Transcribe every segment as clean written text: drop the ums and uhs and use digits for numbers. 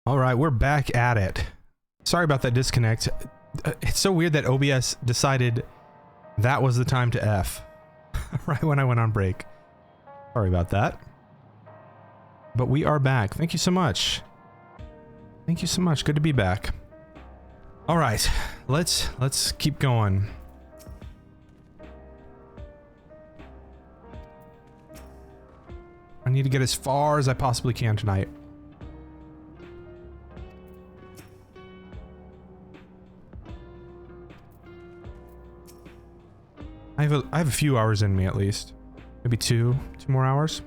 All right, we're back at it. Sorry about that disconnect. It's so weird that OBS decided that was the time to F right when I went on break. Sorry about that. But we are back. Thank you so much. Thank you so much. Good to be back. All right, let's keep going. I need to get as far as I possibly can tonight. I have a few hours in me at least. Maybe two more hours.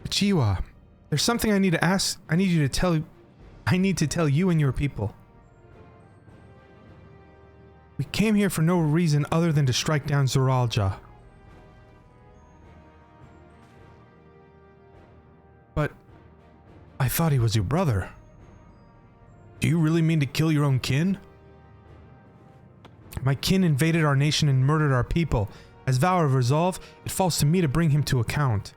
Chiwa, there's something I need to ask. I need to tell you and your people. We came here for no reason other than to strike down Zoralja. But I thought he was your brother. Do you really mean to kill your own kin? My kin invaded our nation and murdered our people. As vow of resolve, it falls to me to bring him to account.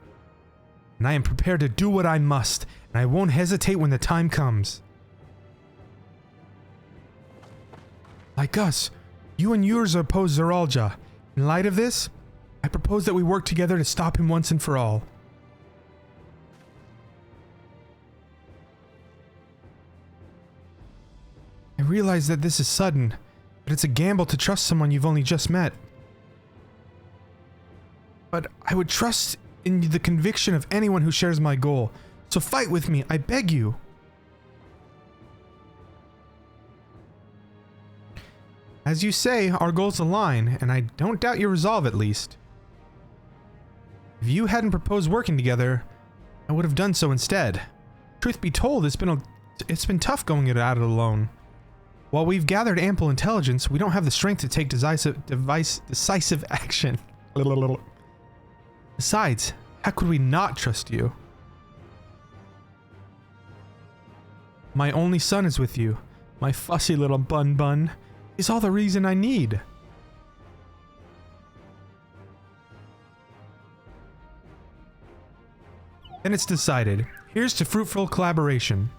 And I am prepared to do what I must, and I won't hesitate when the time comes. Like us, you and yours oppose Zoralja. In light of this, I propose that we work together to stop him once and for all. I realize that this is sudden, but it's a gamble to trust someone you've only just met. But I would trust in the conviction of anyone who shares my goal. So fight with me, I beg you. As you say, our goals align, and I don't doubt your resolve at least. If you hadn't proposed working together, I would have done so instead. Truth be told, it's been tough going it at it alone. While we've gathered ample intelligence, we don't have the strength to take decisive action. Besides, how could we not trust you? My only son is with you. My fussy little bun is all the reason I need. Then it's decided. Here's to fruitful collaboration.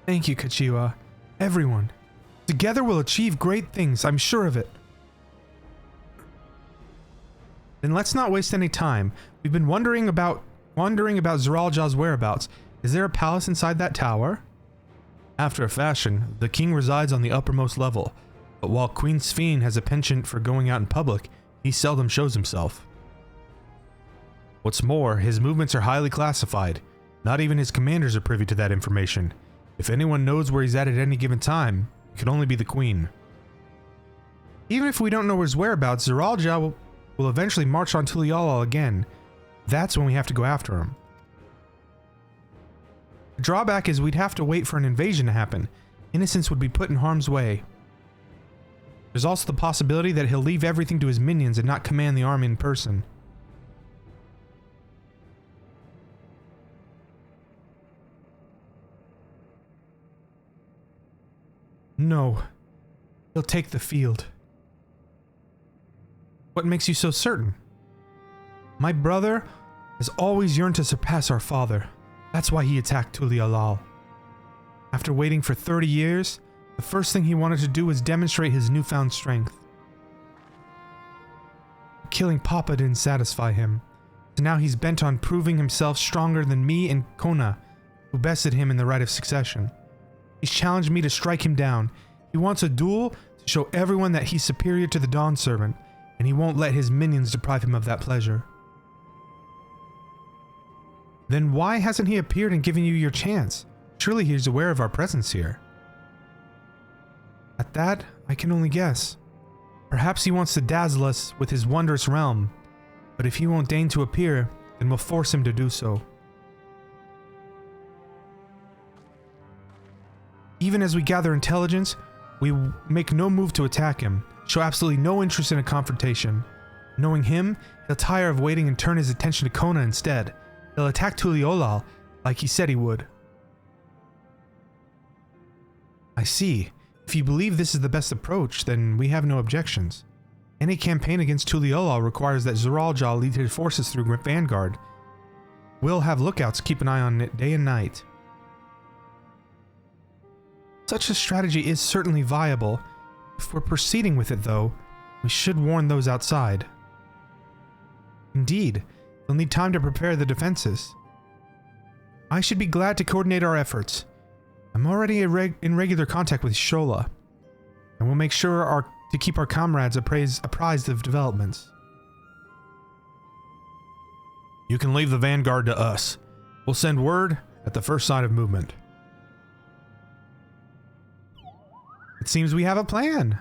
Thank you, Kachiwa. Everyone. Together we'll achieve great things, I'm sure of it. Then let's not waste any time. We've been wondering about Zoralja's whereabouts. Is there a palace inside that tower? After a fashion, the king resides on the uppermost level, but while Queen Sphene has a penchant for going out in public, he seldom shows himself. What's more, his movements are highly classified. Not even his commanders are privy to that information. If anyone knows where he's at any given time, it could only be the queen. Even if we don't know his whereabouts, Zoralja will eventually march on Tuliala again. That's when we have to go after him. The drawback is we'd have to wait for an invasion to happen. Innocents would be put in harm's way. There's also the possibility that he'll leave everything to his minions and not command the army in person. No. He'll take the field. What makes you so certain? My brother has always yearned to surpass our father. That's why he attacked Tulialal. After waiting for 30 years, the first thing he wanted to do was demonstrate his newfound strength. Killing Papa didn't satisfy him, so now he's bent on proving himself stronger than me and Kona, who bested him in the right of succession. He's challenged me to strike him down. He wants a duel to show everyone that he's superior to the Dawn Servant, and he won't let his minions deprive him of that pleasure. Then why hasn't he appeared and given you your chance? Surely he's aware of our presence here. At that, I can only guess. Perhaps he wants to dazzle us with his wondrous realm, but if he won't deign to appear, then we'll force him to do so. Even as we gather intelligence, we make no move to attack him, show absolutely no interest in a confrontation. Knowing him, he'll tire of waiting and turn his attention to Kona instead. He'll attack Tuliolal like he said he would. I see. If you believe this is the best approach, then we have no objections. Any campaign against Tuliolal requires that Zoraljal lead his forces through Vanguard. We'll have lookouts keep an eye on it day and night. Such a strategy is certainly viable. If we're proceeding with it, though, we should warn those outside. Indeed, we'll need time to prepare the defenses. I should be glad to coordinate our efforts. I'm already in regular contact with Shola, and we'll make sure to keep our comrades apprised of developments. You can leave the vanguard to us. We'll send word at the first sign of movement. It seems we have a plan.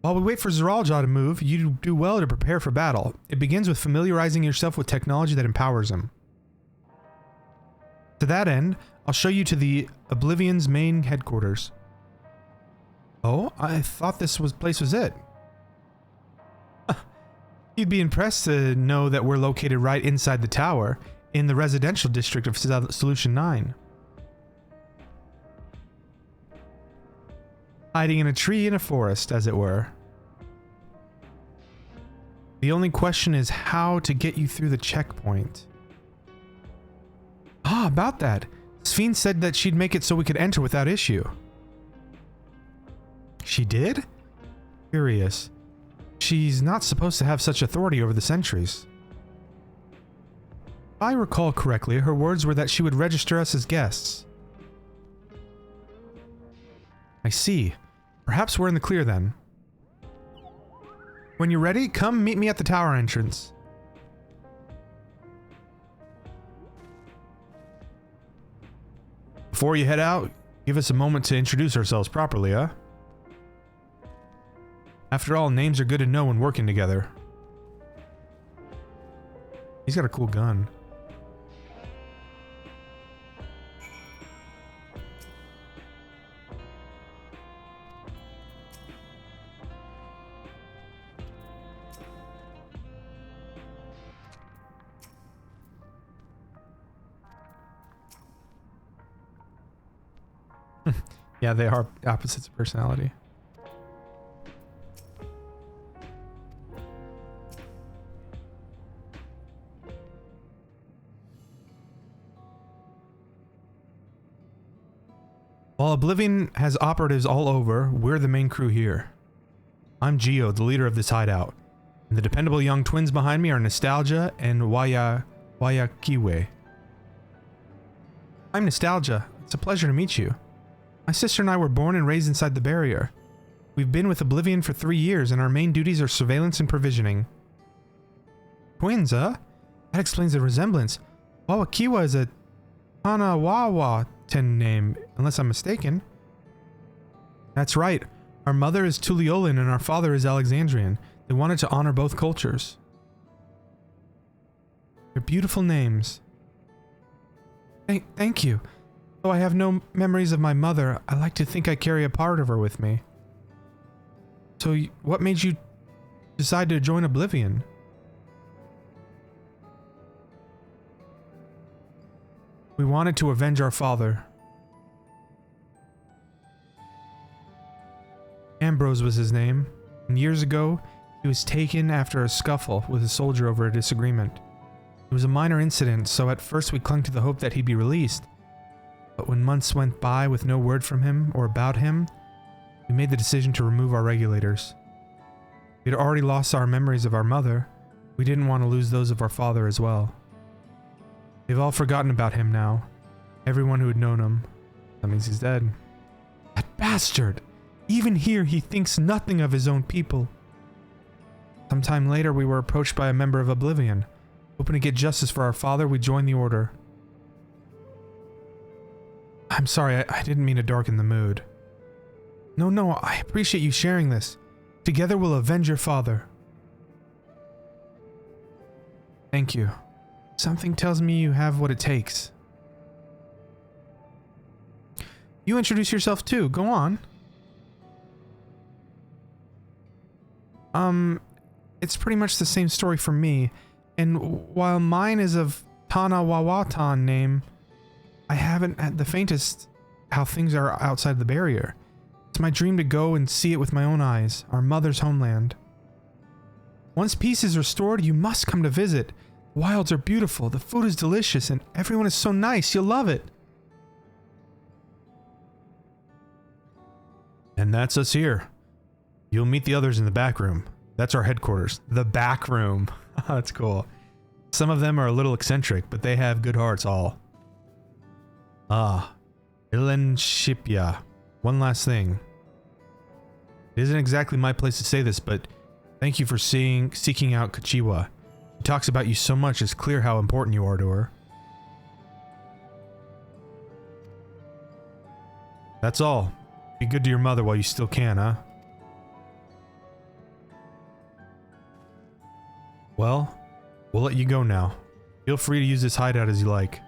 While we wait for Zoraljal to move, you do well to prepare for battle. It begins with familiarizing yourself with technology that empowers him. To that end, I'll show you to the Oblivion's main headquarters. Oh, I thought this place was it. You'd be impressed to know that we're located right inside the tower, in the residential district of Solution 9. Hiding in a tree in a forest, as it were. The only question is how to get you through the checkpoint. Ah, about that. Sphene said that she'd make it so we could enter without issue. She did? Curious. She's not supposed to have such authority over the sentries. If I recall correctly, her words were that she would register us as guests. I see. Perhaps we're in the clear then. When you're ready, come meet me at the tower entrance. Before you head out, give us a moment to introduce ourselves properly, huh? After all, names are good to know when working together. He's got a cool gun. Yeah, they are opposites of personality. While Oblivion has operatives all over, we're the main crew here. I'm Geo, the leader of this hideout, and the dependable young twins behind me are Nostalgia and Wayakiwe. I'm Nostalgia. It's a pleasure to meet you. My sister and I were born and raised inside the barrier. We've been with Oblivion for 3 years, and our main duties are surveillance and provisioning. Twins, huh? That explains the resemblance. Wawakiwa is a Kanawawatan name, unless I'm mistaken. That's right. Our mother is Tuliolin and our father is Alexandrian. They wanted to honor both cultures. They're beautiful names. Thank you. Though I have no memories of my mother, I like to think I carry a part of her with me. So, what made you decide to join Oblivion? We wanted to avenge our father. Ambrose was his name, and years ago, he was taken after a scuffle with a soldier over a disagreement. It was a minor incident, so at first we clung to the hope that he'd be released. But when months went by with no word from him or about him, we made the decision to remove our regulators. We had already lost our memories of our mother. We didn't want to lose those of our father as well. They've all forgotten about him now. Everyone who had known him. That means he's dead. That bastard! Even here, he thinks nothing of his own people. Sometime later, we were approached by a member of Oblivion. Hoping to get justice for our father, we joined the Order. I'm sorry, I didn't mean to darken the mood. No, I appreciate you sharing this. Together we'll avenge your father. Thank you. Something tells me you have what it takes. You introduce yourself too. Go on. It's pretty much the same story for me. And while mine is of Tanawawatan name, I haven't had the faintest how things are outside the barrier. It's my dream to go and see it with my own eyes, our mother's homeland. Once peace is restored, you must come to visit. The wilds are beautiful, the food is delicious, and everyone is so nice, you'll love it. And that's us here. You'll meet the others in the back room. That's our headquarters. The back room. That's cool. Some of them are a little eccentric, but they have good hearts all. Ah, Ilenshipya. One last thing. It isn't exactly my place to say this, but thank you for seeking out Kachiwa. She talks about you so much, it's clear how important you are to her. That's all. Be good to your mother while you still can, huh? Well, we'll let you go now. Feel free to use this hideout as you like.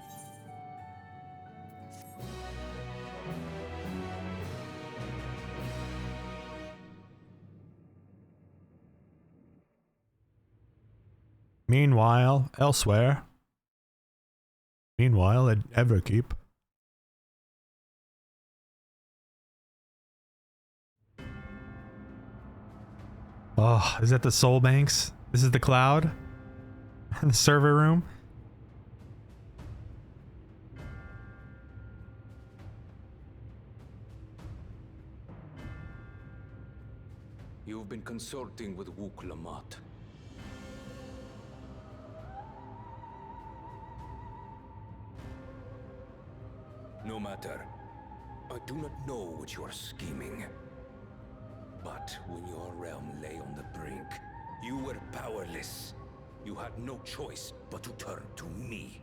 Meanwhile, elsewhere. Meanwhile, at Everkeep. Oh, is that the Soul Banks? This is the cloud? The server room? You've been consulting with Wuk Lamat. No matter. I do not know what you are scheming. But when your realm lay on the brink, you were powerless. You had no choice but to turn to me.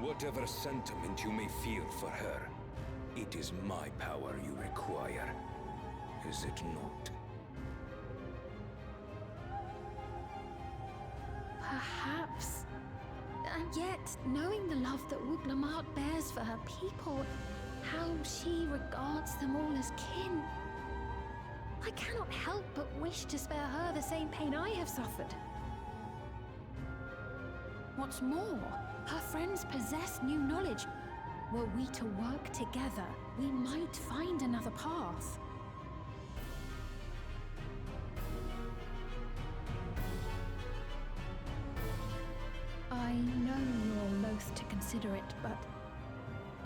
Whatever sentiment you may feel for her, it is my power you require. Is it not? Perhaps. And yet, knowing the love that Wuk Lamat bears for her people, how she regards them all as kin, I cannot help but wish to spare her the same pain I have suffered. What's more, her friends possess new knowledge. Were we to work together, we might find another path. I know you're loath to consider it, but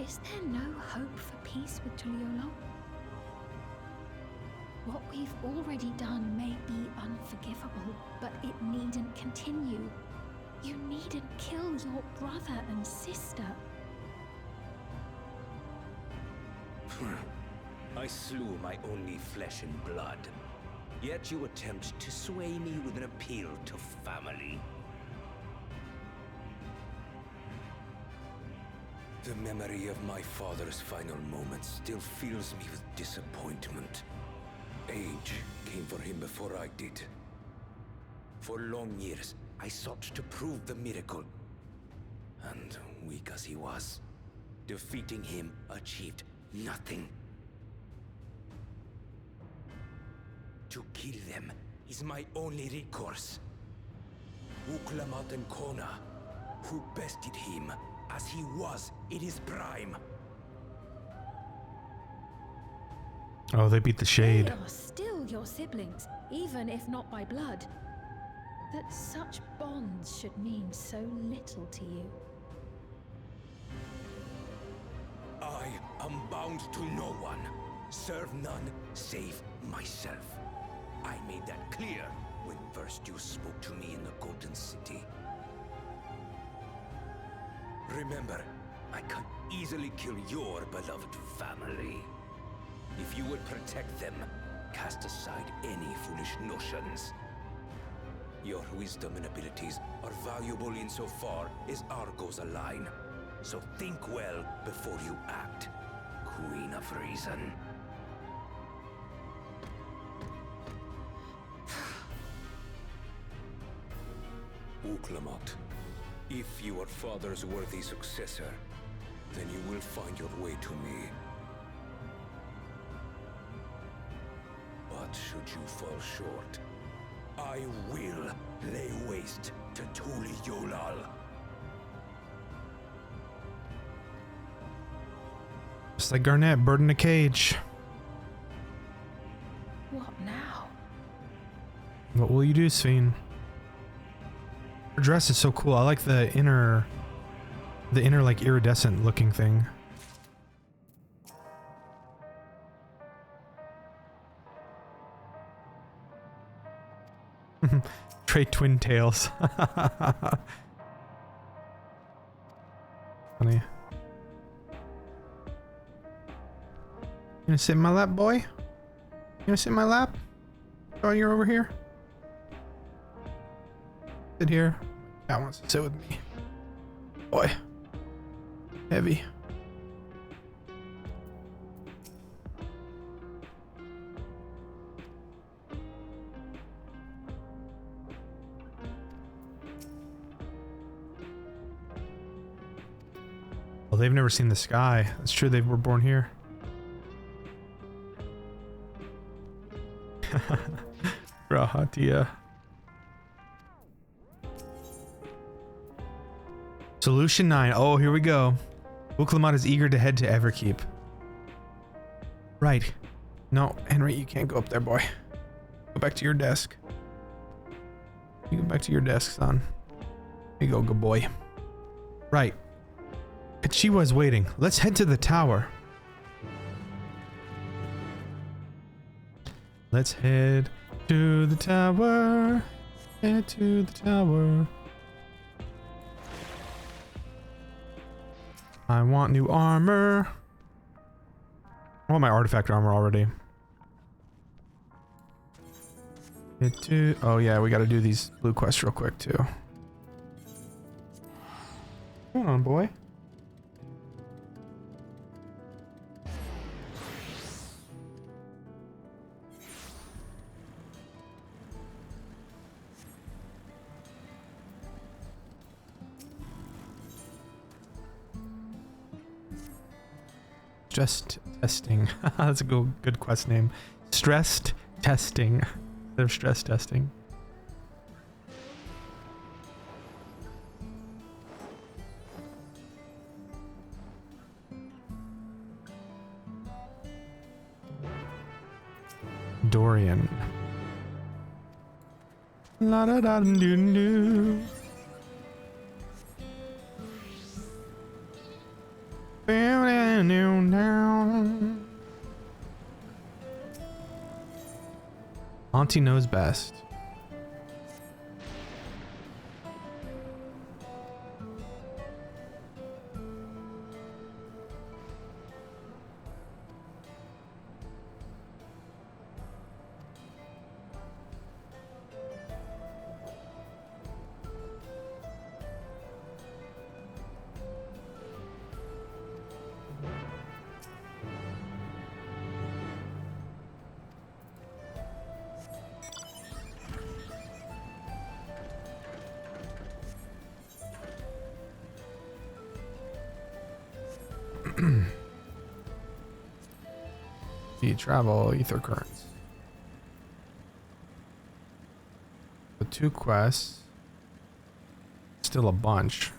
is there no hope for peace with Tuliolo? What we've already done may be unforgivable, but it needn't continue. You needn't kill your brother and sister. I slew my only flesh and blood. Yet you attempt to sway me with an appeal to family. The memory of my father's final moments still fills me with disappointment. Age came for him before I did. For long years, I sought to prove the miracle. And weak as he was, defeating him achieved nothing. To kill them is my only recourse. Wuk Lamat and Kona, who bested him as he was in his prime. Oh, they beat the shade. They are still your siblings, even if not by blood. That such bonds should mean so little to you. I am bound to no one. Serve none save myself. I made that clear when first you spoke to me in the Golden City. Remember, I can easily kill your beloved family. If you would protect them, cast aside any foolish notions. Your wisdom and abilities are valuable insofar as our goals align. So think well before you act, Queen of Reason. Wuklamot. If you are father's worthy successor, then you will find your way to me. But should you fall short, I will lay waste to Tuli Yolal. Just like Garnet, bird in a cage. What now? What will you do, Sphene? Her dress is so cool. I like the inner like iridescent looking thing. Trade twin tails. Funny. You gonna sit in my lap, boy? You gonna sit in my lap? Oh, you're over here? Sit here. Cat wants to sit with me. Boy. Heavy. Well, they've never seen the sky. That's true, they were born here. Rahatia. Solution 9. Oh, here we go. Wuklamot is eager to head to Everkeep. Right. No, Henry, you can't go up there, boy. Go back to your desk. You go back to your desk, son. Here you go, good boy. Right. Kachiwa is waiting. Let's head to the tower. Let's head to the tower. Head to the tower. I want new armor. I want my artifact armor already. Head to... Oh yeah, we gotta do these blue quests real quick too. Come on, boy. Stressed testing. That's a good quest name. Stressed testing. Instead of stress testing. Dorian. La da da doo doo. Auntie knows best. Travel ether currents. The 2 quests. Still a bunch.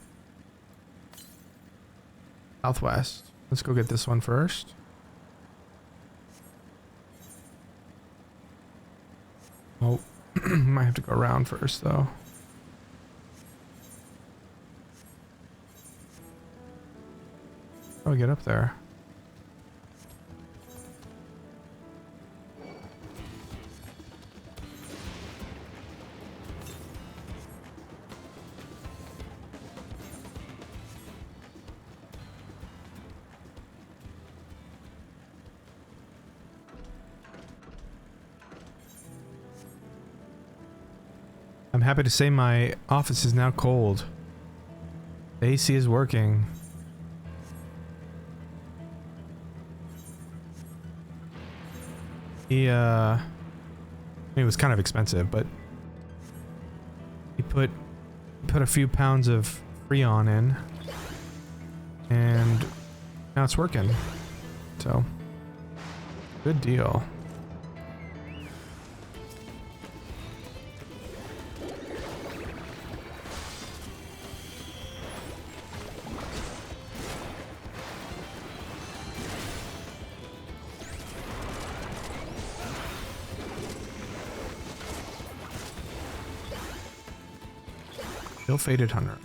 Southwest. Let's go get this one first. Oh, might have to go around first though. How do we get up there? I'm happy to say my office is now cold. The AC is working. It was kind of expensive, but he put put a few pounds of Freon in, and now it's working. So, good deal. Ill-fated hunter.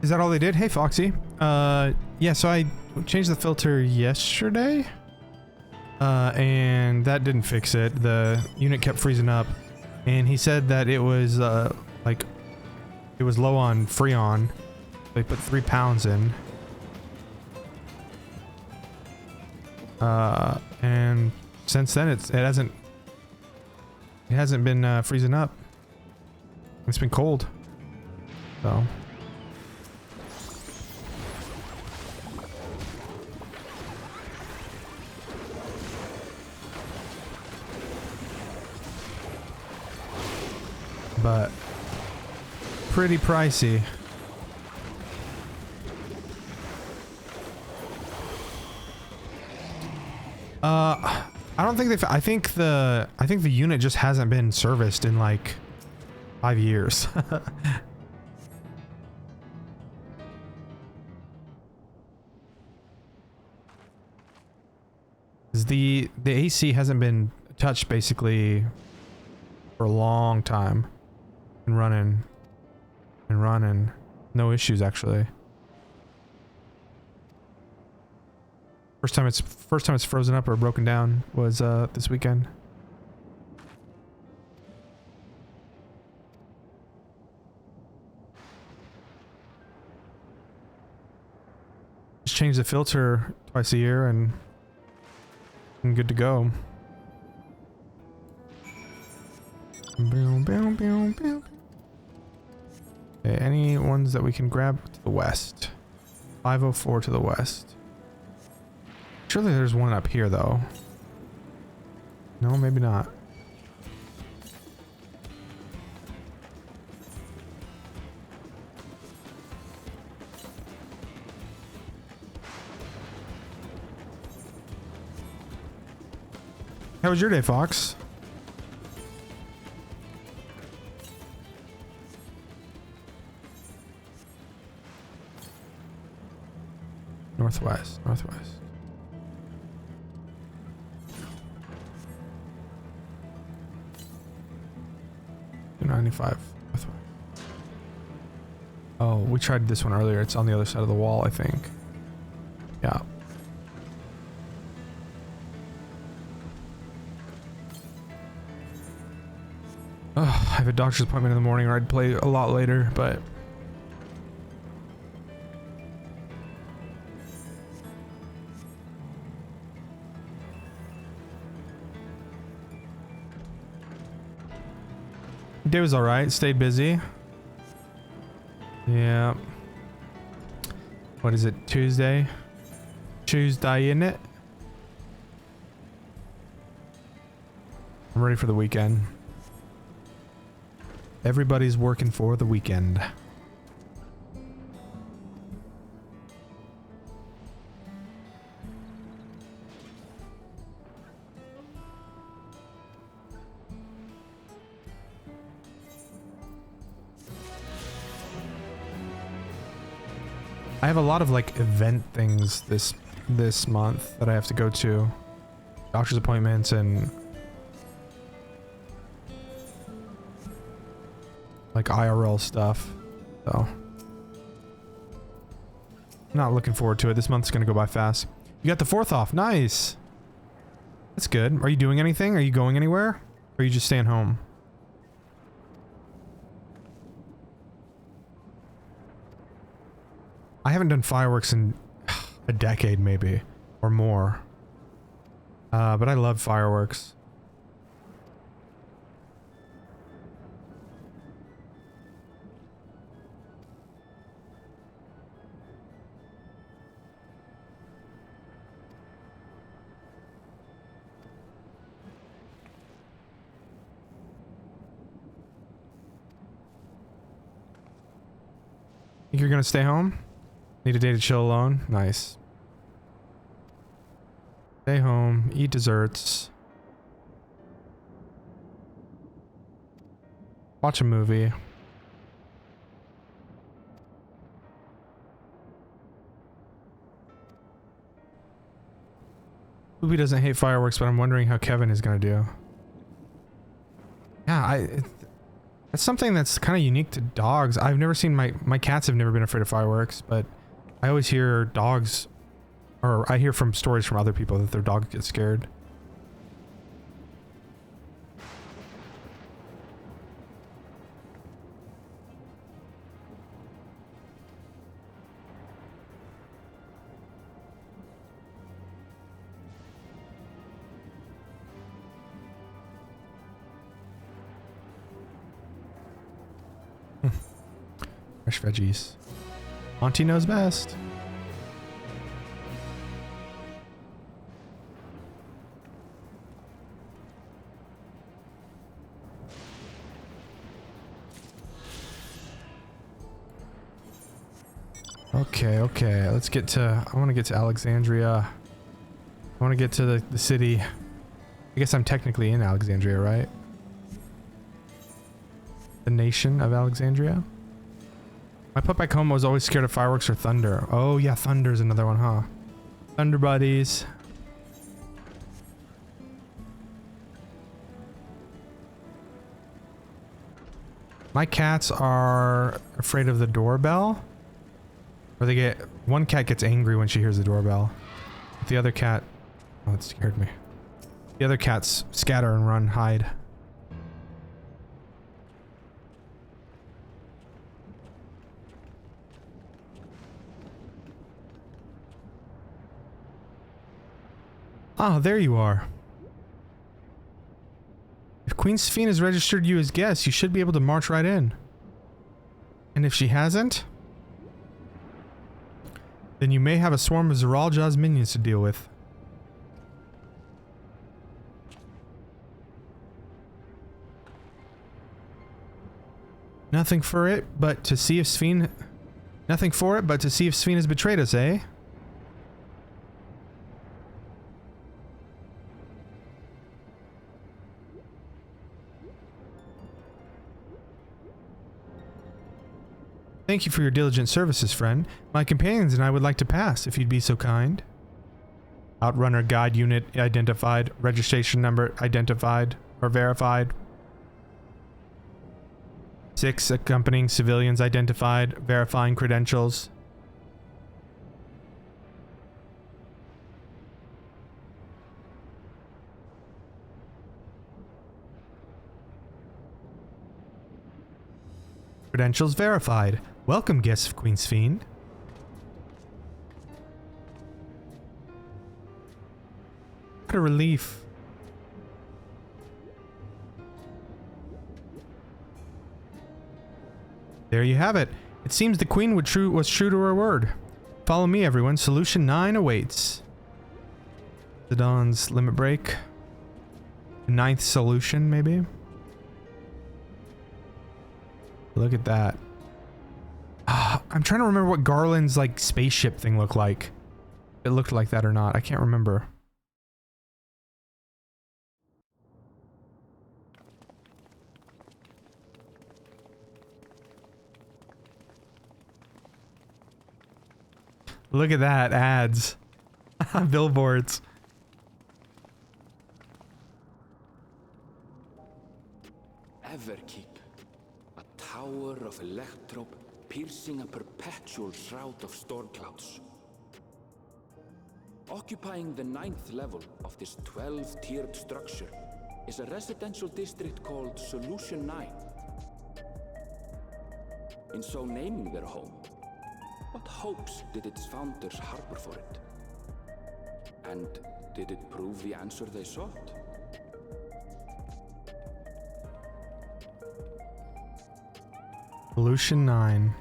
Is that all they did? Hey, Foxy. Yeah, so I changed the filter yesterday. And that didn't fix it. The unit kept freezing up. And he said that it was, like, it was low on Freon. They put 3 pounds in. And since then it hasn't been freezing up. It's been cold. So. But pretty pricey. I don't think they've, I think the unit just hasn't been serviced in like 5 years. The AC hasn't been touched basically for a long time. And running. No issues actually. First time it's frozen up or broken down was this weekend. Just change the filter twice a year and I'm good to go. Okay, any ones that we can grab to the west? 504 to the west. Surely there's one up here though. No, maybe not. How was your day, Fox? Northwest. 295. Oh, we tried this one earlier. It's on the other side of the wall, I think. Yeah. Oh, I have a doctor's appointment in the morning, or I'd play a lot later, but day was all right. Stayed busy. Yeah. What is it? Tuesday, isn't it? I'm ready for the weekend. Everybody's working for the weekend. I have a lot of like event things this month that I have to go to. Doctor's appointments and like IRL stuff. So not looking forward to it. This month's gonna go by fast. You got the 4th off. Nice. That's good. Are you doing anything? Are you going anywhere? Or are you just staying home? I haven't done fireworks in a decade maybe, or more. But I love fireworks. you're gonna stay home? Need a day to chill alone? Nice. Stay home, eat desserts. Watch a movie. Poopy doesn't hate fireworks, but I'm wondering how Kevin is gonna do. Yeah, that's something that's kind of unique to dogs. I've never seen my cats have never been afraid of fireworks, but I always hear dogs, or I hear from stories from other people that their dog gets scared. Fresh veggies. Auntie knows best. Okay, let's get to, I want to get to Alexandria. I want to get to the city. I guess I'm technically in Alexandria, right? The nation of Alexandria? My pup back home was always scared of fireworks or thunder. Oh yeah, thunder's another one, huh? Thunder buddies. My cats are afraid of the doorbell. Or they get, one cat gets angry when she hears the doorbell. The other cat, oh, it scared me. The other cats scatter and run, hide. Ah, there you are. If Queen Sphene has registered you as guest, you should be able to march right in. And if she hasn't, then you may have a swarm of Zeralja's minions to deal with. Nothing for it but to see if Sphene has betrayed us, eh? Thank you for your diligent services, friend. My companions and I would like to pass, if you'd be so kind. Outrunner guide unit identified. Registration number identified or verified. 6 accompanying civilians identified. Verifying credentials. Credentials verified. Welcome, guests of Queen Sphene. What a relief. There you have it. It seems the Queen was true to her word. Follow me, everyone. Solution 9 awaits. The Dawn's limit break. 9th solution, maybe? Look at that. I'm trying to remember what Garland's like spaceship thing looked like. If it looked like that or not. I can't remember. Look at that. Ads. Billboards. Everkeep. A tower of electrope piercing a perpetual shroud of storm clouds. Occupying the 9th level of this 12-tiered structure is a residential district called Solution 9. In so naming their home, what hopes did its founders harbor for it? And did it prove the answer they sought? Solution 9.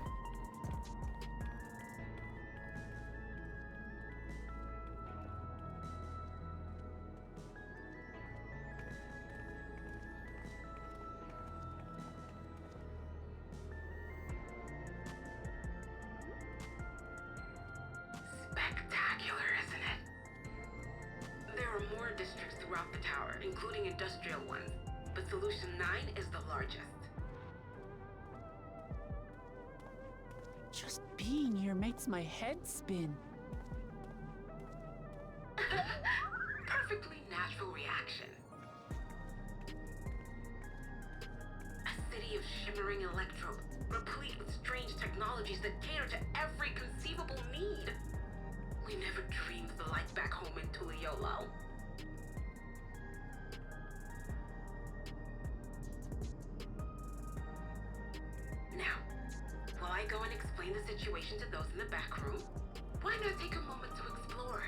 including industrial ones, but Solution 9 is the largest. Just being here makes my head spin. Perfectly natural reaction. A city of shimmering electro, replete with strange technologies that cater to every conceivable need. We never dreamed of the life back home in Tuliolo. Now, while I go and explain the situation to those in the back room, why not take a moment to explore?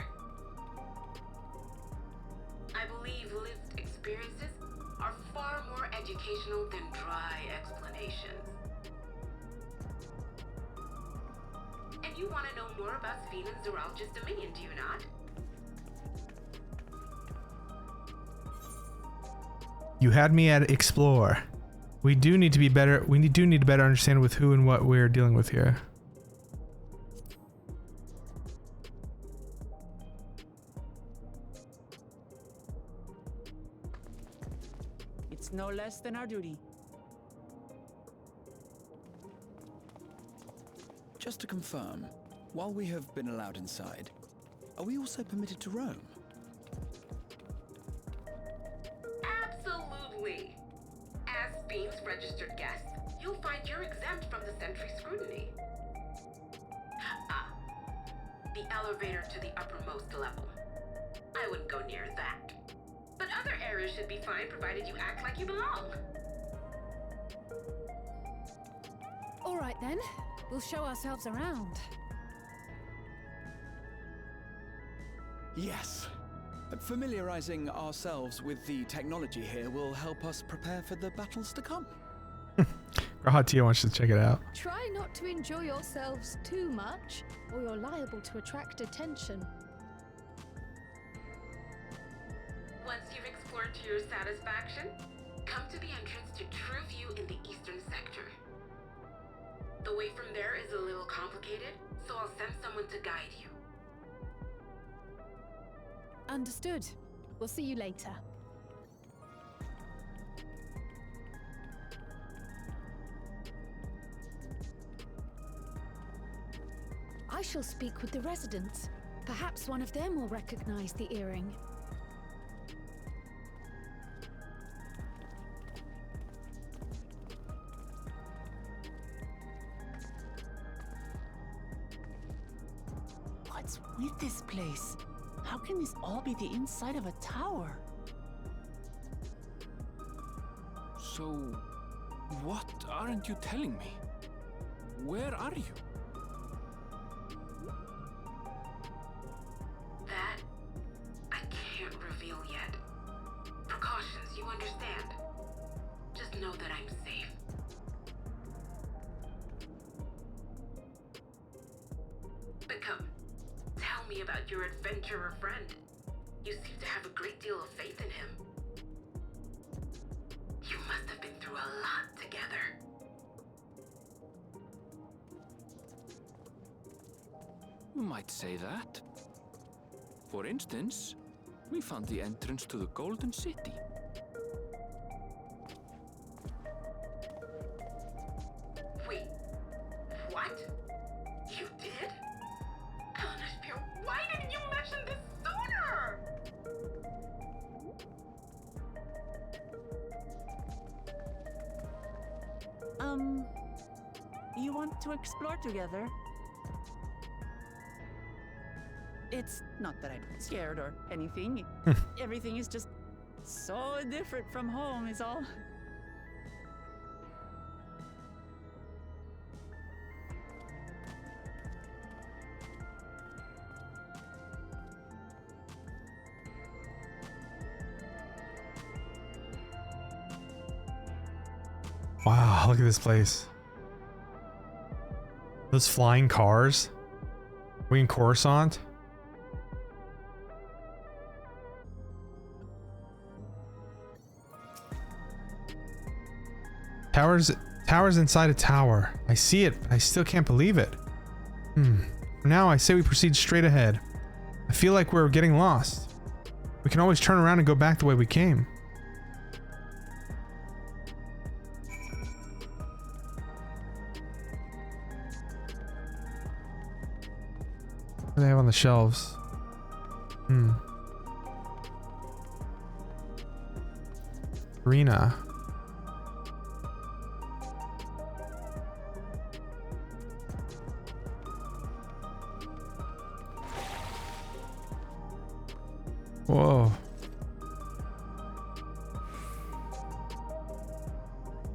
I believe lived experiences are far more educational than dry explanations. And you want to know more about Sphene and Zoralj's Dominion, do you not? You had me at explore. We do need to be better. We do need to better understand with who and what we're dealing with here. It's no less than our duty. Just to confirm, while we have been allowed inside, are we also permitted to roam? Absolutely. As Sphene's registered guest, you'll find you're exempt from the sentry scrutiny. The elevator to the uppermost level. I wouldn't go near that. But other areas should be fine provided you act like you belong. All right then, we'll show ourselves around. Yes. Familiarizing ourselves with the technology here will help us prepare for the battles to come. Rahatia wants to check it out. Try not to enjoy yourselves too much, or you're liable to attract attention. Once you've explored to your satisfaction, come to the entrance to True View in the eastern sector. The way from there is a little complicated, so I'll send someone to guide you. Understood. We'll see you later. I shall speak with the residents. Perhaps one of them will recognize the earring. What's with this place? How can this all be the inside of a tower? So, what aren't you telling me? Where are you? That, I can't reveal yet. Precautions, you understand. Just know that I'm safe. But come, tell me about your adventurer friend. You seem to have a great deal of faith in him. You must have been through a lot together. You might say that. For instance, we found the entrance to the Golden City. Wait, what? You did? Anashpir, why didn't you mention this sooner? You want to explore together? It's not that I'm scared or anything. Everything is just so different from home is all. Wow, look at this place. Those flying cars. We in Coruscant? Towers inside a tower. I see it, but I still can't believe it. For now, I say we proceed straight ahead. I feel like we're getting lost. We can always turn around and go back the way we came. What do they have on the shelves? Arena. Whoa.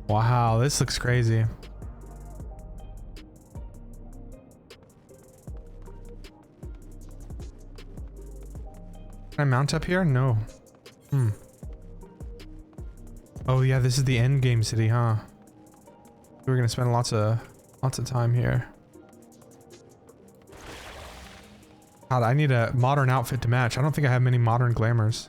Wow, this looks crazy. Can I mount up here? No. Oh yeah, this is the end game city, huh? We're gonna spend lots of time here. God, I need a modern outfit to match. I don't think I have many modern glamours.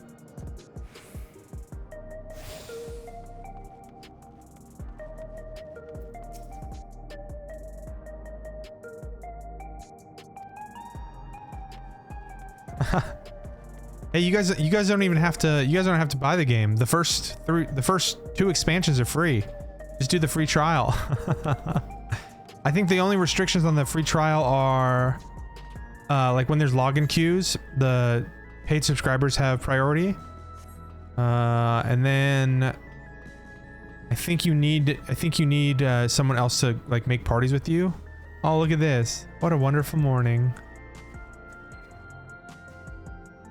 Hey, you guys don't even have to. You guys don't have to buy the game. The first 2 expansions are free. Just do the free trial. I think the only restrictions on the free trial are, like when there's login queues, the paid subscribers have priority. And then I think you need someone else to like make parties with you. Oh, look at this! What a wonderful morning.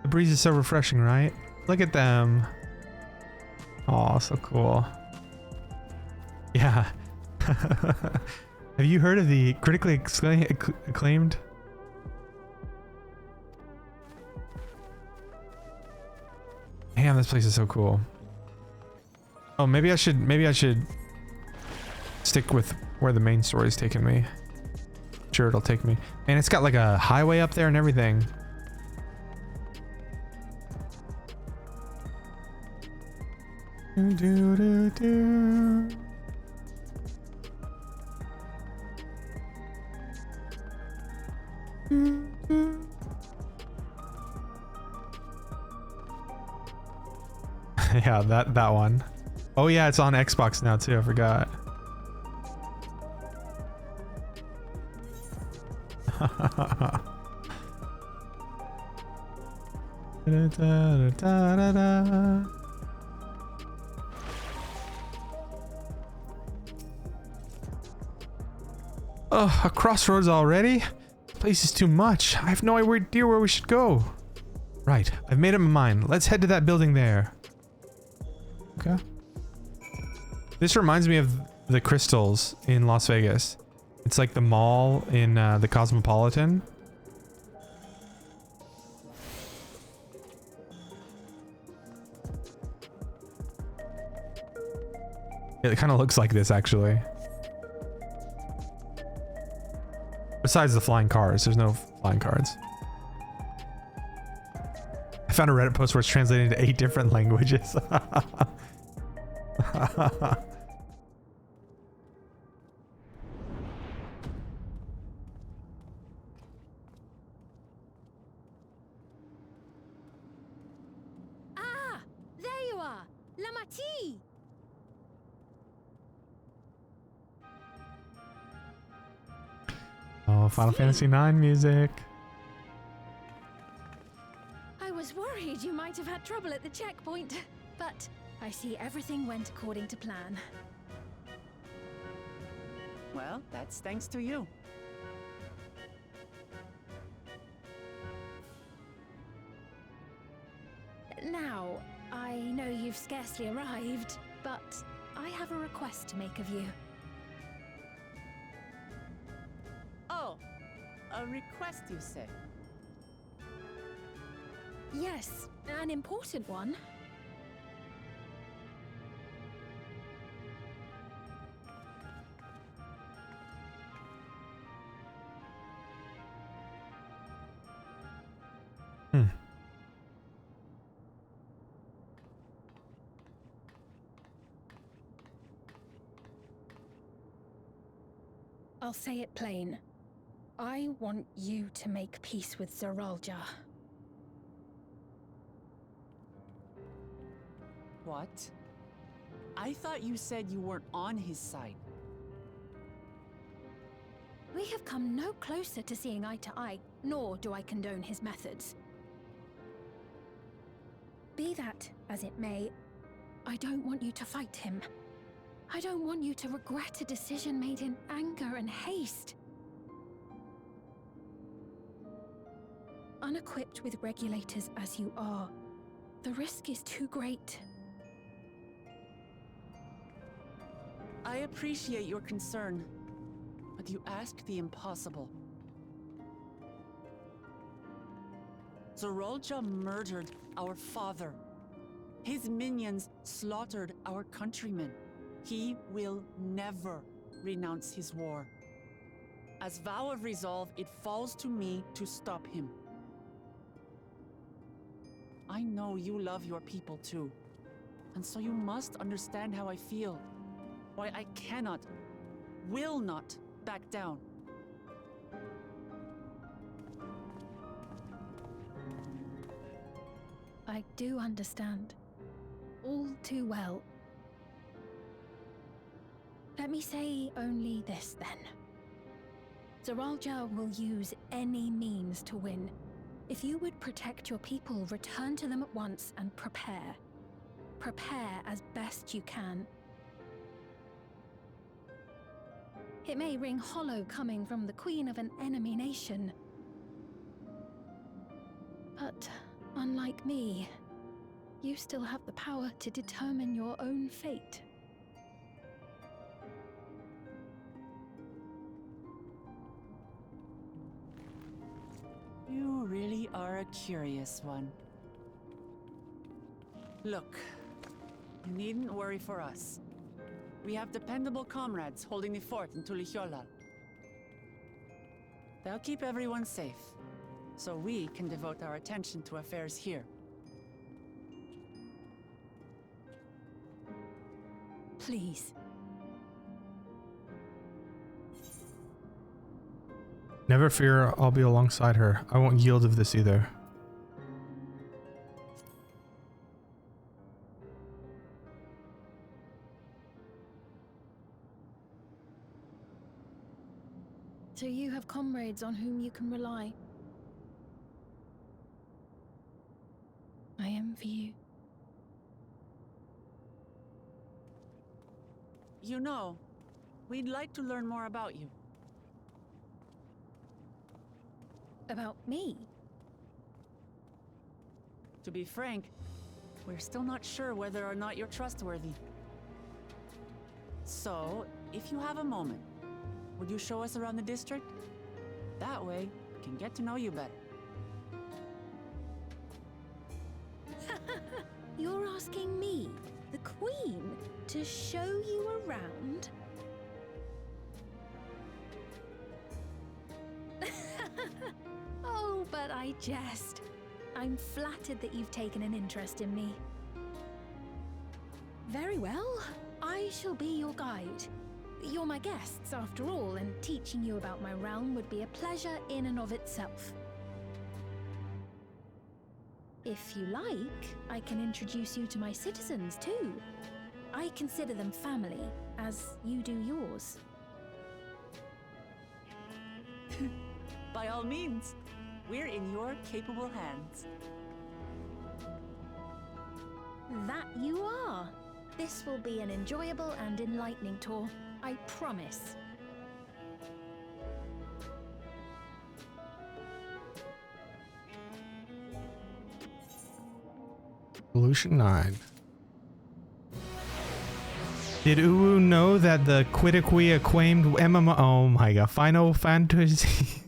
The breeze is so refreshing, right? Look at them. Oh, so cool. Yeah. Have you heard of the critically acclaimed? Damn, this place is so cool. Oh, maybe I should stick with where the main story's taking me. Sure, it'll take me. Man, it's got like a highway up there and everything. Yeah, that one. Oh yeah, it's on Xbox now too, I forgot. Oh, a crossroads already? This place is too much. I have no idea where we should go. Right, I've made up my mind. Let's head to that building there. Okay. This reminds me of the crystals in Las Vegas. It's like the mall in the Cosmopolitan. It kind of looks like this, actually. Besides the flying cars, there's no flying cards. I found a Reddit post where it's translated into 8 different languages. Ah, there you are, Lamati. Oh, Final Fantasy IX music. I was worried you might have had trouble at the checkpoint, but I see everything went according to plan. Well, that's thanks to you. Now, I know you've scarcely arrived, but I have a request to make of you. Oh, a request, you say? Yes, an important one. I'll say it plain. I want you to make peace with Zeralja. What? I thought you said you weren't on his side. We have come no closer to seeing eye to eye, nor do I condone his methods. Be that as it may, I don't want you to fight him. I don't want you to regret a decision made in anger and haste. Unequipped with regulators as you are, the risk is too great. I appreciate your concern, but you ask the impossible. Zoralja murdered our father. His minions slaughtered our countrymen. He will never renounce his war. As vow of resolve, it falls to me to stop him. I know you love your people too, and so you must understand how I feel. Why I cannot, will not back down. I do understand. All too well. Let me say only this then. Zoralja will use any means to win. If you would protect your people, return to them at once and prepare. Prepare as best you can. It may ring hollow coming from the queen of an enemy nation. But unlike me, you still have the power to determine your own fate. You really are a curious one. Look, you needn't worry for us. We have dependable comrades holding the fort in Tulihyolal. They'll keep everyone safe, so we can devote our attention to affairs here. Please. Never fear, I'll be alongside her. I won't yield of this either. So you have comrades on whom you can rely. I envy you. You know, we'd like to learn more about you. About me? To be frank, we're still not sure whether or not you're trustworthy. So, if you have a moment, would you show us around the district? That way, we can get to know you better. You're asking me, the Queen, to show you around? Oh, but I jest. I'm flattered that you've taken an interest in me. Very well. I shall be your guide. You're my guests, after all, and teaching you about my realm would be a pleasure in and of itself. If you like, I can introduce you to my citizens, too. I consider them family, as you do yours. By all means, we're in your capable hands. That you are. This will be an enjoyable and enlightening tour, I promise. Solution 9. Did Uwu know that the critically acclaimed MMO— oh my god, Final Fantasy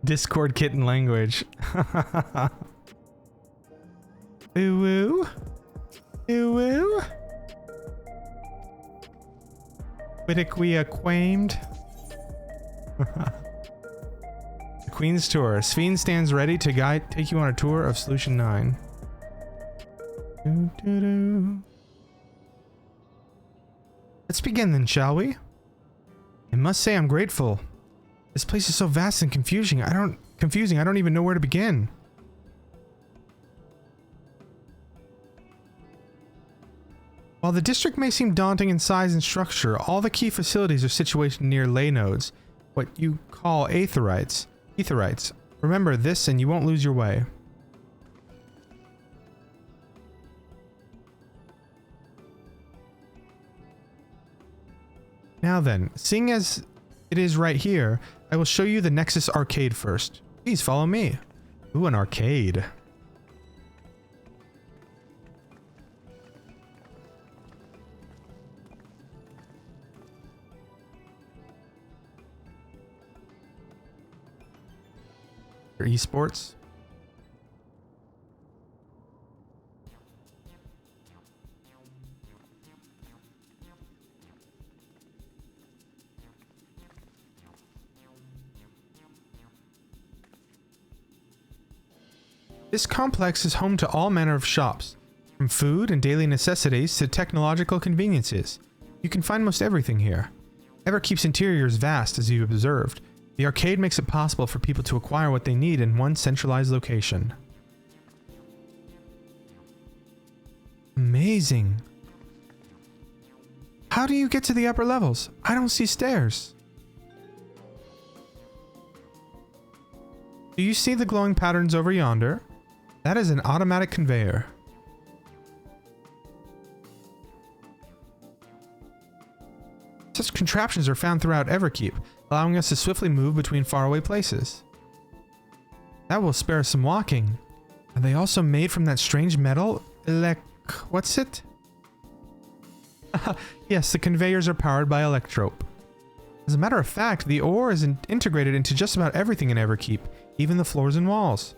Discord kitten language. Uwu? Uwu? Critically acclaimed? The Queen's Tour. Sphene stands ready to take you on a tour of Solution 9. Doo-doo-doo. Let's begin then, shall we? I must say I'm grateful. This place is so vast and confusing. I don't even know where to begin. While the district may seem daunting in size and structure, all the key facilities are situated near ley nodes, what you call aetherites. Remember this and you won't lose your way. Now then, seeing as it is right here, I will show you the Nexus Arcade first. Please follow me. Ooh, an arcade. For esports. This complex is home to all manner of shops, from food and daily necessities to technological conveniences. You can find most everything here. Everkeep's interior is vast, as you've observed. The arcade makes it possible for people to acquire what they need in one centralized location. Amazing. How do you get to the upper levels? I don't see stairs. Do you see the glowing patterns over yonder? That is an automatic conveyor. Such contraptions are found throughout Everkeep, allowing us to swiftly move between faraway places. That will spare us some walking. Are they also made from that strange metal? What's it? Yes, the conveyors are powered by electrope. As a matter of fact, the ore is integrated into just about everything in Everkeep, even the floors and walls.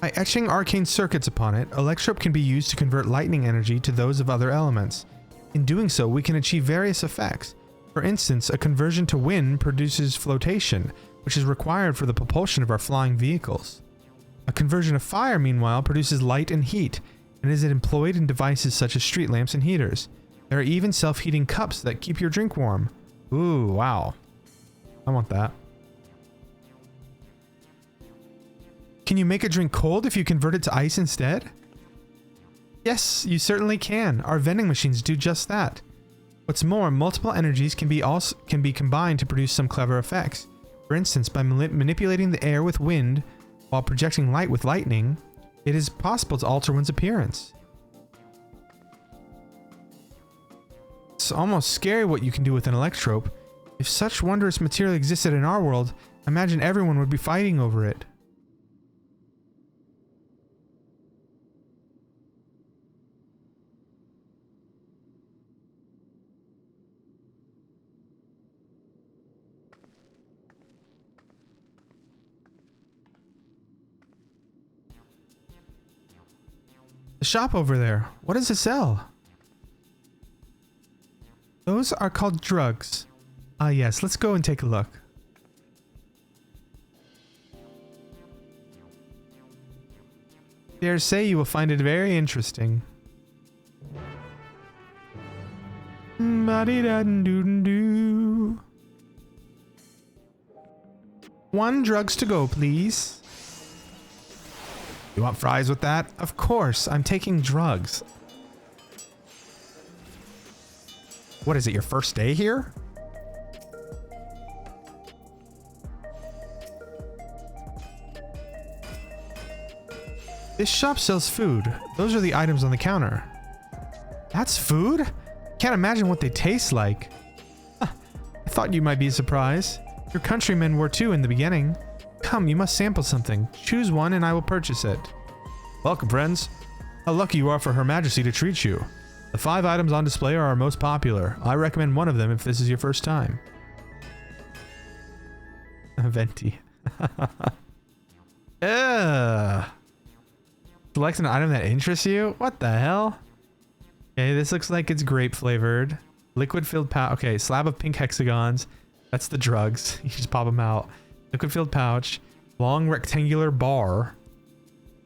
By etching arcane circuits upon it, electrope can be used to convert lightning energy to those of other elements. In doing so, we can achieve various effects. For instance, a conversion to wind produces flotation, which is required for the propulsion of our flying vehicles. A conversion of fire, meanwhile, produces light and heat, and is employed in devices such as street lamps and heaters. There are even self-heating cups that keep your drink warm. Ooh, wow. I want that. Can you make a drink cold if you convert it to ice instead? Yes, you certainly can. Our vending machines do just that. What's more, multiple energies can be combined to produce some clever effects. For instance, by manipulating the air with wind while projecting light with lightning, it is possible to alter one's appearance. It's almost scary what you can do with an electrope. If such wondrous material existed in our world, I imagine everyone would be fighting over it. The shop over there. What does it sell? Those are called drugs. Ah yes, let's go and take a look. Dare say you will find it very interesting. Ba-dee-da-doo-doo. One drugs to go, please. You want fries with that? Of course, I'm taking drugs. What is it, your first day here? This shop sells food. Those are the items on the counter. That's food? Can't imagine what they taste like. Huh, I thought you might be surprised. Your countrymen were too in the beginning. Come, you must sample something. Choose one and I will purchase it. Welcome, friends. How lucky you are for Her Majesty to treat you. The 5 items on display are our most popular. I recommend one of them if this is your first time. Venti. Ugh. Select an item that interests you? What the hell? Okay, this looks like it's grape flavored. Liquid filled pouch. Okay, slab of pink hexagons. That's the drugs. You just pop them out. Liquid filled pouch. Long rectangular bar.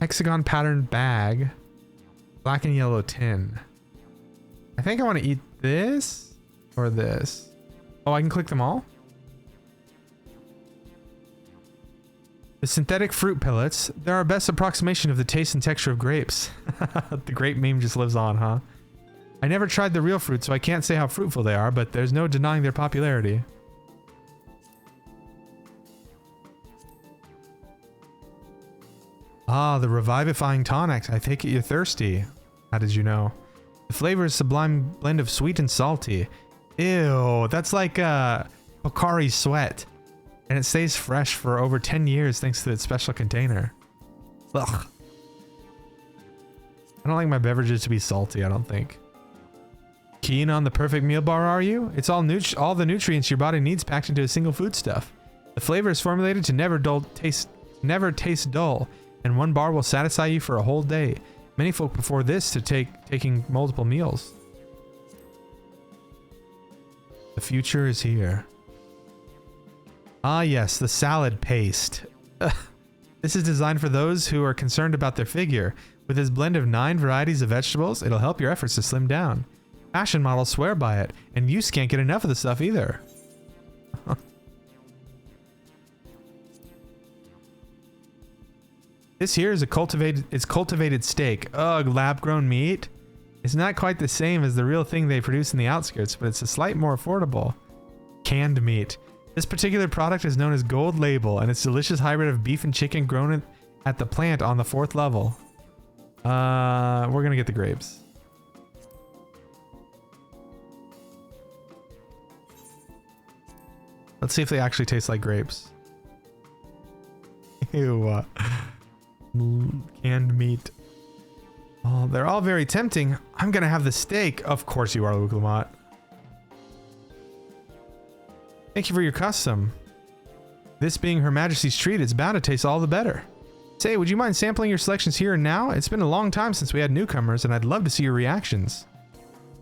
Hexagon patterned bag. Black and yellow tin. I think I want to eat this or this. Oh, I can click them all? The synthetic fruit pellets, they're our best approximation of the taste and texture of grapes. The grape meme just lives on, huh? I never tried the real fruit, so I can't say how fruitful they are, but there's no denying their popularity. Ah, the revivifying tonic. I take it you're thirsty. How did you know? The flavor is a sublime blend of sweet and salty. Ew, that's like Pocari Sweat. And it stays fresh for over 10 years thanks to its special container. Ugh. I don't like my beverages to be salty, I don't think. Keen on the perfect meal bar, are you? It's all the nutrients your body needs packed into a single foodstuff. The flavor is formulated to never taste dull, and one bar will satisfy you for a whole day. Many folk prefer this to taking multiple meals. The future is here. Ah yes, the salad paste. This is designed for those who are concerned about their figure. With its blend of 9 varieties of vegetables, it'll help your efforts to slim down. Fashion models swear by it, and you can't get enough of the stuff either. This here is cultivated steak. Ugh, lab-grown meat. It's not quite the same as the real thing they produce in the outskirts, but it's a slight more affordable. Canned meat. This particular product is known as Gold Label, and it's a delicious hybrid of beef and chicken grown at the plant on the 4th level. We're gonna get the grapes. Let's see if they actually taste like grapes. Ew. Canned meat. Oh, they're all very tempting. I'm gonna have the steak. Of course you are, Luke Lamont. Thank you for your custom. This being Her Majesty's treat, it's bound to taste all the better. Say, would you mind sampling your selections here and now? It's been a long time since we had newcomers, and I'd love to see your reactions.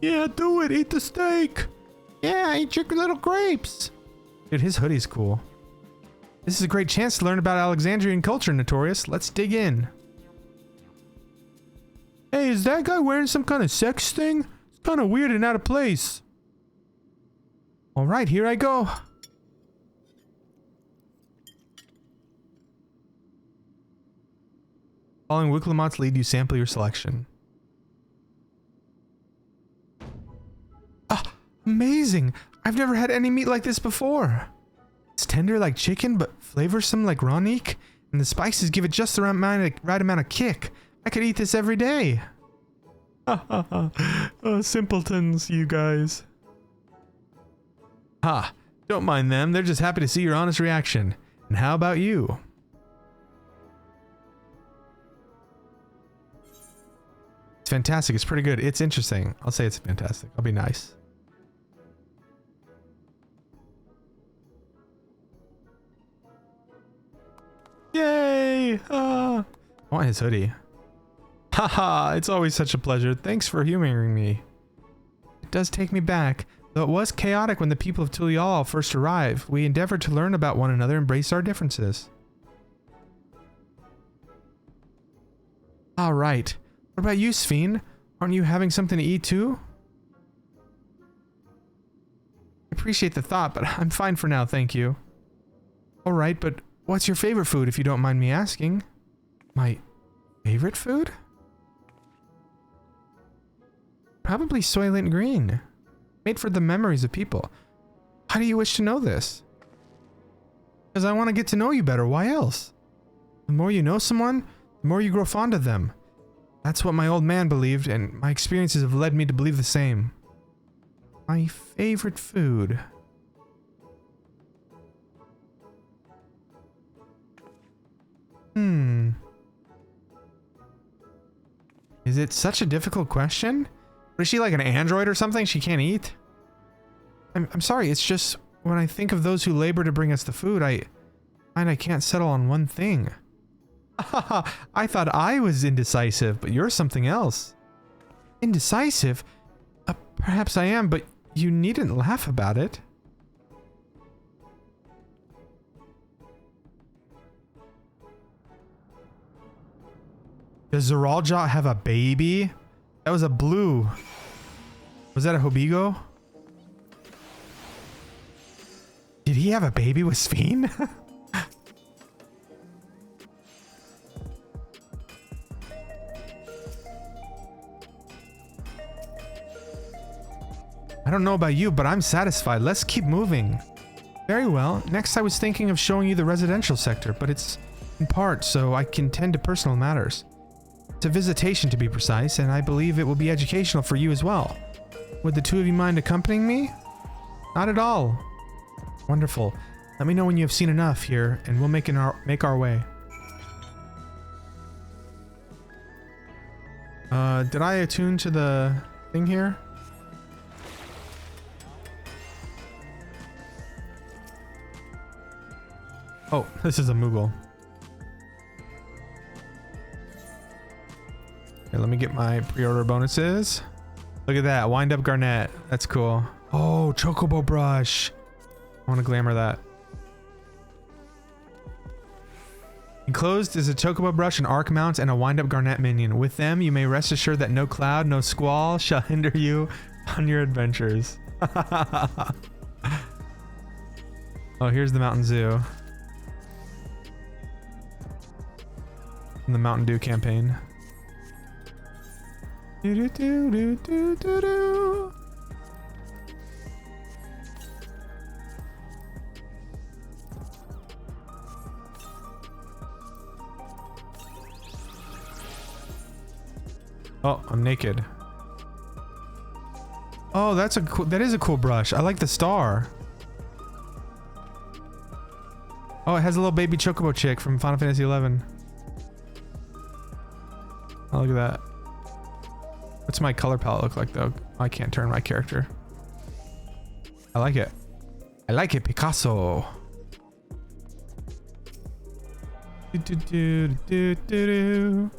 Yeah, do it. Eat the steak. Yeah, eat your little grapes. Dude, his hoodie's cool. This is a great chance to learn about Alexandrian culture, Notorious. Let's dig in. Hey, is that guy wearing some kind of sex thing? It's kind of weird and out of place. Alright, here I go. Following Wiklamont's lead, you sample your selection. Ah, amazing! I've never had any meat like this before. It's tender like chicken, but flavorsome like raw meat, and the spices give it just the right amount of kick. I could eat this every day. Oh, simpletons, you guys. Ha! Don't mind them, they're just happy to see your honest reaction. And how about you? It's fantastic, it's pretty good, it's interesting. I'll say it's fantastic, I'll be nice. Yay! I want his hoodie. Haha, it's always such a pleasure. Thanks for humoring me. It does take me back. Though it was chaotic when the people of Tulial first arrived, we endeavored to learn about one another and embrace our differences. Alright. What about you, Sphene? Aren't you having something to eat too? I appreciate the thought, but I'm fine for now, thank you. Alright, but what's your favorite food, if you don't mind me asking? My favorite food? Probably Soylent Green. Made for the memories of people. How do you wish to know this? Because I want to get to know you better, why else? The more you know someone, the more you grow fond of them. That's what my old man believed, and my experiences have led me to believe the same. My favorite food. Is it such a difficult question? Is she like an android or something she can't eat? I'm sorry, it's just when I think of those who labor to bring us the food, I find I can't settle on one thing. I thought I was indecisive, but you're something else. Indecisive? Perhaps I am, but you needn't laugh about it. Does Zeralja have a baby? That was a blue. Was that a Hobigo? Did he have a baby with Sphene? I don't know about you, but I'm satisfied. Let's keep moving. Very well. Next, I was thinking of showing you the residential sector, but it's in part so I can tend to personal matters. It's a visitation to be precise, and I believe it will be educational for you as well. Would the two of you mind accompanying me? Not at all. Wonderful. Let me know when you have seen enough here, and we'll make our way. Did I attune to the thing here? Oh, this is a Moogle. Okay, let me get my pre-order bonuses. Look at that, wind up garnet. That's cool. Oh, chocobo brush. I want to glamour that. Enclosed is a chocobo brush, an arc mount, and a wind up garnet minion. With them, you may rest assured that no cloud, no squall shall hinder you on your adventures. Oh, here's the Mountain Zoo. From the Mountain Dew campaign. Do do do do do do do. Oh, I'm naked. Oh, that is a cool brush. I like the star. Oh, it has a little baby chocobo chick from Final Fantasy XI. Oh, look at that. What's my color palette look like though? I can't turn my character. I like it. I like it, Picasso. Do do do do do do.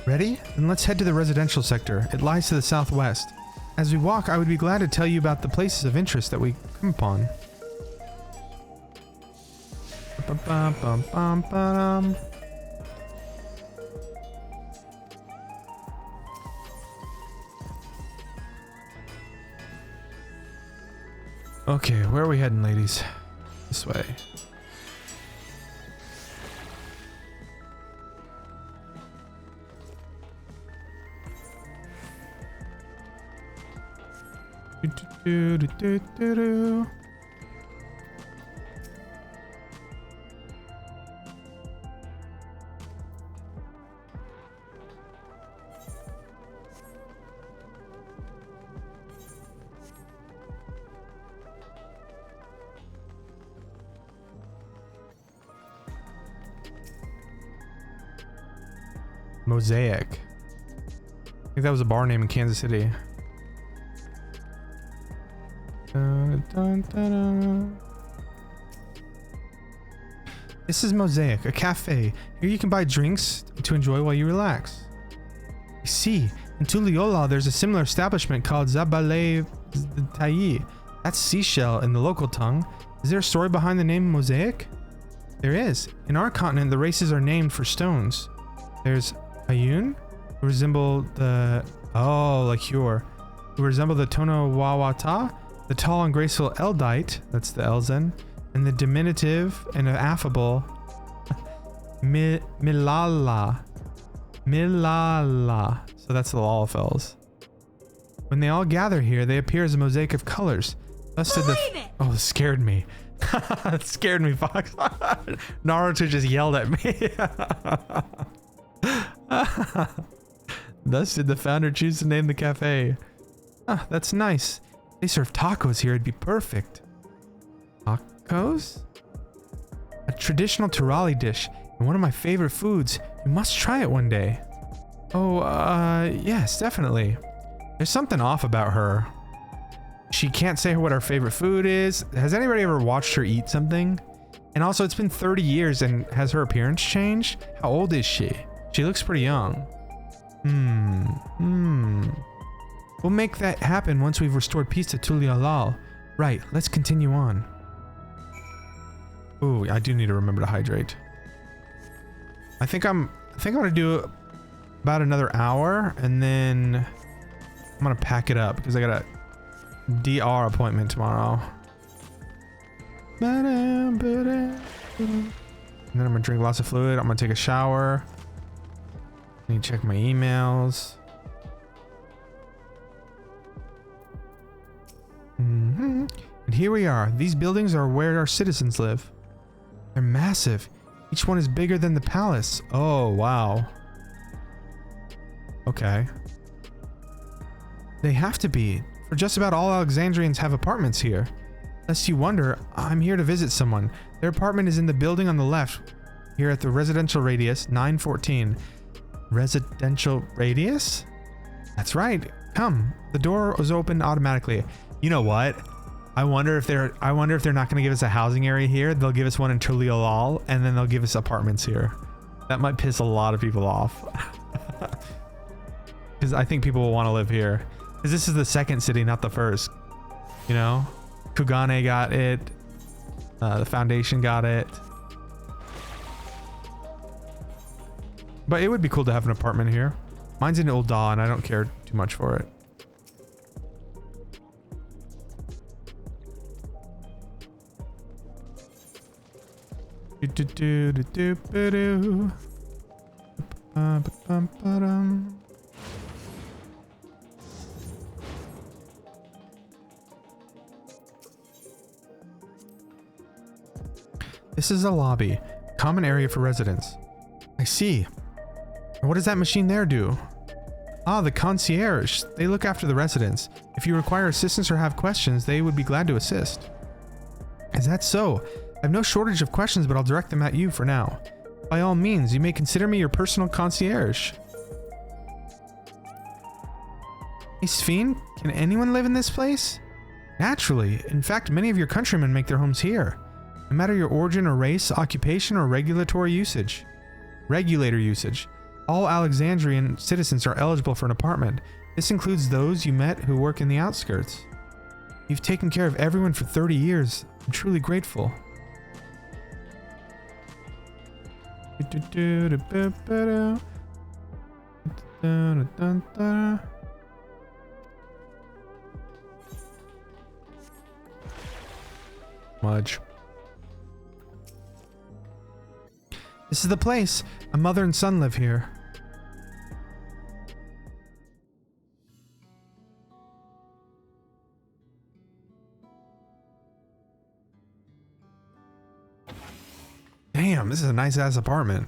Ready? Then let's head to the residential sector. It lies to the southwest. As we walk, I would be glad to tell you about the places of interest that we come upon. Okay, where are we heading, ladies? This way. Do, do, do, do, do. Mosaic. I think that was a bar name in Kansas City. Dun, dun, dun, dun. This is Mosaic, a cafe. Here you can buy drinks to enjoy while you relax. I see. In Tuliola, there's a similar establishment called Zabale Tayi. That's seashell in the local tongue. Is there a story behind the name Mosaic? There is. In our continent, the races are named for stones. There's Ayun, who resemble the... Oh, like Hure. Who resemble the Tonawawata, the tall and graceful Eldite, that's the Elzen, and the diminutive and affable Milala. Milala. So that's the Lalafels. When they all gather here, they appear as a mosaic of colors. Thus did the... Oh, it scared me. It scared me, Fox. Naruto just yelled at me. Thus did the founder choose to name the cafe. Ah, that's nice. If they serve tacos here, it'd be perfect. Tacos? A traditional Turali dish and one of my favorite foods. You must try it one day. Oh, yes, definitely. There's something off about her. She can't say what her favorite food is. Has anybody ever watched her eat something? And also, it's been 30 years and has her appearance changed? How old is she? She looks pretty young. We'll make that happen once we've restored peace to Tulialal. Right, let's continue on. Ooh, I do need to remember to hydrate. I think I'm gonna do about another hour, and then I'm gonna pack it up because I got a DR appointment tomorrow. And then I'm gonna drink lots of fluid. I'm gonna take a shower. I need to check my emails. And here we are. These buildings are where our citizens live. They're massive. Each one is bigger than the palace. Oh, wow. Okay. They have to be, for just about all Alexandrians have apartments here. Lest you wonder, I'm here to visit someone. Their apartment is in the building on the left, here at the residential radius 914. Residential radius? That's right. Come. The door was opened automatically. You know what? I wonder if they're not going to give us a housing area here. They'll give us one in Tuliolal, and then they'll give us apartments here. That might piss a lot of people off. Because I think people will want to live here. Because this is the second city, not the first. You know? Kugane got it. The Foundation got it. But it would be cool to have an apartment here. Mine's in Ul'dah, and I don't care too much for it. This is a lobby, common area for residents. I see. What does that machine there do? Ah, the concierge. They look after the residents. If you require assistance or have questions, they would be glad to assist. Is that so? I have no shortage of questions, but I'll direct them at you for now. By all means, you may consider me your personal concierge. Hey, Sphene, can anyone live in this place? Naturally. In fact, many of your countrymen make their homes here. No matter your origin or race, occupation, or regulator usage. All Alexandrian citizens are eligible for an apartment. This includes those you met who work in the outskirts. You've taken care of everyone for 30 years. I'm truly grateful. Mudge. This is the place. A mother and son live here. Damn, this is a nice ass apartment.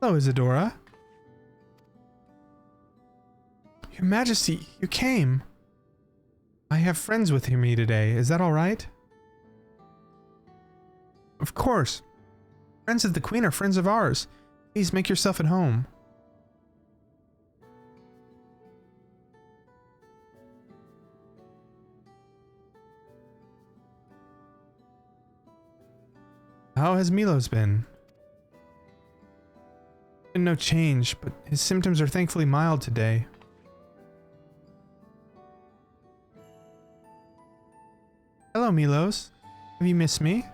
Hello, Isadora. Your Majesty, you came. I have friends with me today. Is that all right? Of course. Friends of the Queen are friends of ours. Please make yourself at home. How has Milos been? Been no change, but his symptoms are thankfully mild today. Hello, Milos. Have you missed me?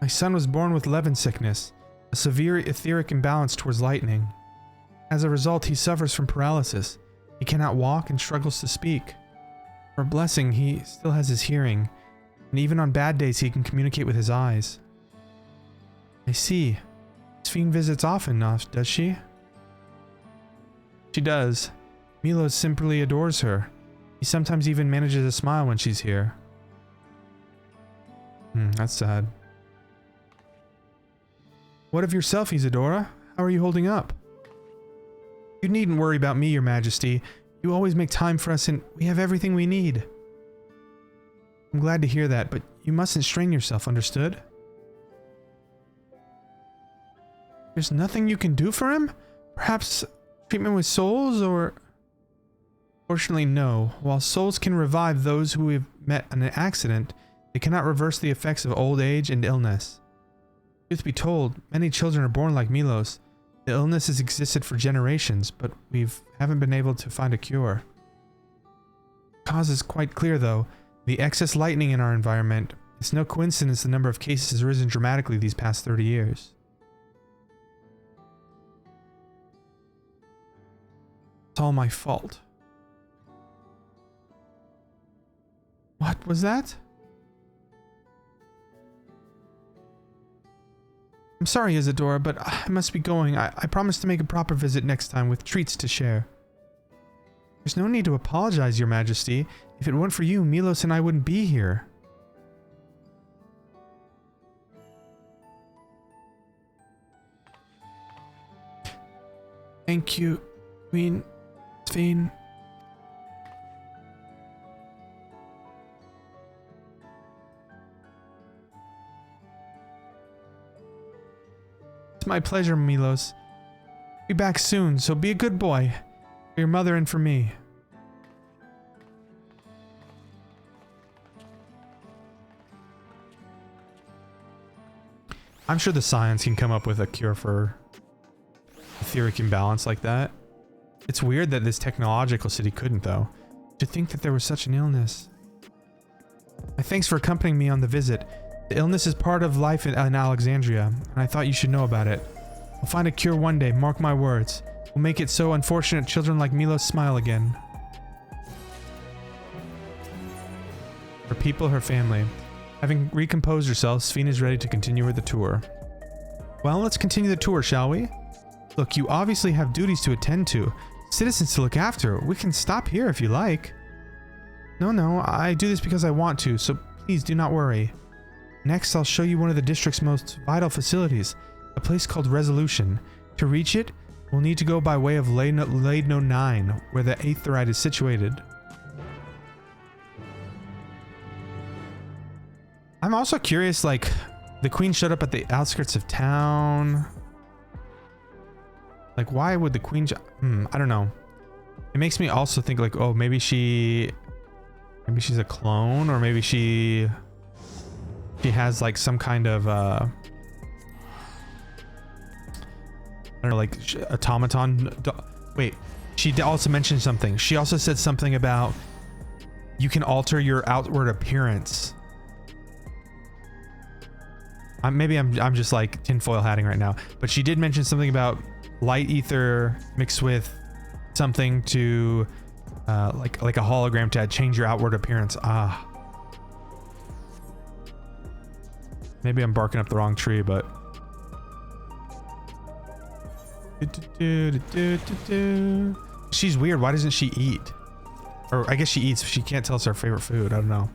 My son was born with Levin sickness, a severe etheric imbalance towards lightning. As a result, he suffers from paralysis. He cannot walk and struggles to speak. For a blessing, he still has his hearing, and even on bad days he can communicate with his eyes. I see. Sphene visits often, does she? She does. Milos simply adores her. He sometimes even manages to smile when she's here. That's sad. What of yourself, Isadora? How are you holding up? You needn't worry about me, Your Majesty. You always make time for us and we have everything we need. I'm glad to hear that, but you mustn't strain yourself, understood? There's nothing you can do for him? Perhaps treatment with souls, or... Fortunately, no. While souls can revive those who have met in an accident, they cannot reverse the effects of old age and illness. Truth be told, many children are born like Milos. The illness has existed for generations, but haven't been able to find a cure. The cause is quite clear though. The excess lightning in our environment. It's no coincidence the number of cases has risen dramatically these past 30 years. It's all my fault. What was that? I'm sorry, Isadora, but I must be going. I promise to make a proper visit next time with treats to share. There's no need to apologize, Your Majesty. If it weren't for you, Milos and I wouldn't be here. Thank you, Queen Svein. It's my pleasure, Milos. Be back soon, so be a good boy. For your mother and for me. I'm sure the science can come up with a cure for etheric imbalance like that. It's weird that this technological city couldn't, though. To think that there was such an illness. Thanks for accompanying me on the visit. The illness is part of life in Alexandria, and I thought you should know about it. We'll find a cure one day, mark my words. We'll make it so unfortunate children like Milos smile again. Her people, her family. Having recomposed herself, Svein is ready to continue with the tour. Well, let's continue the tour, shall we? Look, you obviously have duties to attend to, citizens to look after. We can stop here if you like. No, I do this because I want to, so please do not worry. Next, I'll show you one of the district's most vital facilities, a place called Resolution. To reach it, we'll need to go by way of Laidno 9, where the Aetherite is situated. I'm also curious, like, the queen showed up at the outskirts of town. Like, why would the queen... I don't know. It makes me also think, like, oh, maybe she's a clone, or maybe she has, like, some kind of, I don't know, like, automaton... Wait, she also mentioned something. She also said something about you can alter your outward appearance. Maybe I'm just, like, tinfoil hatting right now. But she did mention something about light ether mixed with something to like a hologram to change your outward appearance. Maybe I'm barking up the wrong tree, but she's weird. Why doesn't she eat? Or I guess she eats if she can't tell us our favorite food. I don't know.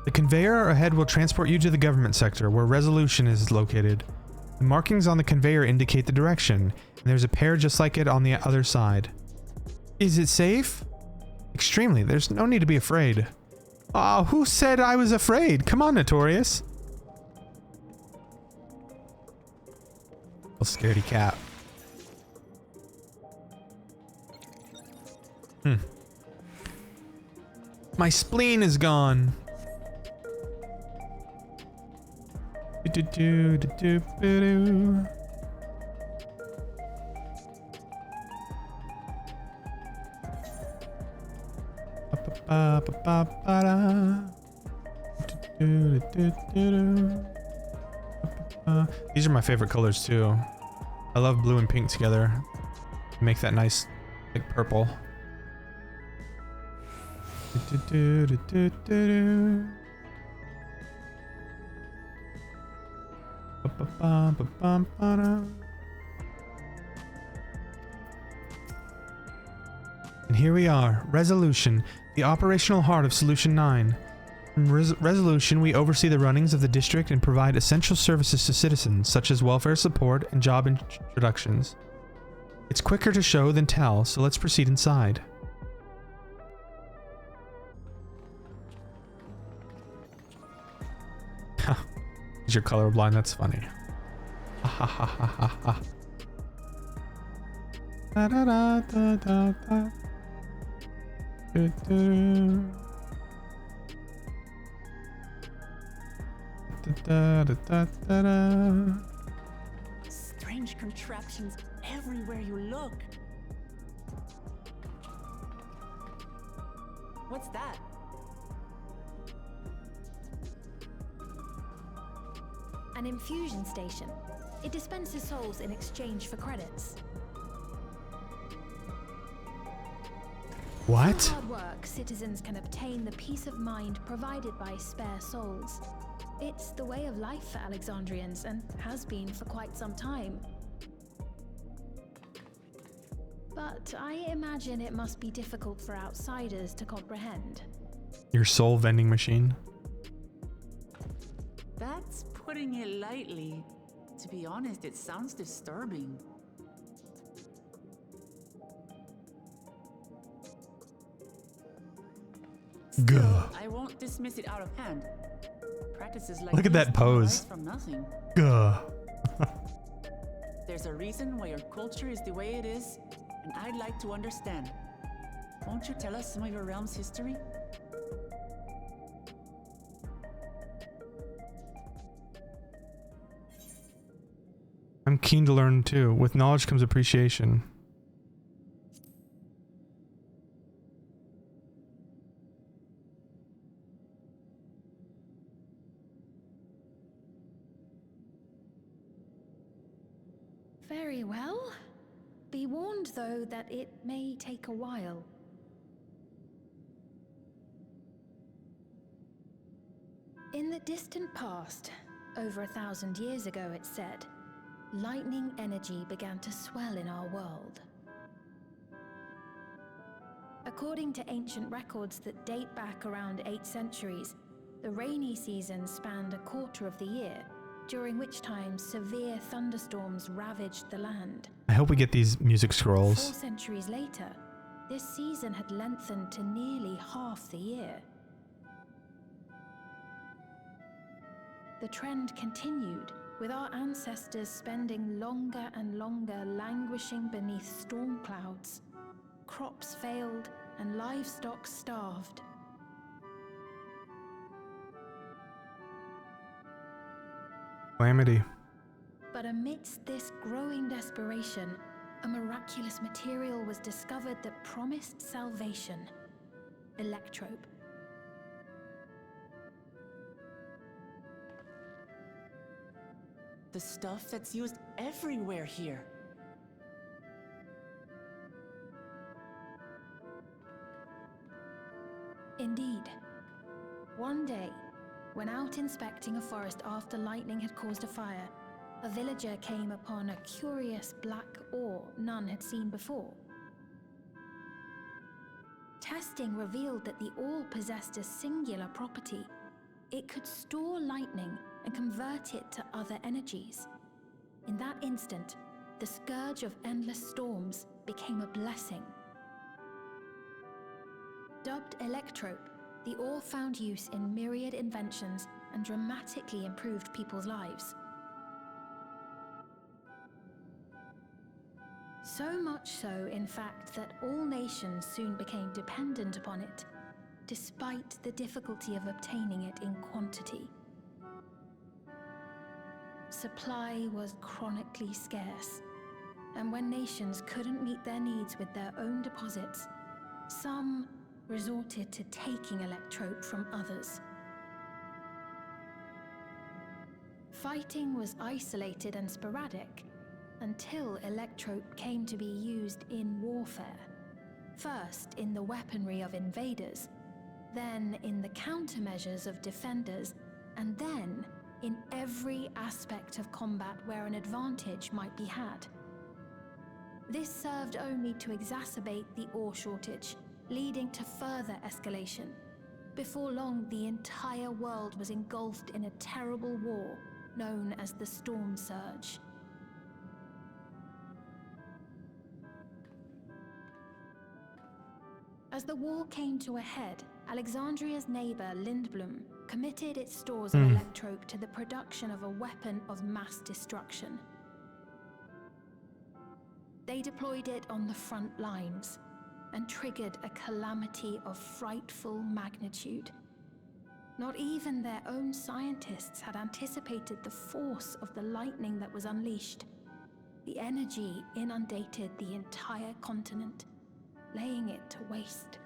The conveyor ahead will transport you to the government sector where Resolution is located. The markings on the conveyor indicate the direction, and there's a pair just like it on the other side. Is it safe? Extremely. There's no need to be afraid. Who said I was afraid? Come on, Notorious. Little scaredy cat. My spleen is gone. These are my favorite colors too. I love blue and pink together. Make that nice, like, purple. And here we are, Resolution, the operational heart of Solution 9. In Resolution, we oversee the runnings of the district and provide essential services to citizens, such as welfare support and job introductions. It's quicker to show than tell, so let's proceed inside. You're colorblind, that's funny. Ha ha ha ha ha ha. Da da da da da da. Da-da-da-da-da. Strange contraptions everywhere you look. What's that? An infusion station. It dispenses souls in exchange for credits. What? Through hard work, citizens can obtain the peace of mind provided by spare souls. It's the way of life for Alexandrians and has been for quite some time. But I imagine it must be difficult for outsiders to comprehend. Your soul vending machine? That's putting it lightly. To be honest, it sounds disturbing. Gah. I won't dismiss it out of hand. Practices like Look at these that don't pose. arise from nothing. Gah. There's a reason why your culture is the way it is, and I'd like to understand. Won't you tell us some of your realm's history? I'm keen to learn too. With knowledge comes appreciation. Very well. Be warned, though, that it may take a while. In the distant past, over 1,000 years ago, it's said, lightning energy began to swell in our world. According to ancient records that date back around 8 centuries, the rainy season spanned a quarter of the year, during which time severe thunderstorms ravaged the land. I hope we get these music 4 scrolls. centuries later, this season had lengthened to nearly half the year. The trend continued, with our ancestors spending longer and longer languishing beneath storm clouds. Crops failed and livestock starved. Calamity. But amidst this growing desperation, a miraculous material was discovered that promised salvation: electrope. The stuff that's used everywhere here. Indeed. One day, when out inspecting a forest after lightning had caused a fire, a villager came upon a curious black ore none had seen before. Testing revealed that the ore possessed a singular property. It could store lightning and convert it to other energies. In that instant, the scourge of endless storms became a blessing. Dubbed electrope, the ore found use in myriad inventions and dramatically improved people's lives. So much so, in fact, that all nations soon became dependent upon it, despite the difficulty of obtaining it in quantity. Supply was chronically scarce, and when nations couldn't meet their needs with their own deposits, some resorted to taking electrope from others. Fighting was isolated and sporadic until electrope came to be used in warfare. First in the weaponry of invaders, then in the countermeasures of defenders, and then in every aspect of combat where an advantage might be had. This served only to exacerbate the ore shortage, leading to further escalation. Before long, the entire world was engulfed in a terrible war known as the Storm Surge. As the war came to a head, Alexandria's neighbor Lindblum committed its stores of electrope to the production of a weapon of mass destruction. They deployed it on the front lines and triggered a calamity of frightful magnitude. Not even their own scientists had anticipated the force of the lightning that was unleashed. The energy inundated the entire continent, laying it to waste.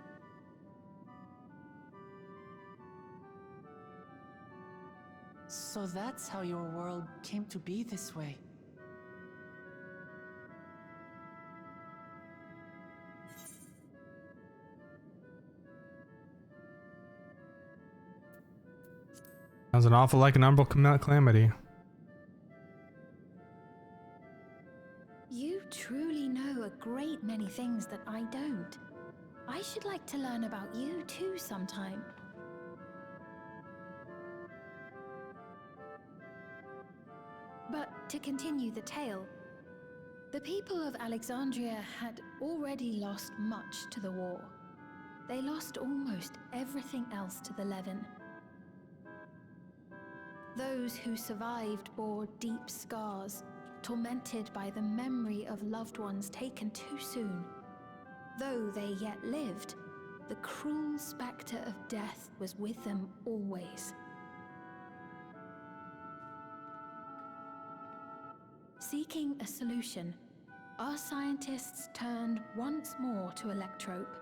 So that's how your world came to be this way. Sounds an awful like an umbral calamity. You truly know a great many things that I don't. I should like to learn about you too sometime. But to continue the tale, the people of Alexandria had already lost much to the war. They lost almost everything else to the Levin. Those who survived bore deep scars, tormented by the memory of loved ones taken too soon. Though they yet lived, the cruel spectre of death was with them always. Seeking a solution, our scientists turned once more to Electrope,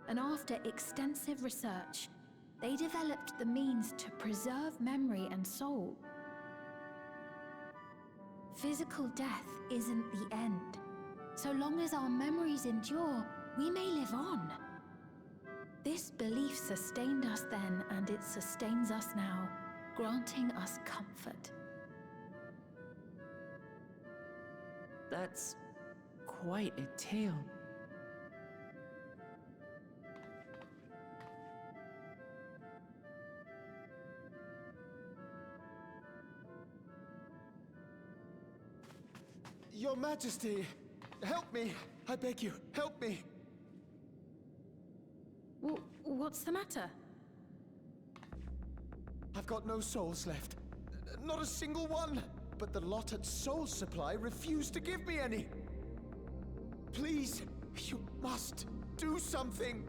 and after extensive research, they developed the means to preserve memory and soul. Physical death isn't the end. So long as our memories endure, we may live on. This belief sustained us then, and it sustains us now, granting us comfort. That's quite a tale. Your Majesty, help me! I beg you, help me! What's the matter? I've got no souls left. Not a single one! But the lot at Soul Supply refused to give me any! Please, you must do something!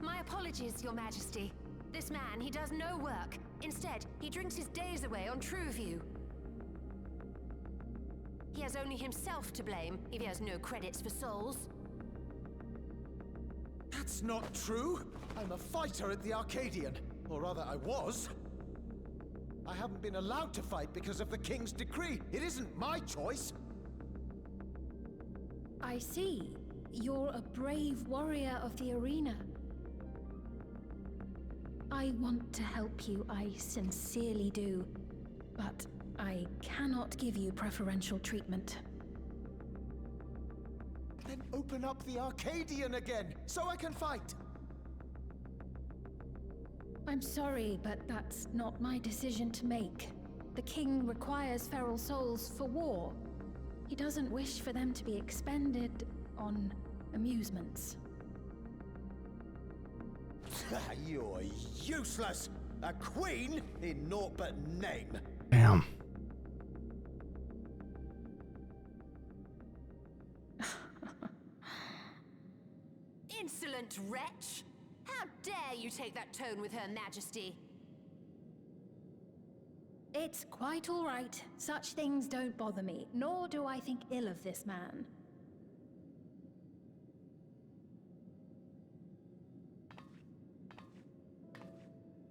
My apologies, Your Majesty. This man, he does no work. Instead, he drinks his days away on Trueview. He has only himself to blame if he has no credits for souls. That's not true! I'm a fighter at the Arcadian. Or rather, I was. I haven't been allowed to fight because of the King's decree. It isn't my choice. I see. You're a brave warrior of the arena. I want to help you, I sincerely do. But I cannot give you preferential treatment. Then open up the Arcadian again, so I can fight! I'm sorry, but that's not my decision to make. The king requires feral souls for war. He doesn't wish for them to be expended on amusements. You're useless! A queen in naught but name! Damn. Insolent wretch! How dare you take that tone with Her Majesty? It's quite all right. Such things don't bother me, nor do I think ill of this man.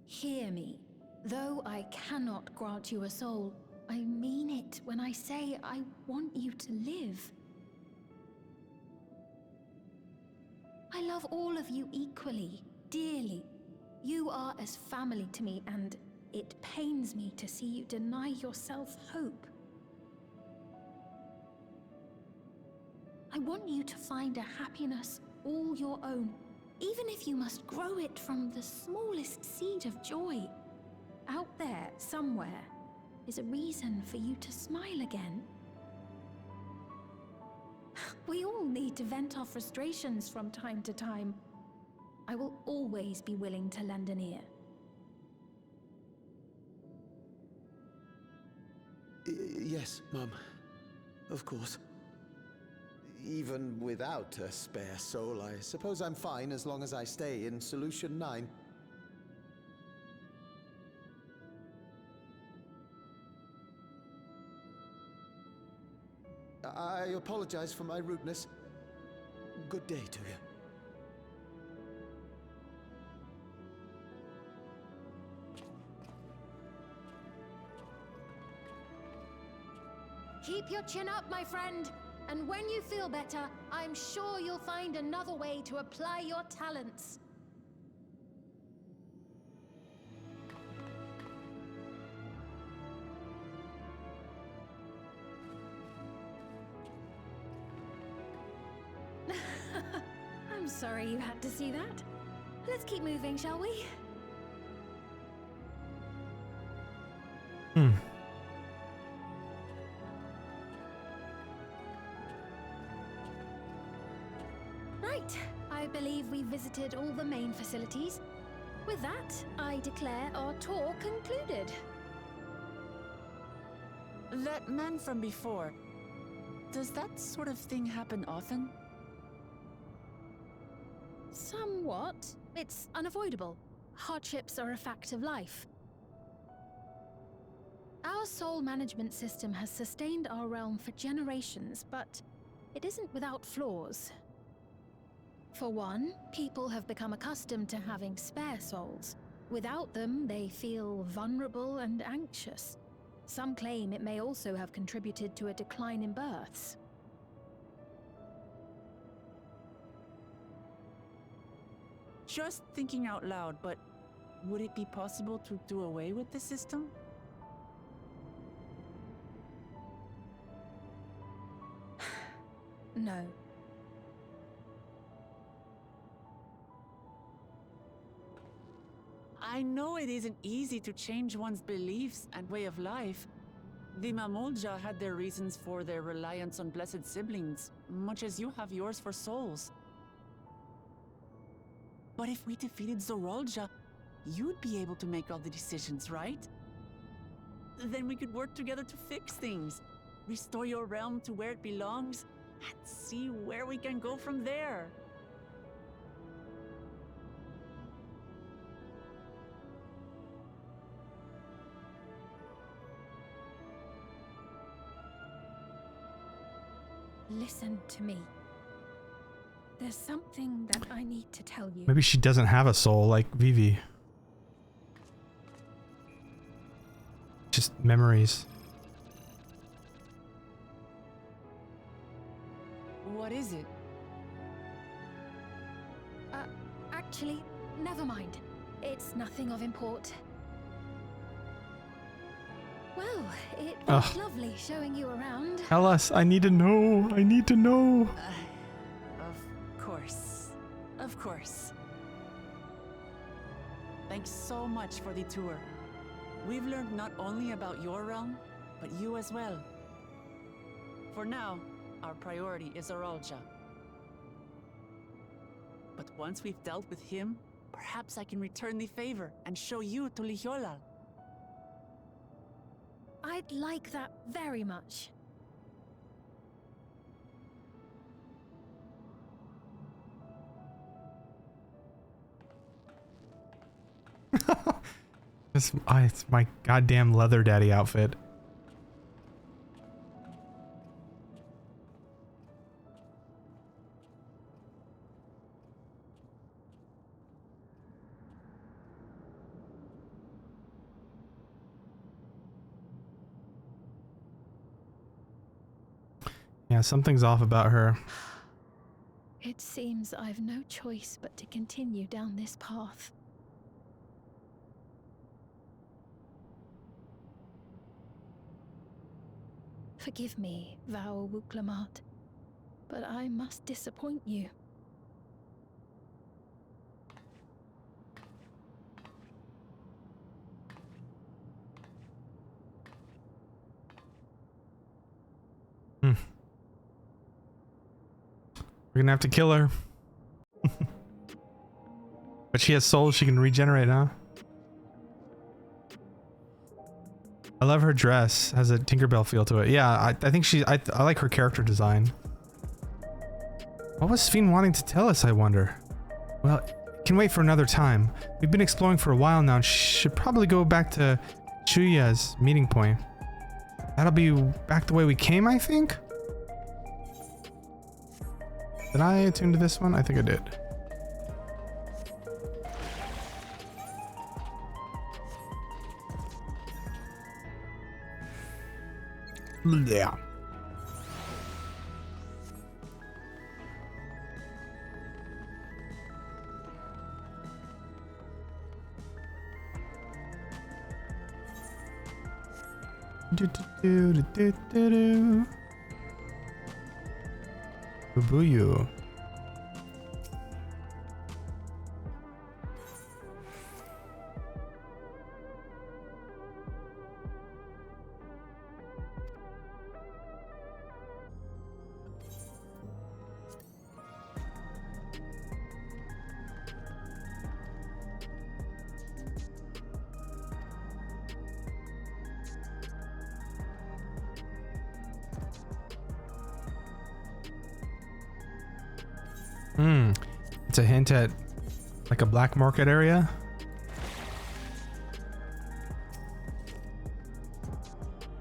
Hear me. Though I cannot grant you a soul, I mean it when I say I want you to live. I love all of you equally, dearly. You are as family to me, and it pains me to see you deny yourself hope. I want you to find a happiness all your own, even if you must grow it from the smallest seed of joy. Out there, somewhere, is a reason for you to smile again. We all need to vent our frustrations from time to time. I will always be willing to lend an ear. Yes, Mum. Of course. Even without a spare soul, I suppose I'm fine as long as I stay in Solution 9. I apologize for my rudeness. Good day to you. Keep your chin up, my friend. And when you feel better, I'm sure you'll find another way to apply your talents. I'm sorry you had to see that. Let's keep moving, shall we? Right. I believe we visited all the main facilities. With that, I declare our tour concluded. That man from before, does that sort of thing happen often? Somewhat. It's unavoidable. Hardships are a fact of life. Our soul management system has sustained our realm for generations, but it isn't without flaws. For one, people have become accustomed to having spare souls. Without them, they feel vulnerable and anxious. Some claim it may also have contributed to a decline in births. Just thinking out loud, but would it be possible to do away with the system? No. I know it isn't easy to change one's beliefs and way of life. The Mamolja had their reasons for their reliance on blessed siblings, much as you have yours for souls. But if we defeated Zoralja, you'd be able to make all the decisions, right? Then we could work together to fix things, restore your realm to where it belongs, and see where we can go from there. Listen to me. There's something that I need to tell you. Maybe she doesn't have a soul like Vivi. Just memories. What is it? Actually, never mind. It's nothing of import. Well, it was lovely showing you around. Tell us. I need to know. I need to know. Of course. Of course. Thanks so much for the tour. We've learned not only about your realm, but you as well. For now, our priority is Zoralja. But once we've dealt with him, perhaps I can return the favor and show you to Lihiolal. I'd like that very much. It's my goddamn leather daddy outfit. Yeah, something's off about her. It seems I've no choice but to continue down this path. Forgive me, Vau Wuklamat, but I must disappoint you. We're gonna have to kill her. But she has souls she can regenerate, huh? I love her dress. Has a Tinkerbell feel to it. Yeah, I think I like her character design. What was Sphene wanting to tell us, I wonder? Well, it can wait for another time. We've been exploring for a while now and should probably go back to Chuya's meeting point. That'll be back the way we came, I think? Did I attune to this one? I think I did. Yeah. Boo-boo-you. It's a hint at like a black market area.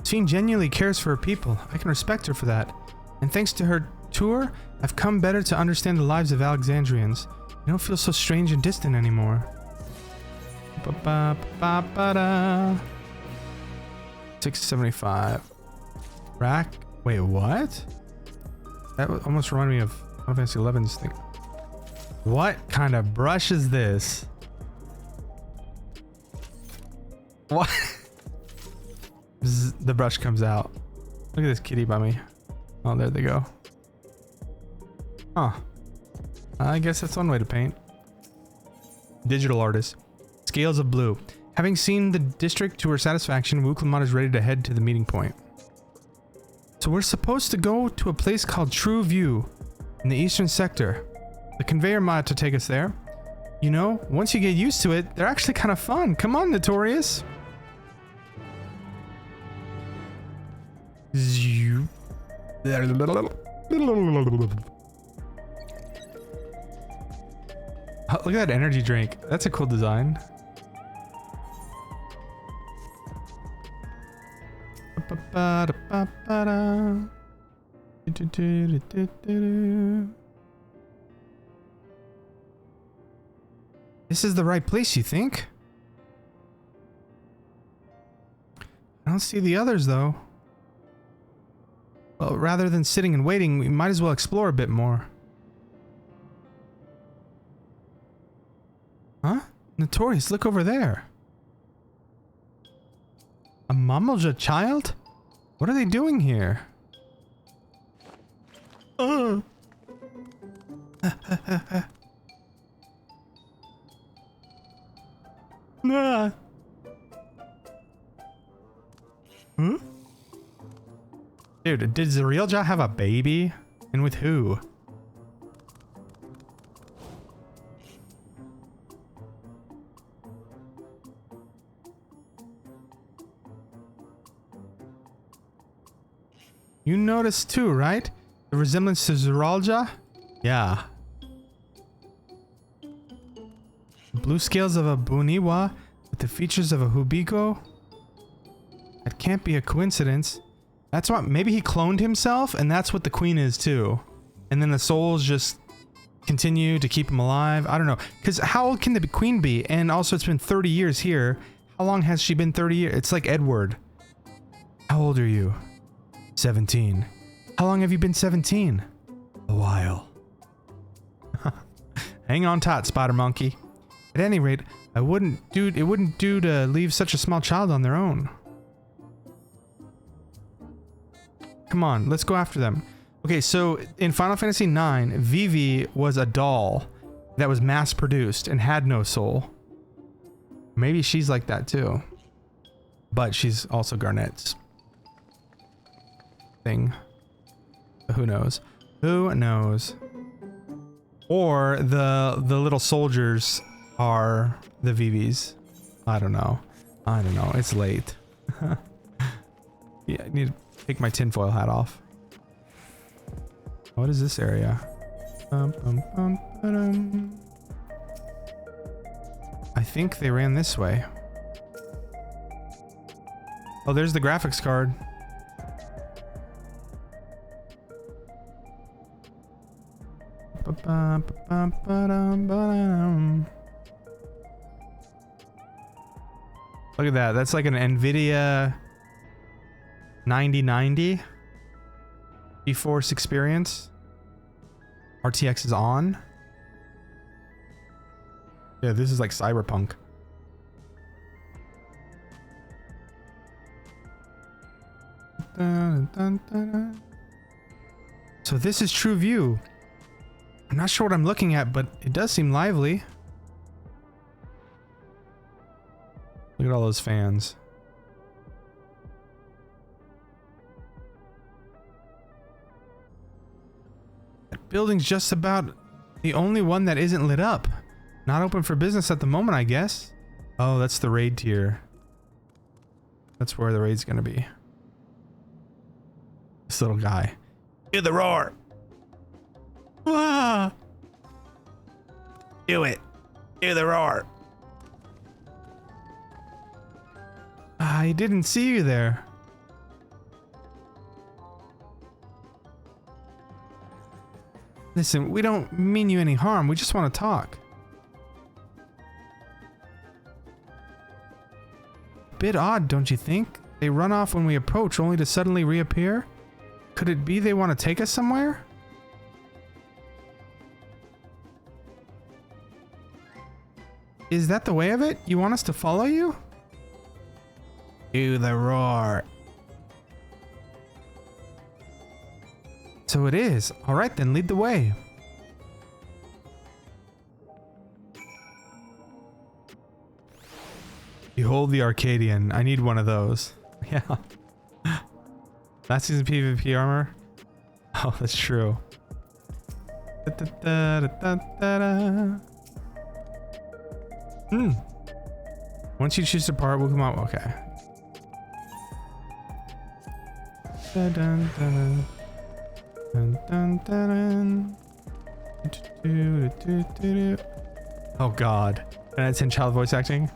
Sphene genuinely cares for her people. I can respect her for that. And thanks to her tour, I've come better to understand the lives of Alexandrians. I don't feel so strange and distant anymore. 675. Rack? Wait, what? That almost reminded me of Final Fantasy XI's thing. What kind of brush is this? What? Zzz, the brush comes out. Look at this kitty by me. Oh, there they go. Huh. I guess that's one way to paint. Digital artist. Scales of blue. Having seen the district to her satisfaction, Wuklamot is ready to head to the meeting point. So we're supposed to go to a place called True View in the eastern sector. The conveyor might have to take us there. You know, once you get used to it, they're actually kind of fun. Come on, Notorious. Look at that energy drink. That's a cool design. This is the right place, you think? I don't see the others, though. Well, rather than sitting and waiting, we might as well explore a bit more. Huh? Notorious, look over there. A Mamalja child? What are they doing here? Nah. Hmm? Dude, did Zarielja have a baby? And with who? You noticed too, right? The resemblance to Zarielja? Yeah. Blue scales of a Buniwa with the features of a Hubiko? That can't be a coincidence. That's what, maybe he cloned himself and that's what the queen is too. And then the souls just continue to keep him alive. I don't know. Because how old can the queen be? And also it's been 30 years here. How long has she been 30 years? It's like Edward. How old are you? 17. How long have you been 17? A while. Hang on tight, Spider Monkey. At any rate, it wouldn't do to leave such a small child on their own. Come on, let's go after them. Okay, so in Final Fantasy IX, Vivi was a doll that was mass produced and had no soul. Maybe she's like that too. But she's also Garnet's thing. Who knows? Who knows? Or the little soldiers are the Vivis. I don't know. I don't know. It's late. Yeah, I need to take my tinfoil hat off. What is this area? Ba-dum. I think they ran this way. Oh, there's the graphics card. Look at that. That's like an NVIDIA 9090 GeForce Experience. RTX is on. Yeah, this is like cyberpunk. Dun, dun, dun, dun. So this is True View. I'm not sure what I'm looking at, but it does seem lively. Look at all those fans. That building's just about the only one that isn't lit up. Not open for business at the moment, I guess. Oh, that's the raid tier. That's where the raid's gonna be. This little guy. Hear the roar! Ah! Do it! Hear the roar! I didn't see you there. Listen, we don't mean you any harm. We just want to talk. Bit odd, don't you think? They run off when we approach, only to suddenly reappear? Could it be they want to take us somewhere? Is that the way of it? You want us to follow you? Do the roar. So it is. Alright then, lead the way. Behold the Arcadian. I need one of those. Yeah. Last season PvP armor? Oh, that's true. Once you choose to part, we'll come out. Okay. Dun, dun, dun, dun, dun, dun, dun. Oh god. And it's in child voice acting?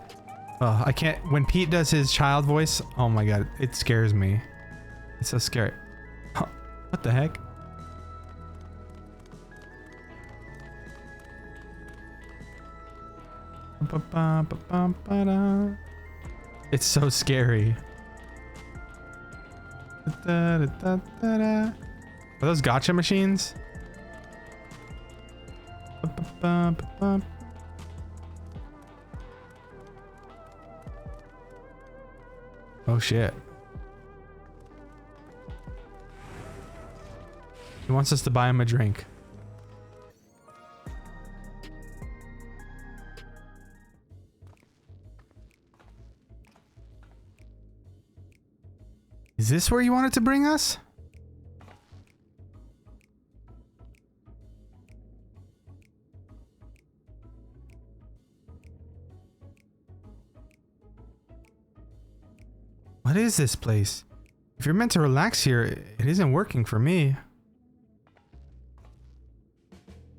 Oh, I can't. When Pete does his child voice, oh my god, it scares me. It's so scary. Huh, what the heck? It's so scary. Are those gacha machines? Oh shit. He wants us to buy him a drink. Is this where you wanted to bring us? What is this place? If you're meant to relax here, it isn't working for me.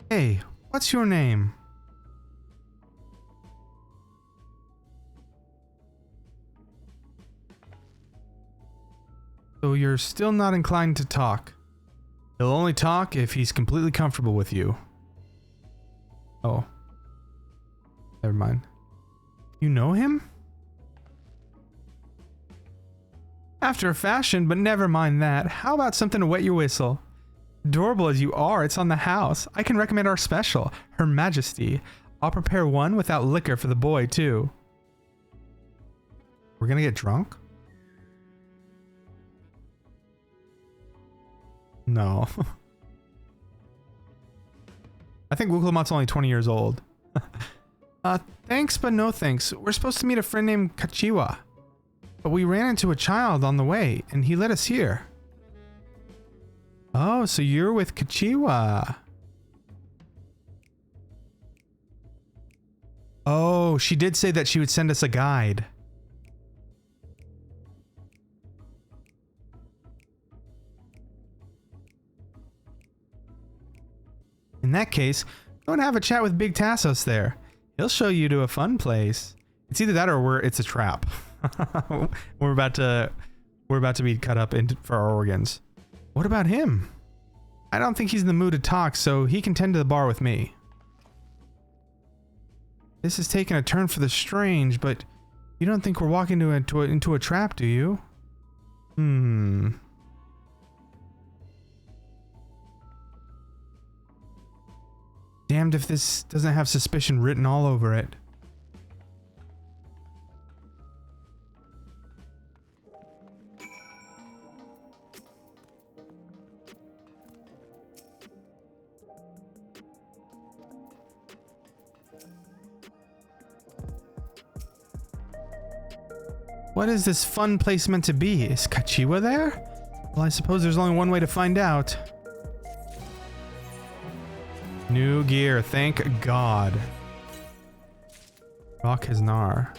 Hey, what's your name? So you're still not inclined to talk. He'll only talk if he's completely comfortable with you. Oh. Never mind. You know him? After a fashion, but never mind that. How about something to wet your whistle? Adorable as you are, it's on the house. I can recommend our special, Her Majesty. I'll prepare one without liquor for the boy, too. We're gonna get drunk? No. I think Wuklamat's only 20 years old. Thanks, but no thanks. We're supposed to meet a friend named Kachiwa. But we ran into a child on the way, and he led us here. Oh, so you're with Kachiwa. Oh, she did say that she would send us a guide. In that case, go and have a chat with Big Tassos there. He'll show you to a fun place. It's either that or it's a trap. we're about to be cut up for our organs. What about him? I don't think he's in the mood to talk, so he can tend to the bar with me. This is taking a turn for the strange, but you don't think we're walking into a trap, do you? Damned if this doesn't have suspicion written all over it. What is this fun place meant to be? Is Kachiwa there? Well, I suppose there's only one way to find out. New gear, thank God. Rock Haznar.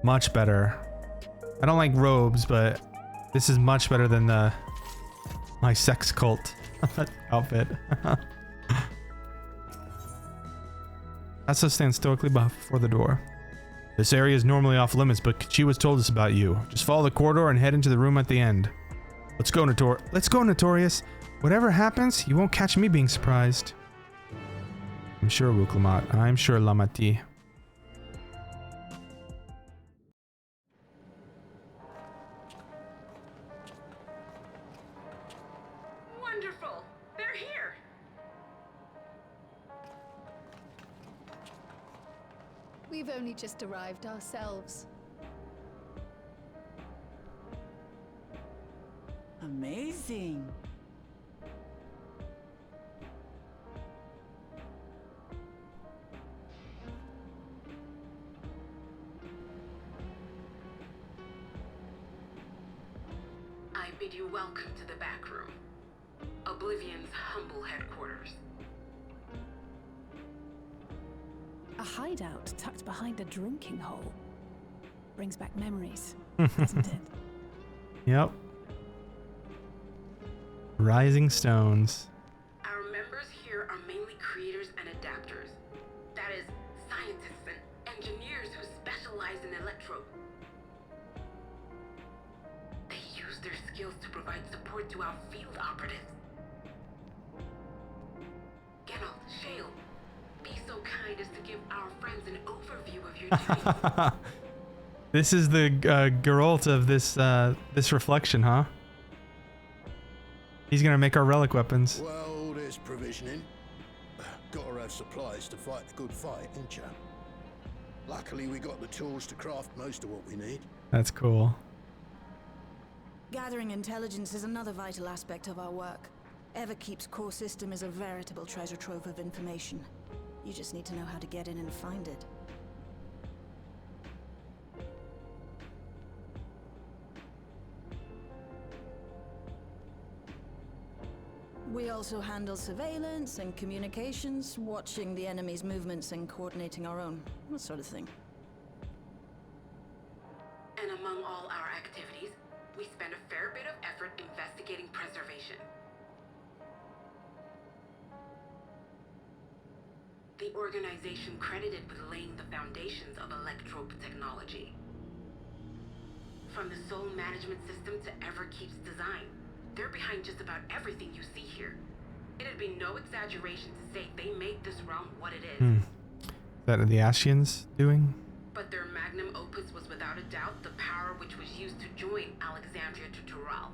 Much better. I don't like robes, but this is much better than my sex cult outfit. Asa stands stoically before the door. This area is normally off limits, but Kachiwa's told us about you. Just follow the corridor and head into the room at the end. Let's go, Notorious. Whatever happens, you won't catch me being surprised. I'm sure, Wuklamat. I'm sure, Lamati. Wonderful! They're here! We've only just arrived ourselves. Amazing. I bid you welcome to the back room. Oblivion's humble headquarters. A hideout tucked behind a drinking hole. Brings back memories, doesn't it? Yep. Rising stones. Our members here are mainly creators and adapters. That is, scientists and engineers who specialize in electro. They use their skills to provide support to our field operatives. Geralt, Shale, be so kind as to give our friends an overview of your duties. This is the Geralt of this reflection, huh? He's gonna make our relic weapons. Well, there's provisioning. Gotta have supplies to fight a good fight, ain't ya? Luckily, we got the tools to craft most of what we need. That's cool. Gathering intelligence is another vital aspect of our work. Everkeep's core system is a veritable treasure trove of information. You just need to know how to get in and find it. We also handle surveillance and communications, watching the enemy's movements and coordinating our own, that sort of thing. And among all our activities, we spend a fair bit of effort investigating preservation. The organization credited with laying the foundations of electrope technology. From the soul management system to Everkeep's design, they're behind just about everything you see here. It'd be no exaggeration to say they made this realm what it is. Is that the Ashians doing? But their magnum opus was without a doubt the power which was used to join Alexandria to Tural.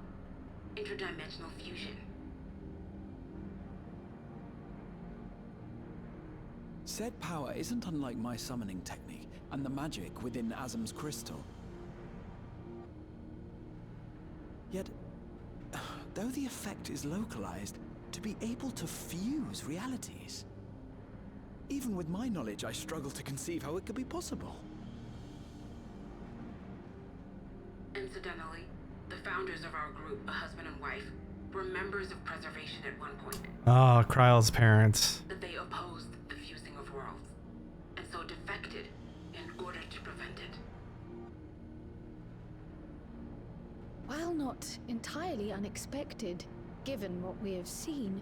Interdimensional fusion. Said power isn't unlike my summoning technique and the magic within Azam's crystal. Yet, though the effect is localized, to be able to fuse realities. Even with my knowledge, I struggle to conceive how it could be possible. Incidentally, the founders of our group, a husband and wife, were members of preservation at one point. Oh, Kryle's parents. But they opposed the fusing of worlds, and so defected in order to prevent it. While not entirely unexpected, given what we have seen,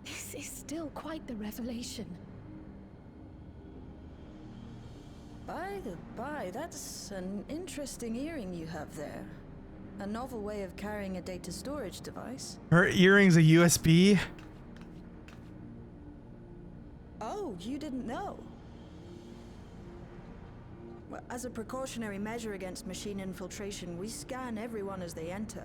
this is still quite the revelation. By the by, that's an interesting earring you have there. A novel way of carrying a data storage device. Her earring's a USB? Oh, you didn't know? Well, as a precautionary measure against machine infiltration, we scan everyone as they enter.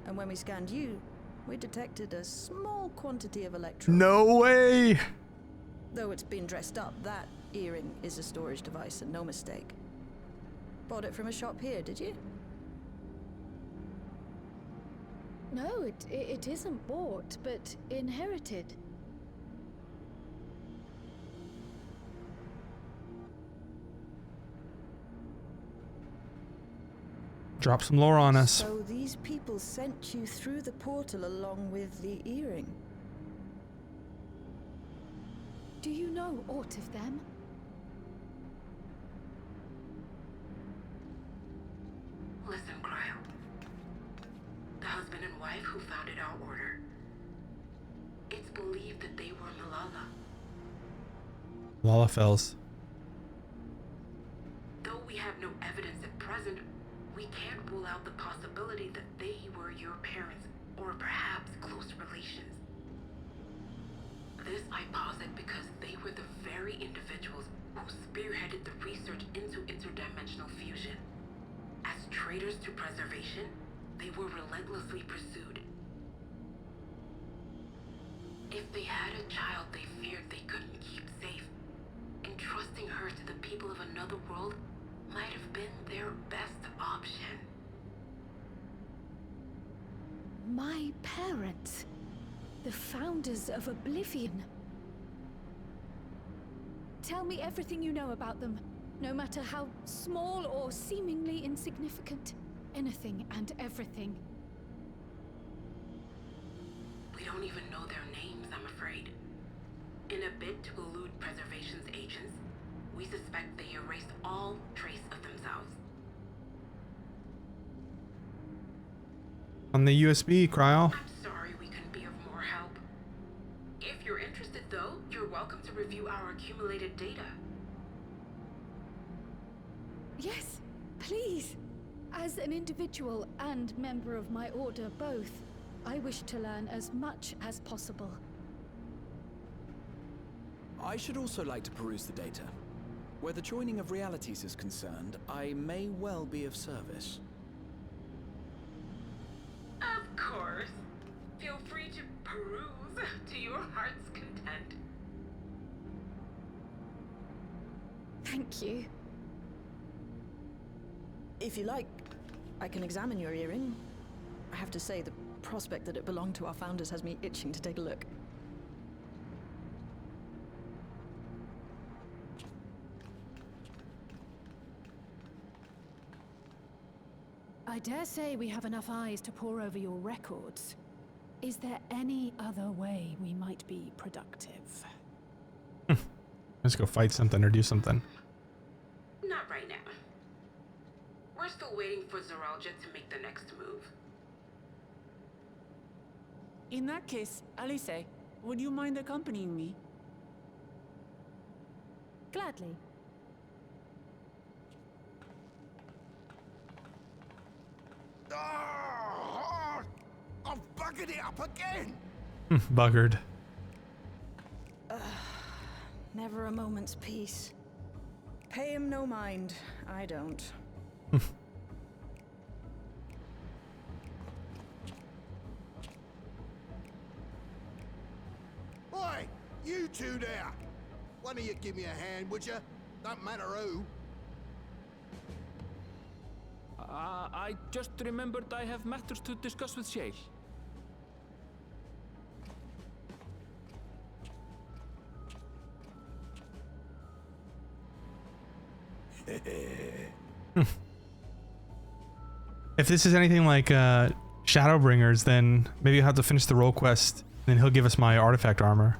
And when we scanned you, we detected a small quantity of electrons. No way! Though it's been dressed up, that earring is a storage device and no mistake. Bought it from a shop here, did you? No, it isn't bought, but inherited. Drop some lore on us. So these people sent you through the portal along with the earring? Do you know aught of them? Listen, Cryo. The husband and wife who founded our order. It's believed that they were Malala. Lalafels. Though we have no evidence at present, we can't rule out the possibility that they were your parents, or perhaps close relations. This I posit because they were the very individuals who spearheaded the research into interdimensional fusion. As traitors to preservation, they were relentlessly pursued. If they had a child they feared they couldn't keep safe, entrusting her to the people of another world might have been their best option. My parents, the founders of Oblivion. Tell me everything you know about them, no matter how small or seemingly insignificant. Anything and everything. We don't even know their names, I'm afraid. In a bid to elude preservation's agents, we suspect they erased all trace of themselves. On the USB, Cryo. I'm sorry we couldn't be of more help. If you're interested, though, you're welcome to review our accumulated data. Yes, please. As an individual and member of my order both, I wish to learn as much as possible. I should also like to peruse the data. Where the joining of realities is concerned, I may well be of service. Of course. Feel free to peruse to your heart's content. Thank you. If you like, I can examine your earring. I have to say, the prospect that it belonged to our founders has me itching to take a look. I dare say we have enough eyes to pore over your records. Is there any other way we might be productive? Let's go fight something or do something. Not right now. We're still waiting for Zoralja to make the next move. In that case, Alice, would you mind accompanying me? Gladly. Ah, I've buggered it up again! Buggered. Never a moment's peace. Pay him no mind. I don't. Oi, you two there! One of you give me a hand, would you? Don't matter who. I just remembered I have matters to discuss with Shale. If this is anything like Shadowbringers, then maybe I'll have to finish the role quest, and then he'll give us my artifact armor.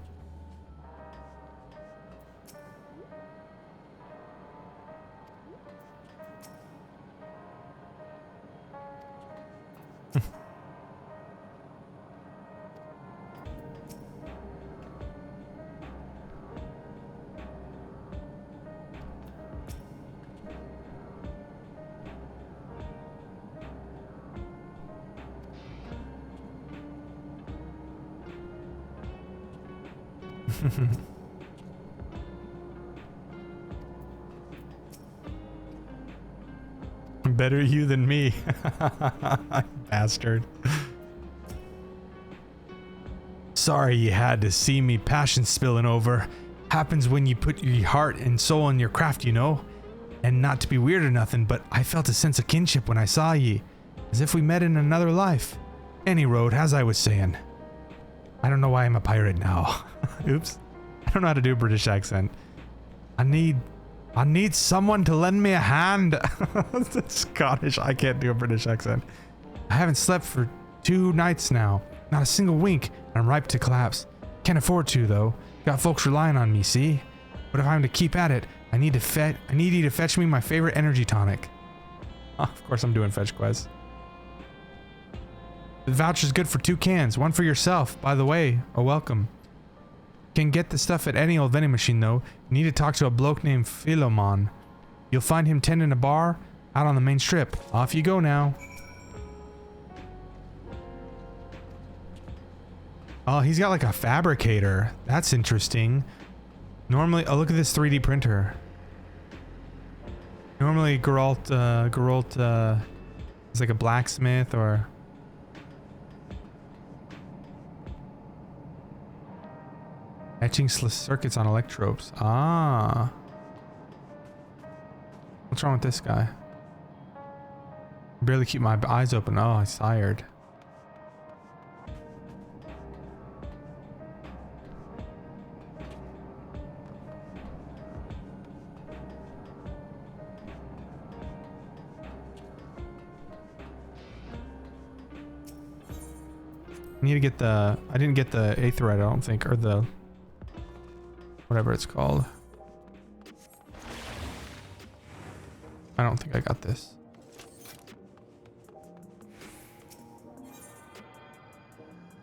Better you than me. Bastard. Sorry you had to see me passion spilling over. Happens when you put your heart and soul in your craft, you know? And not to be weird or nothing, but I felt a sense of kinship when I saw ye. As if we met in another life. Any road, as I was saying. I don't know why I'm a pirate now. Oops. I don't know how to do a British accent. I need someone to lend me a hand. Scottish. I can't do a British accent. I haven't slept for 2 nights now. Not a single wink. I'm ripe to collapse. Can't afford to though. Got folks relying on me, see? But if I'm to keep at it, I need you to fetch me my favorite energy tonic. Oh, of course I'm doing fetch quests. The voucher's good for 2 cans. One for yourself, by the way. Oh, welcome. Can get the stuff at any old vending machine though. You need to talk to a bloke named Philemon. You'll find him tending a bar out on the main strip. Off you go now. Oh, he's got like a fabricator. That's interesting. Normally, oh look at this 3D printer. Normally Geralt is like a blacksmith or... Etching circuits on electrodes. Ah. What's wrong with this guy? Barely keep my eyes open. Oh, I'm tired. I need to get the... I didn't get the aetherite, I don't think, or the... whatever it's called. I don't think I got this.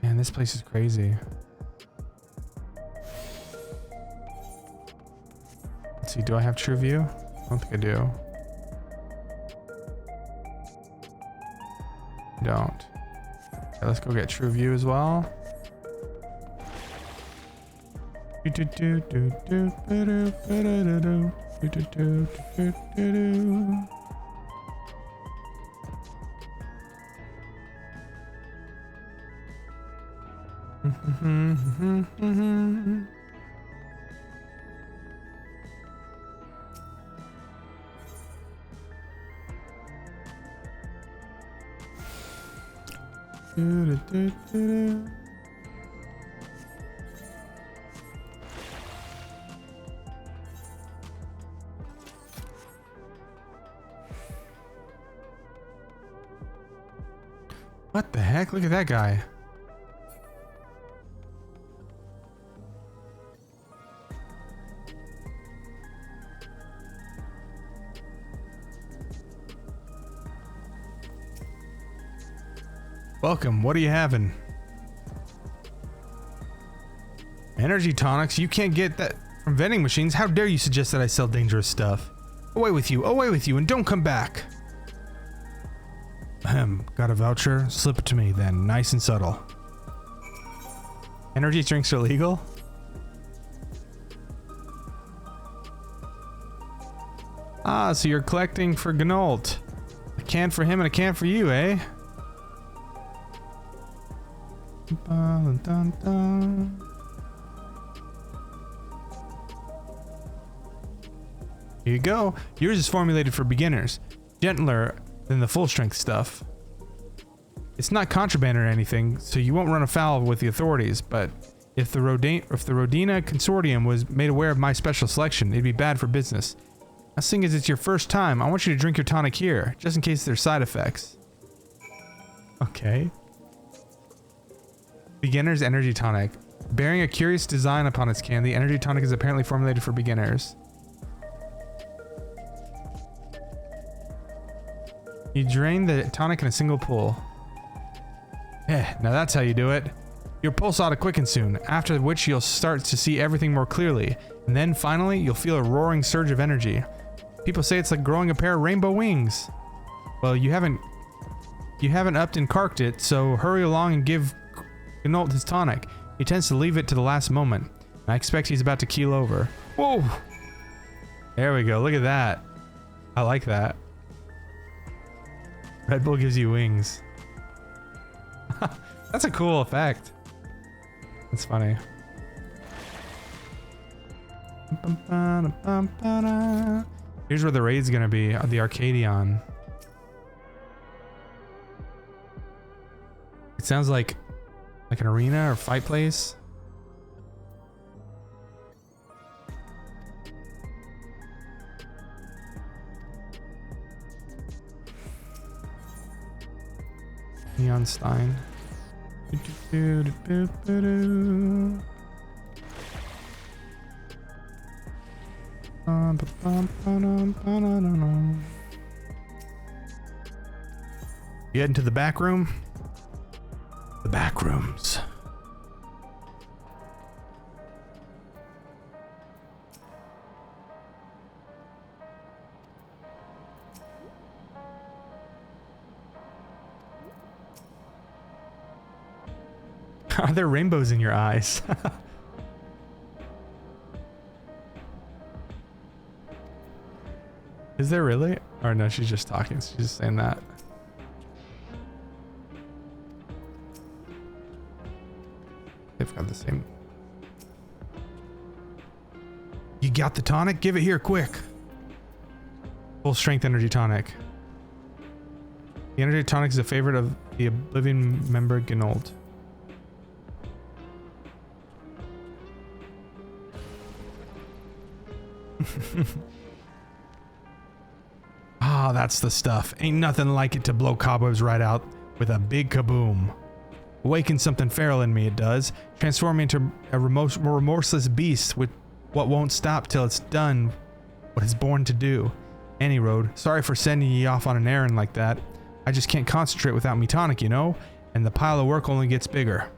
Man, this place is crazy. Let's see, do I have true view? I don't think I do. Don't. Okay, let's go get true view as well. What the heck? Look at that guy. Welcome. What are you having? Energy tonics? You can't get that from vending machines. How dare you suggest that I sell dangerous stuff? Away with you, and don't come back. Ahem, got a voucher? Slip it to me then, nice and subtle. Energy drinks are legal? Ah, so you're collecting for Gnault. A can for him and a can for you, eh? Here you go. Yours is formulated for beginners. Gentler than the full strength stuff. It's not contraband or anything, so you won't run afoul with the authorities, but if the Rodina Consortium was made aware of my special selection, it'd be bad for business. Now, seeing as it's your first time, I want you to drink your tonic here, just in case there's side effects. Okay. Beginner's Energy Tonic. Bearing a curious design upon its can, the energy tonic is apparently formulated for beginners. You drain the tonic in a single pull. Now that's how you do it. Your pulse ought to quicken soon, after which you'll start to see everything more clearly, and then finally you'll feel a roaring surge of energy. People say it's like growing a pair of rainbow wings. Well, you haven't upped and carked it, so hurry along and give Gnault his tonic. He tends to leave it to the last moment. I expect he's about to keel over. Whoa! There we go. Look at that. I like that. Red Bull gives you wings. That's a cool effect. That's funny. Here's where the raid's gonna be, the Arcadion. It sounds like an arena or fight place. Neon Stein. Get into the back room. The back rooms. Are there rainbows in your eyes? Is there really? Or no, she's just talking. She's just saying that. They've got the same. You got the tonic? Give it here, quick. Full strength energy tonic. The energy tonic is a favorite of the Oblivion member Genold. Ah, that's the stuff. Ain't nothing like it to blow cobwebs right out with a big kaboom. Awakens something feral in me, it does. Transform me into a remorseless beast with what won't stop till it's done what it's born to do. Any road. Sorry for sending ye off on an errand like that. I just can't concentrate without me tonic, you know? And the pile of work only gets bigger.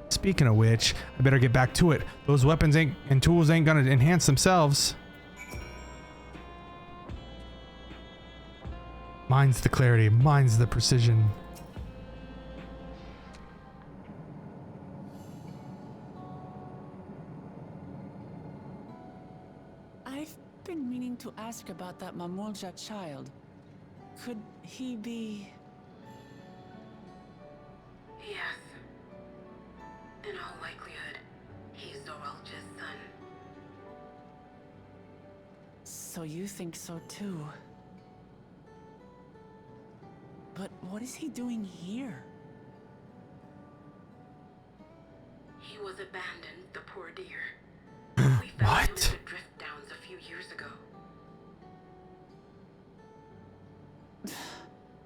Speaking of which, I better get back to it. Those weapons and tools ain't gonna enhance themselves. Mine's the clarity, mine's the precision. I've been meaning to ask about that Mamulja child. Could he be... Yes. In all likelihood, he's Zoralja's son. So you think so too? But what is he doing here? He was abandoned, the poor dear. We found him in the drift downs a few years ago.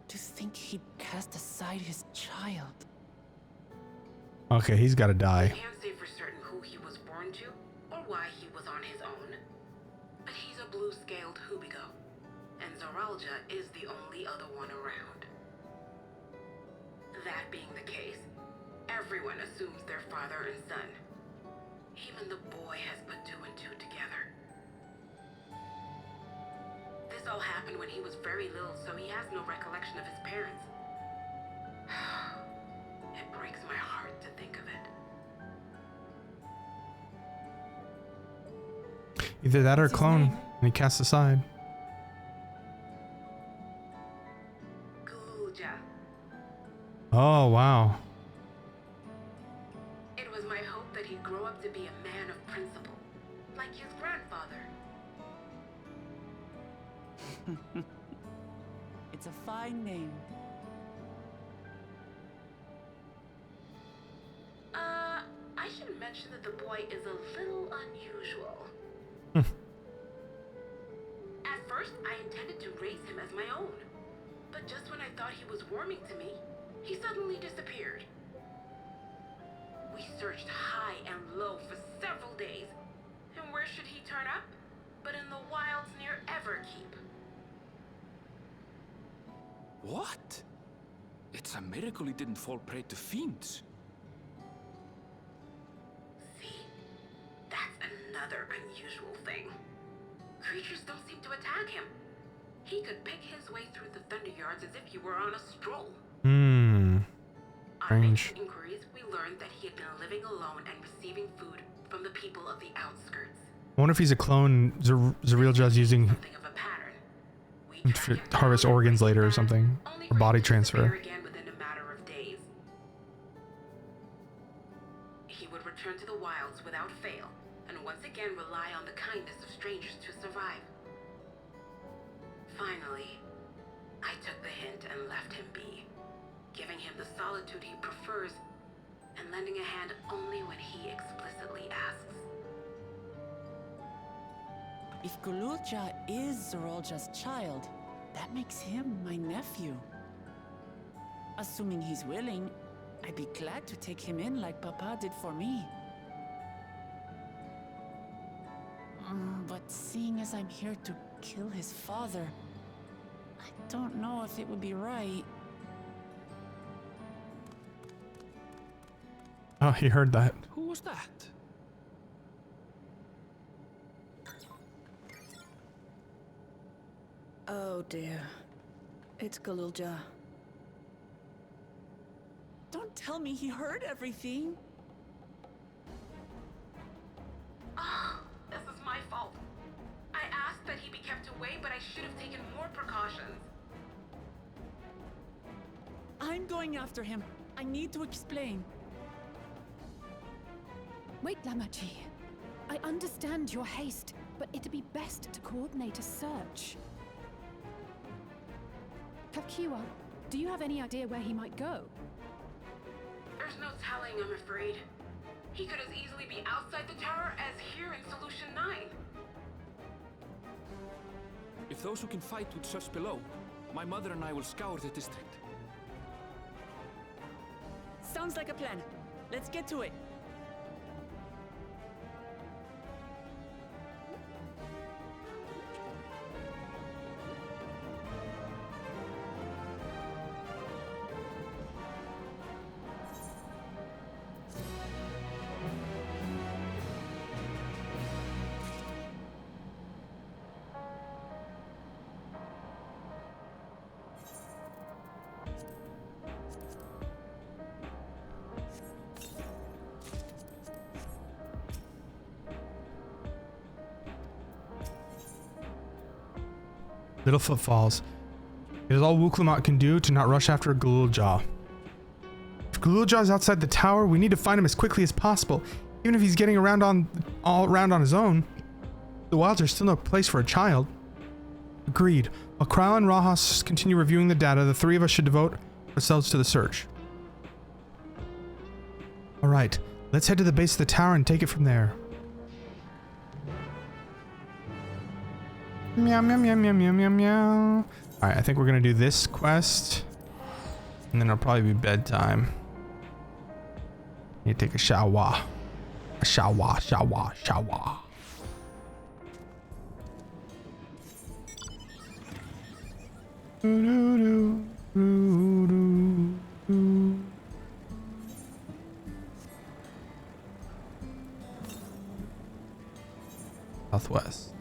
To think he'd cast aside his child. Okay, he's gotta die. I can't say for certain who he was born to, or why he was on his own. But he's a blue-scaled Hubigo, and Zoralja is the only other one around. That being the case, everyone assumes they're father and son. Even the boy has put two and two together. This all happened when he was very little, so he has no recollection of his parents. It breaks my heart to think of it. Either that or clone, and he cast aside. Oh, wow. It was my hope that he'd grow up to be a man of principle, like his grandfather. It's a fine name. I should mention that the boy is a little unusual. At first, I intended to raise him as my own, but just when I thought he was warming to me, he suddenly disappeared. We searched high and low for several days, and where should he turn up but in the wilds near Everkeep? What? It's a miracle he didn't fall prey to fiends. See? That's another unusual thing. Creatures don't seem to attack him. He could pick his way through the Thunderyards as if he were on a stroll. Strange. On inquiries, we learned that he had been living alone and receiving food from the people of the outskirts. I wonder if he's a clone Zarielja's using Something of a pattern. We to track him harvest down organs and later or back, something, only or for body him to disappear transfer. again within a matter of days. He would return to the wilds without fail, and once again rely on the kindness of strangers to survive. Finally, I took the hint and left him be, giving him the solitude he prefers and lending a hand only when he explicitly asks. If Gululja is Zarielja's child, that makes him my nephew. Assuming he's willing, I'd be glad to take him in like Papa did for me. But seeing as I'm here to kill his father, I don't know if it would be right. Oh, he heard that. Who was that? Oh dear. It's Gululja. Don't tell me he heard everything. Oh, this is my fault. I asked that he be kept away, but I should have taken more precautions. I'm going after him. I need to explain. Wait, Lamachi. I understand your haste, but it'd be best to coordinate a search. Kakiwa, do you have any idea where he might go? There's no telling, I'm afraid. He could as easily be outside the tower as here in Solution 9. If those who can fight would search below, my mother and I will scour the district. Sounds like a plan. Let's get to it. Little footfalls. It is all Wuklamot can do to not rush after Gululja. If Gululja is outside the tower, we need to find him as quickly as possible. Even if he's getting all around on his own, the wilds are still no place for a child. Agreed. While Kral and Rahas continue reviewing the data, the three of us should devote ourselves to the search. Alright, let's head to the base of the tower and take it from there. Meow, meow, meow, meow, meow, meow, meow. Alright, I think we're gonna do this quest. And then it'll probably be bedtime. Need to take a shower. A shower, shower, shower. Southwest.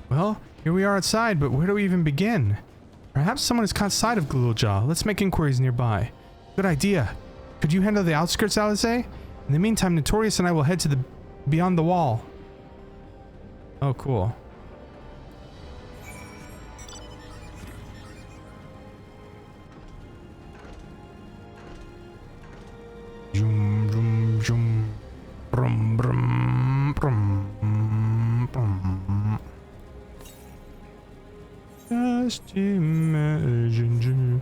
Well, here we are outside, but where do we even begin? Perhaps someone has caught sight of Gululja. Let's make inquiries nearby. Good idea. Could you handle the outskirts, Alice? In the meantime, Notorious and I will head to the beyond the wall. Oh, cool. Zoom, zoom, zoom. Brum, brum, brum, brum. Just imagine you.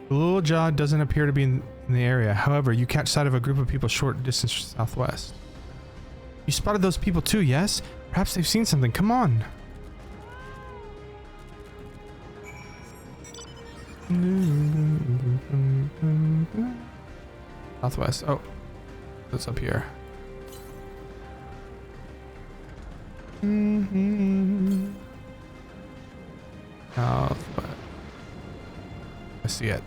Gululja doesn't appear to be in the area. However, you catch sight of a group of people short distance southwest. You spotted those people too, yes? Perhaps they've seen something. Come on. Southwest. Oh, what's up here? Southwest. I see it.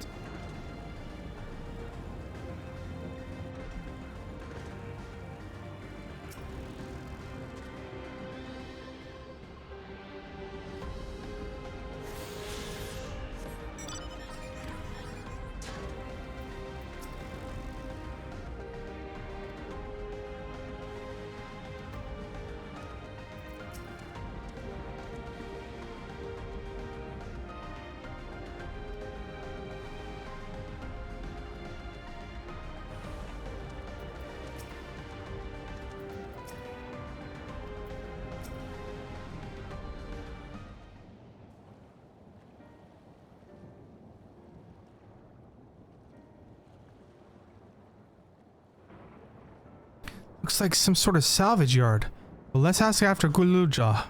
Looks like some sort of salvage yard. Well, let's ask after Guluja.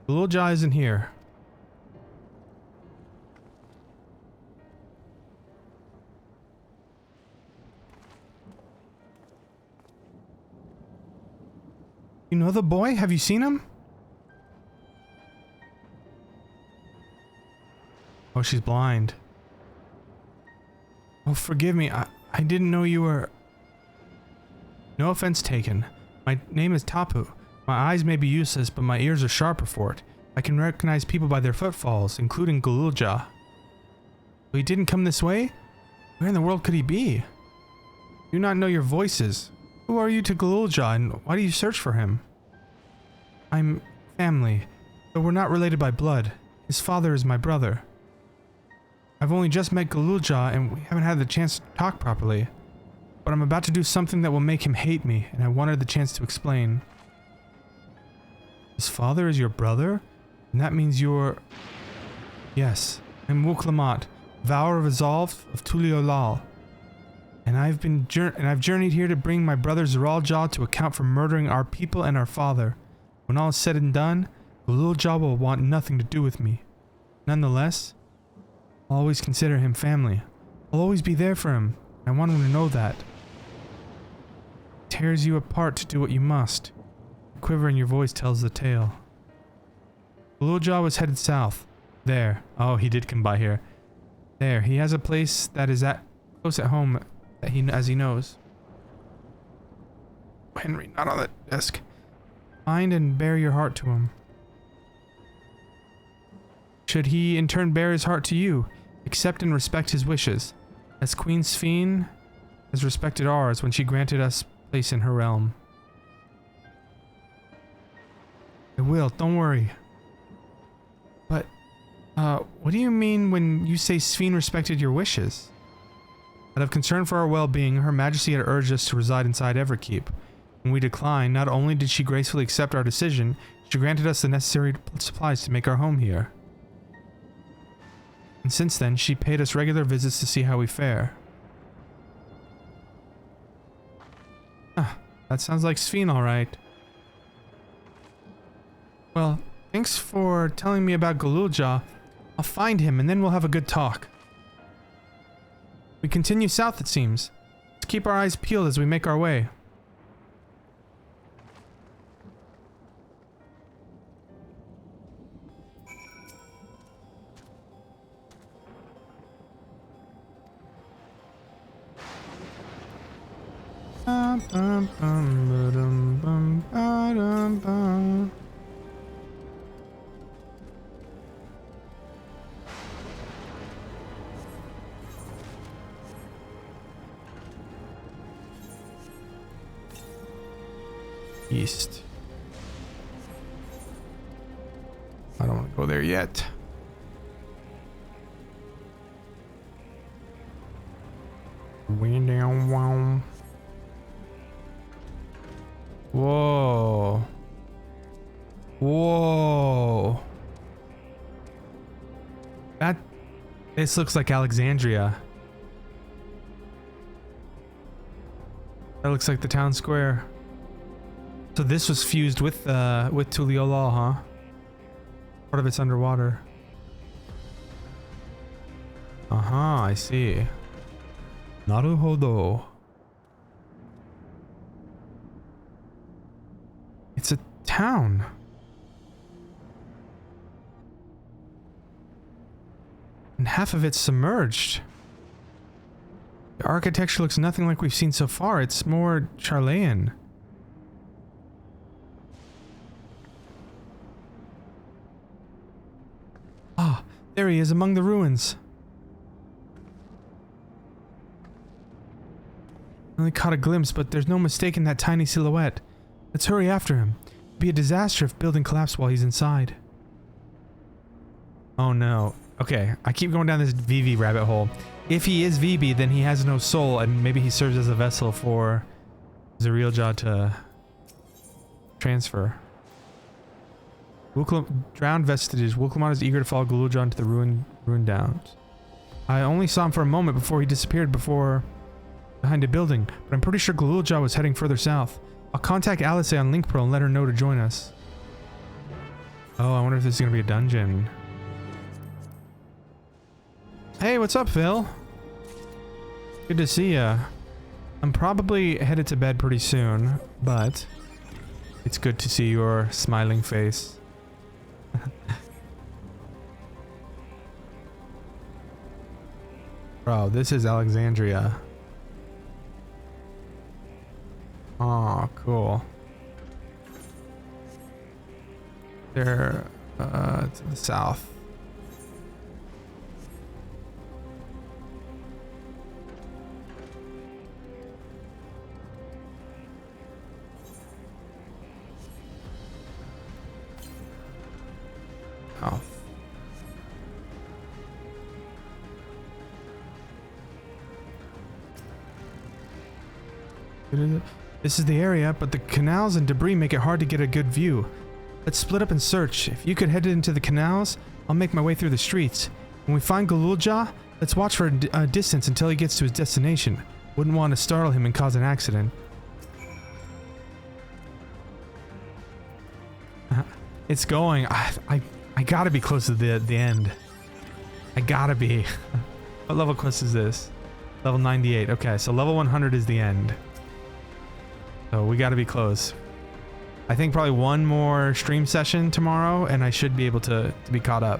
Guluja isn't here. You know the boy? Have you seen him? Oh, she's blind. Oh, forgive me. I didn't know you were... No offense taken. My name is Tapu. My eyes may be useless, but my ears are sharper for it. I can recognize people by their footfalls, including Gululja. But he didn't come this way? Where in the world could he be? Do not know your voices. Who are you to Gululja, and why do you search for him? I'm family, but we're not related by blood. His father is my brother. I've only just met Gululja, and we haven't had the chance to talk properly. But I'm about to do something that will make him hate me, and I wanted the chance to explain. His father is your brother? And that means you're... Yes, I'm Wuklamat, Vower of Resolve of Tuliolal. And I've journeyed here to bring my brother Zeralja to account for murdering our people and our father. When all is said and done, Gululja will want nothing to do with me. Nonetheless, I'll always consider him family. I'll always be there for him. I want him to know that. Tears you apart to do what you must. The quiver in your voice tells the tale. Gululja was headed south. There. Oh, he did come by here. There. He has a place that is close at home that as he knows. Henry, not on the desk. Find and bear your heart to him. Should he in turn bear his heart to you, accept and respect his wishes, as Queen Sphene has respected ours when she granted us place in her realm. I will, don't worry. But, what do you mean when you say Sphene respected your wishes? Out of concern for our well-being, Her Majesty had urged us to reside inside Everkeep. When we declined, not only did she gracefully accept our decision, she granted us the necessary supplies to make our home here. And since then, she paid us regular visits to see how we fare. Ah, that sounds like Sphene, alright. Well, thanks for telling me about Gululja. I'll find him and then we'll have a good talk. We continue south, it seems. Let's keep our eyes peeled as we make our way. East. I don't want to go there yet. Wind down, wow. Whoa. Whoa. This looks like Alexandria. That looks like the town square. So this was fused with Tuliolal, huh? Part of it's underwater. I see. Naruhodo. It's a town. And half of it's submerged. The architecture looks nothing like we've seen so far. It's more Charlean. Ah, there he is among the ruins. I only caught a glimpse, but there's no mistaking that tiny silhouette. Let's hurry after him. It'd be a disaster if building collapsed while he's inside. Oh no. Okay, I keep going down this VV rabbit hole. If he is VB, then he has no soul, and maybe he serves as a vessel for Zarielja to transfer. Drowned vestiges. Wuklamon is eager to follow Galulja into the ruined downs. I only saw him for a moment before he disappeared behind a building, but I'm pretty sure Galulja was heading further south. I'll contact Alice on LinkPro and let her know to join us. Oh, I wonder if this is going to be a dungeon. Hey, what's up, Phil? Good to see ya. I'm probably headed to bed pretty soon, but it's good to see your smiling face. Bro, this is Alexandria. Oh, cool. They're to the south. Oh. This is the area, but the canals and debris make it hard to get a good view. Let's split up and search. If you could head into the canals, I'll make my way through the streets. When we find Galulja, let's watch for a distance until he gets to his destination. Wouldn't want to startle him and cause an accident. It's going. I gotta be close to the end. I gotta be. What level quest is this? Level 98. Okay, so level 100 is the end. So we gotta be close. I think probably one more stream session tomorrow and I should be able to be caught up.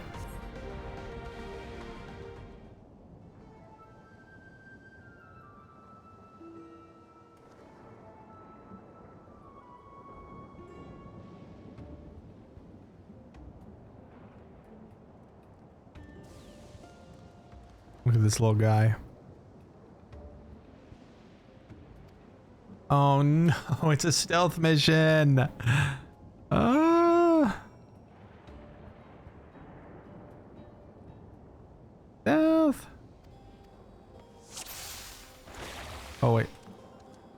Look at this little guy. Oh no, it's a stealth mission. Stealth. Oh wait.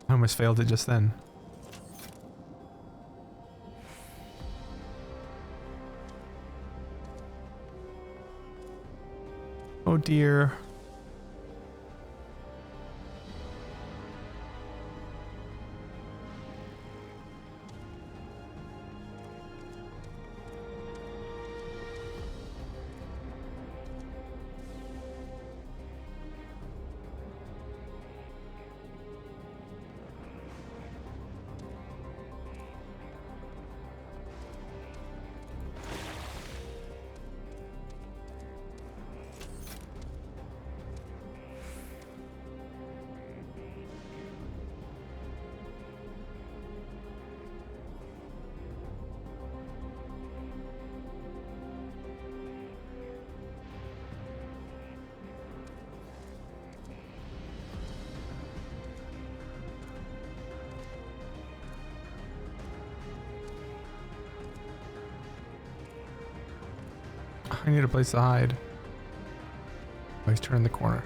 I almost failed it just then. Oh dear. I need a place to hide. Oh, he's turning the corner.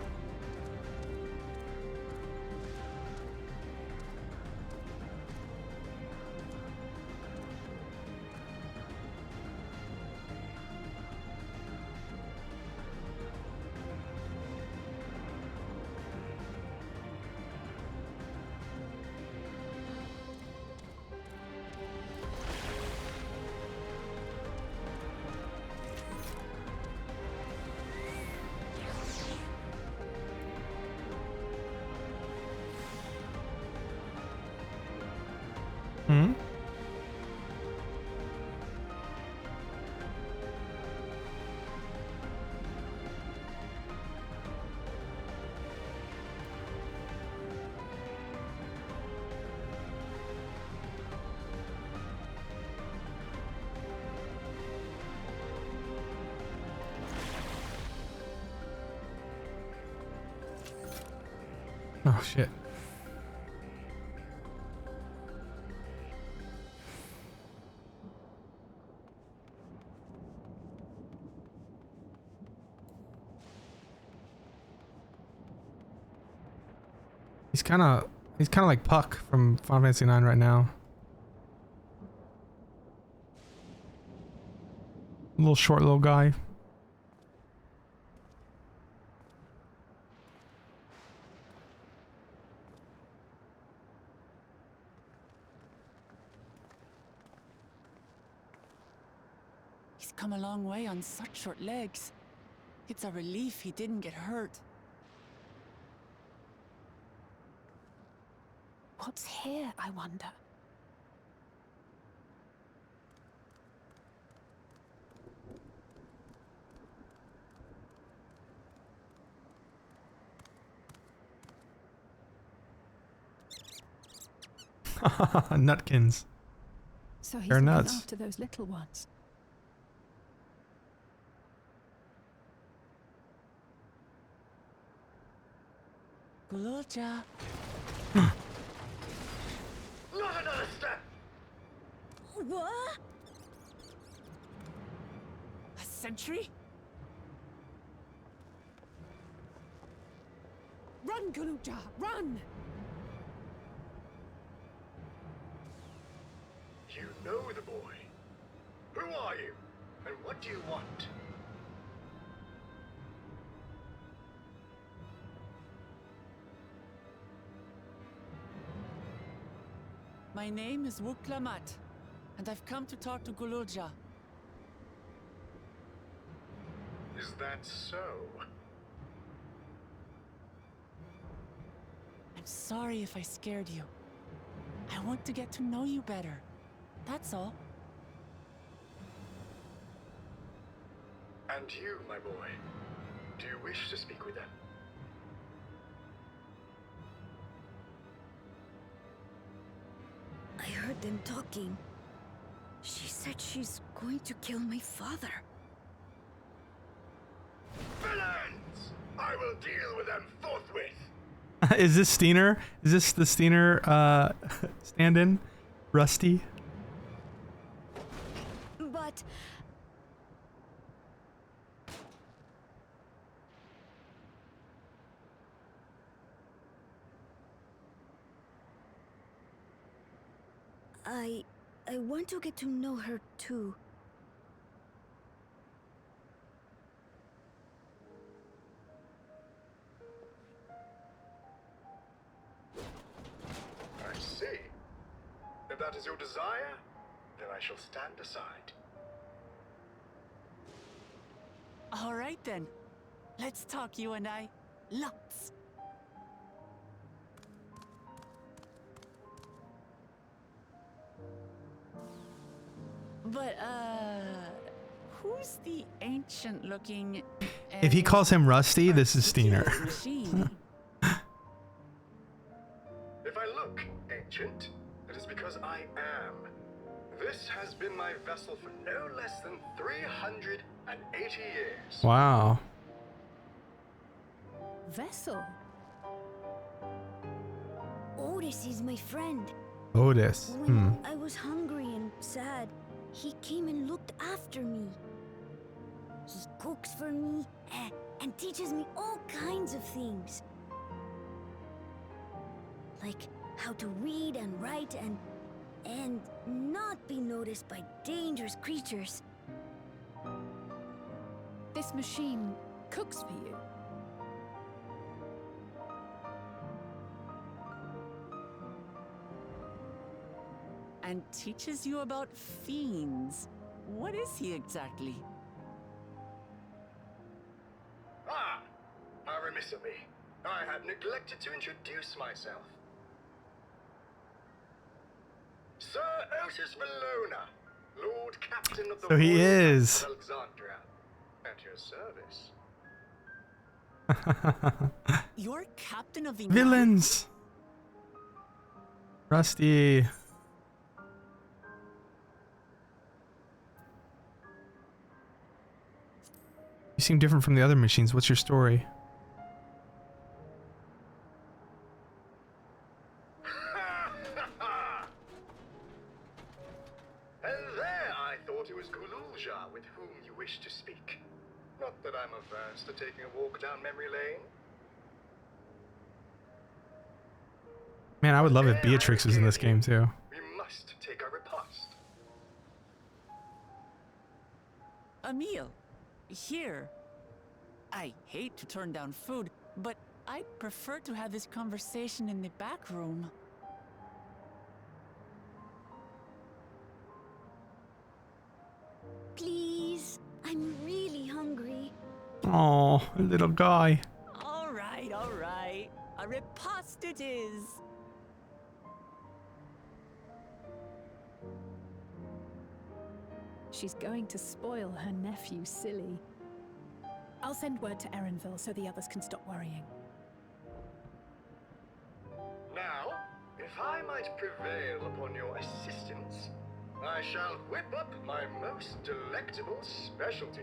Oh shit. He's kind of like Puck from Final Fantasy IX right now. Little short little guy. He's come a long way on such short legs. It's a relief he didn't get hurt. What's here, I wonder? Nutkins. So he's They're looking nuts. after those little ones. Gululja. Not another step! What? A sentry? Run, Gululja, run! You know the boy. Who are you? And what do you want? My name is Wuklamat, and I've come to talk to Gululja. Is that so? I'm sorry if I scared you. I want to get to know you better. That's all. And you, my boy, do you wish to speak with them? I heard them talking. She said she's going to kill my father. Villains! I will deal with them forthwith! Is this Steiner? Is this the Steiner stand-in? Rusty? But I want to get to know her too. I see. If that is your desire, then I shall stand aside. All right then. Let's talk, you and I. Lots. But, who's the ancient-looking... If he calls him Rusty, this is Steiner. machine? If I look ancient, it is because I am. This has been my vessel for no less than 380 years. Wow. Vessel? Otis is my friend. Otis. When I was hungry and sad, he came and looked after me. He cooks for me and teaches me all kinds of things. Like how to read and write and not be noticed by dangerous creatures. This machine cooks for you? And teaches you about fiends. What is he exactly? Ah! How remiss of me. I had neglected to introduce myself. Sir Otis Valona, Lord Captain of the So he Royal is. Knights of Alexandria. At your service. You're captain of the Villains! Rusty. You seem different from the other machines. What's your story? wish to speak. Not that I'm averse to taking a walk down memory lane. Man, I would love if Beatrix was in this game too. We must take our repast. A meal. Here. I hate to turn down food, but I'd prefer to have this conversation in the back room. Please, I'm really hungry. Oh, little guy. All right, all right. A repast it is. She's going to spoil her nephew silly. I'll send word to Erenville so the others can stop worrying. Now, if I might prevail upon your assistance, I shall whip up my most delectable specialty.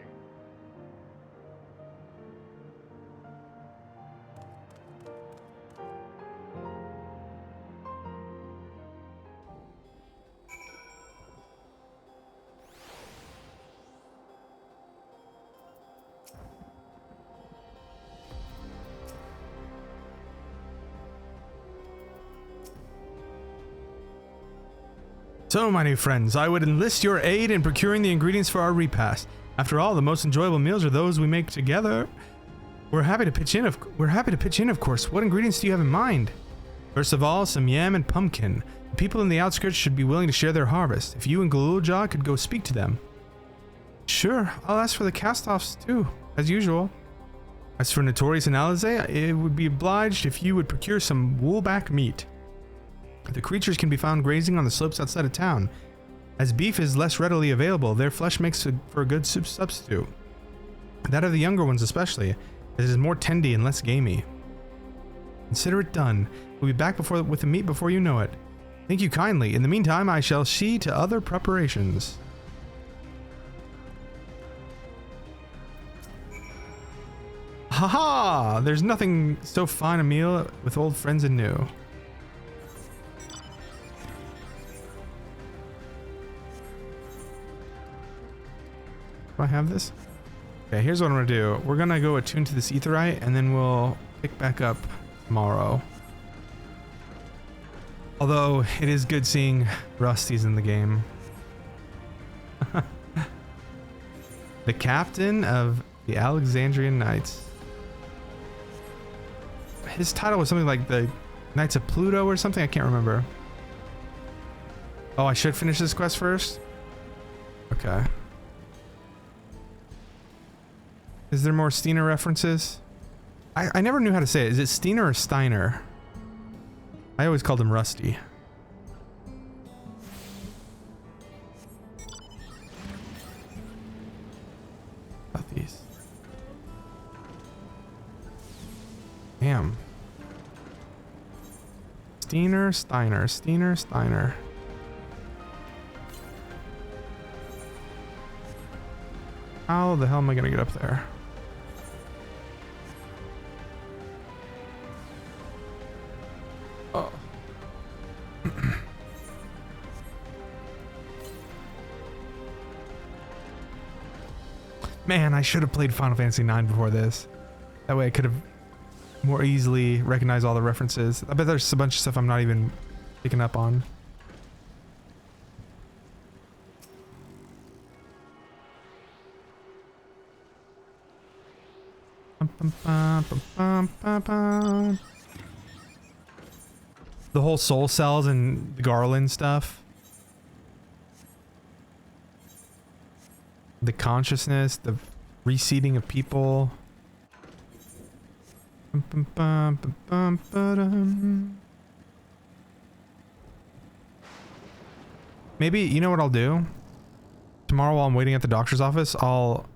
So, my new friends, I would enlist your aid in procuring the ingredients for our repast. After all, the most enjoyable meals are those we make together. We're happy to pitch in, of course. What ingredients do you have in mind? First of all, some yam and pumpkin. The people in the outskirts should be willing to share their harvest. If you and Galulja could go speak to them. Sure, I'll ask for the cast-offs too, as usual. As for Notorious and Alizé, it would be obliged if you would procure some woolback meat. The creatures can be found grazing on the slopes outside of town. As beef is less readily available, their flesh makes for a good substitute. That of the younger ones especially, as it is more tendy and less gamey. Consider it done. We'll be back with the meat before you know it. Thank you kindly. In the meantime, I shall see to other preparations. Haha! There's nothing so fine a meal with old friends and new. Do I have this? Okay, here's what I'm gonna do. We're gonna go attune to this etherite and then we'll pick back up tomorrow. Although it is good seeing Rusty's in the game. The captain of the Alexandrian Knights. His title was something like the Knights of Pluto or something, I can't remember. Oh, I should finish this quest first? Okay. Is there more Steiner references? I never knew how to say it. Is it Steiner or Steiner? I always called him Rusty. Southeast. Damn. Steiner, Steiner, Steiner, Steiner. How the hell am I gonna get up there? Oh. Man, I should have played Final Fantasy IX before this. That way I could have more easily recognized all the references. I bet there's a bunch of stuff I'm not even picking up on. The whole soul cells and the Garland stuff. The consciousness, the reseeding of people. Maybe, you know what I'll do? Tomorrow while I'm waiting at the doctor's office, Of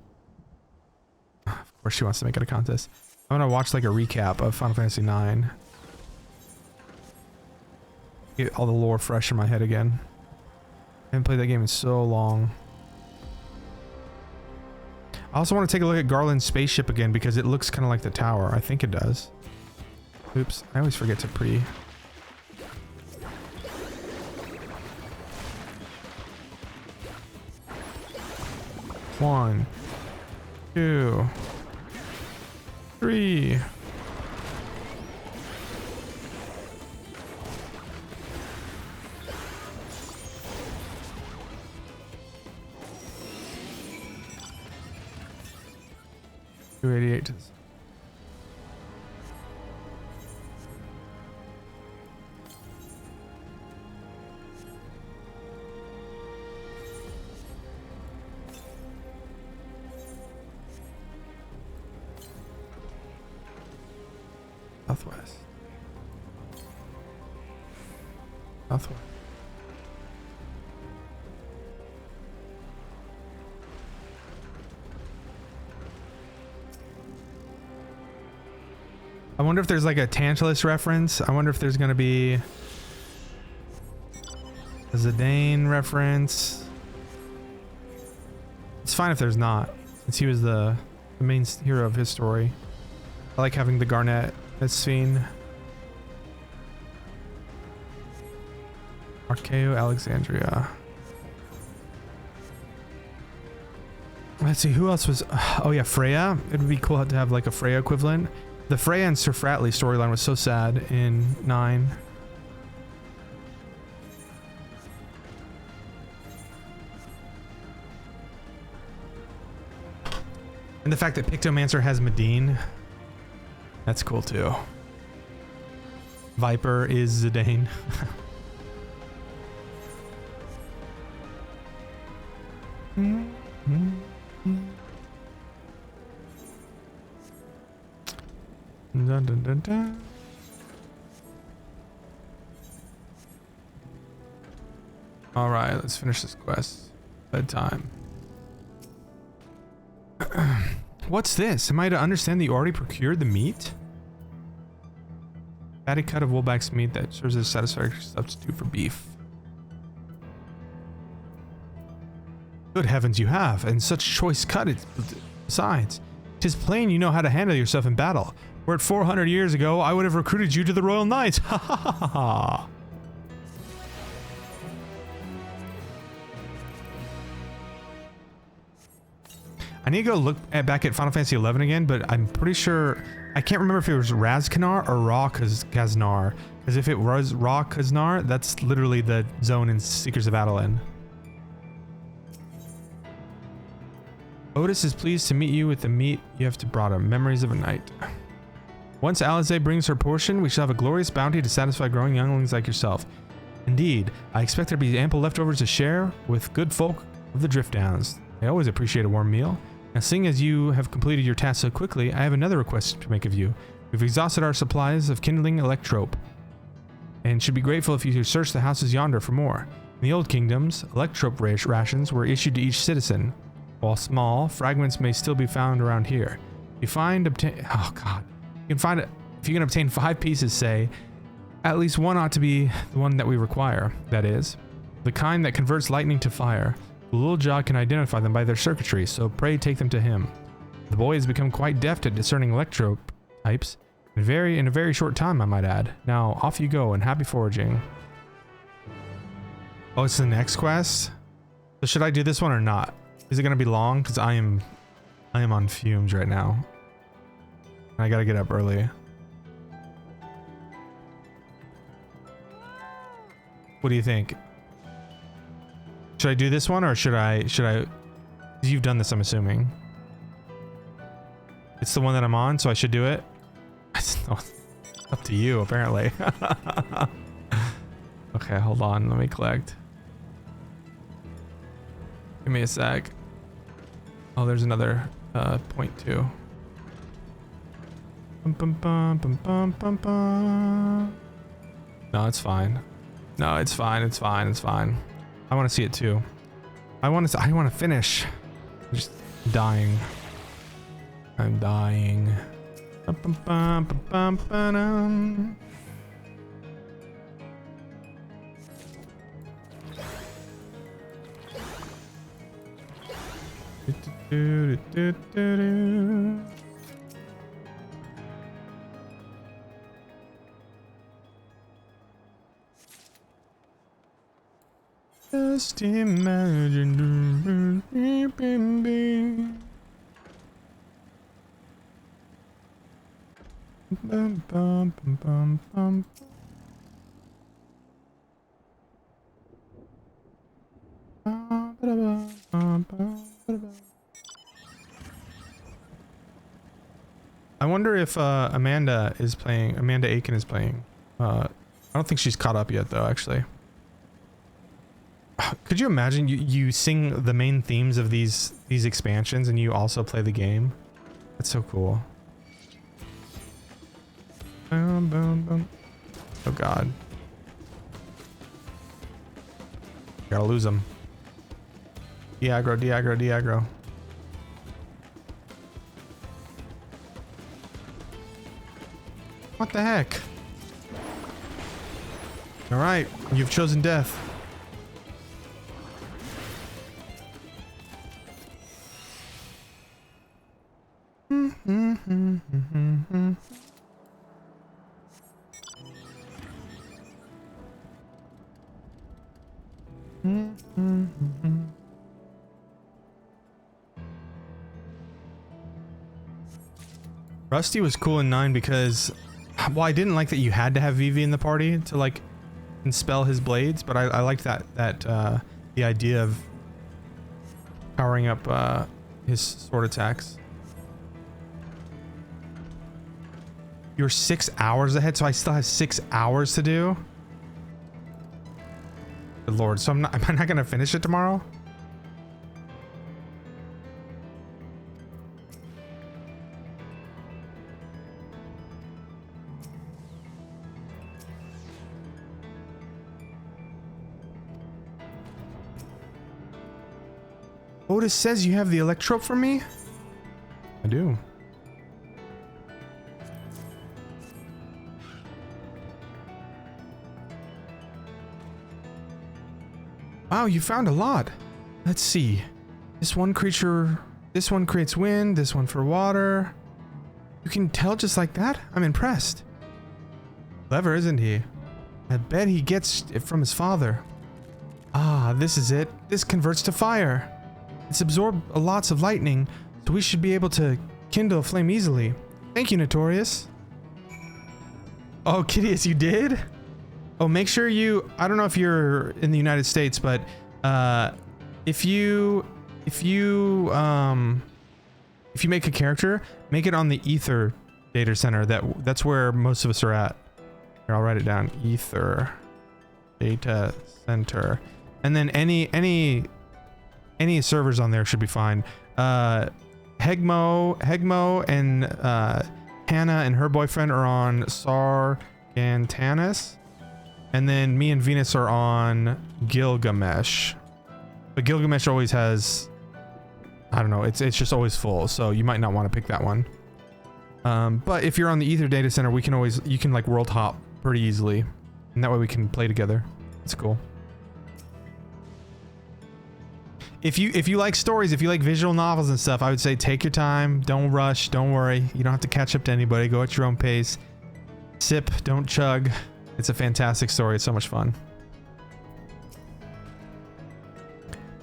course she wants to make it a contest. I'm gonna watch like a recap of Final Fantasy IX. Get all the lore fresh in my head again. I haven't played that game in so long. I also want to take a look at Garland's spaceship again because it looks kind of like the tower. I think it does. Oops, I always forget to pre. One, 2, 3. $288. Southwest. Southwest. I wonder if there's like a Tantalus reference. I wonder if there's gonna be a Zidane reference. It's fine if there's not, since he was the main hero of his story. I like having the Garnet as Sphene. Archeo, Alexandria. Let's see, who else was... Oh yeah, Freya. It would be cool to have like a Freya equivalent. The Freya and Sir Fratley storyline was so sad in 9. And the fact that Pictomancer has Medine. That's cool too. Viper is Zidane. Dun, dun, dun, dun. All right, let's finish this quest. Bedtime. What's this? Am I to understand that you already procured the meat? Fatty cut of Wolbach's meat that serves as a satisfactory substitute for beef. Good heavens, you have, and such choice cut it. Besides, 'tis plain you know how to handle yourself in battle. Were it 400 years ago, I would have recruited you to the Royal Knights. Ha ha ha ha ha. I need to go look back at Final Fantasy XI again, but I'm pretty sure... I can't remember if it was Raz-Kanar or Ra-Kaznar. Because if it was Ra-Kaznar, that's literally the zone in Seekers of Adeline. Otis is pleased to meet you with the meat you have brought him. Memories of a night. Once Alize brings her portion, we shall have a glorious bounty to satisfy growing younglings like yourself. Indeed, I expect there to be ample leftovers to share with good folk of the Drift Downs. They always appreciate a warm meal. Now, seeing as you have completed your task so quickly, I have another request to make of you. We've exhausted our supplies of kindling electrope, and should be grateful if you search the houses yonder for more. In the old kingdoms, electrope rations were issued to each citizen. While small, fragments may still be found around here. If you find oh god. You can find it if you can obtain 5 pieces, say, at least one ought to be the one that we require. That is, the kind that converts lightning to fire. The little Jog can identify them by their circuitry, so pray take them to him. The boy has become quite deft at discerning electrope types, in a very short time, I might add. Now, off you go, and happy foraging. Oh, it's the next quest? So should I do this one or not? Is it gonna be long? Because I am on fumes right now. I gotta get up early. What do you think? Should I do this one or should I, you've done this, I'm assuming. It's the one that I'm on, so I should do it? It's up to you, apparently. Okay, hold on, let me collect. Give me a sec. Oh, there's another point too. Bum, bum, bum, bum, bum, bum, bum. No, it's fine. No, it's fine, it's fine, it's fine. I want to see it too. I want to finish. I'm just dying. I'm dying. Bum, bum, bum, bum, bum, ba-dum. Do, do, do, do, do. Just imagine. bum, bum, bum, bum, bum. I wonder if Amanda Aiken is playing. I don't think she's caught up yet though, actually. Could you imagine you sing the main themes of these expansions and you also play the game? That's so cool. Boom, boom, boom. Oh god. Gotta lose him. Diagro, Diagro, Diagro. What the heck? Alright, you've chosen death. Rusty was cool in 9 because, well, I didn't like that you had to have Vivi in the party to like inspel his blades, but I liked that the idea of powering up his sword attacks. You're 6 hours ahead, so I still have 6 hours to do. Good lord, so am I not gonna finish it tomorrow? Otis says you have the electrope for me? I do. Wow, you found a lot. Let's see. This one creates wind, this one for water. You can tell just like that? I'm impressed. Clever, isn't he? I bet he gets it from his father. Ah, this is it. This converts to fire. It's absorbed lots of lightning, so we should be able to kindle a flame easily. Thank you, Notorious. Oh, Kidius, you did? Oh, make sure you, I don't know if you're in the United States, but if you make a character, make it on the Ether data center. That's where most of us are at. Here, I'll write it down. Ether data center. And then any servers on there should be fine. Hegmo and Hannah and her boyfriend are on Sargantanus. And then me and Venus are on Gilgamesh. But Gilgamesh always has, I don't know, it's just always full, so you might not want to pick that one. But if you're on the Ether data center, you can like world hop pretty easily. And that way we can play together. It's cool. If you like stories, if you like visual novels and stuff, I would say take your time, don't rush, don't worry. You don't have to catch up to anybody, go at your own pace. Sip, don't chug. It's a fantastic story, it's so much fun.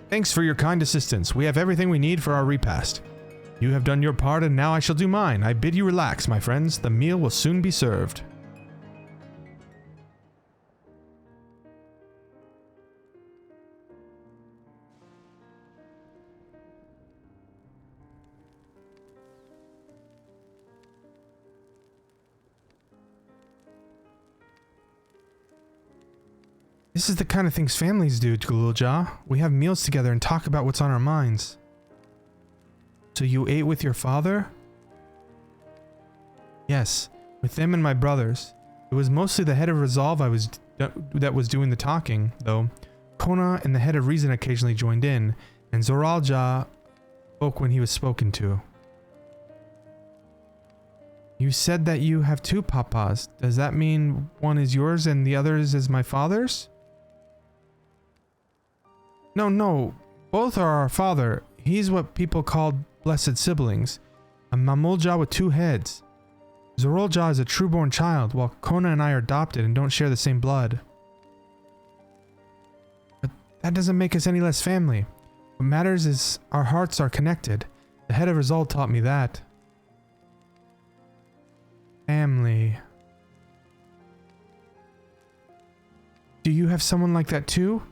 Thanks for your kind assistance. We have everything we need for our repast. You have done your part and now I shall do mine. I bid you relax, my friends. The meal will soon be served. This is the kind of things families do, Gululja. We have meals together and talk about what's on our minds. So you ate with your father? Yes, with them and my brothers. It was mostly the head of Resolve that was doing the talking, though. Kona and the head of Reason occasionally joined in, and Zoralja spoke when he was spoken to. You said that you have two papas. Does that mean one is yours and the other is my father's? No, both are our father. He's what people call blessed siblings. A Mamulja with two heads. Zorolja is a true-born child, while Kona and I are adopted and don't share the same blood. But that doesn't make us any less family. What matters is our hearts are connected. The head of Resolve taught me that. Family. Do you have someone like that too?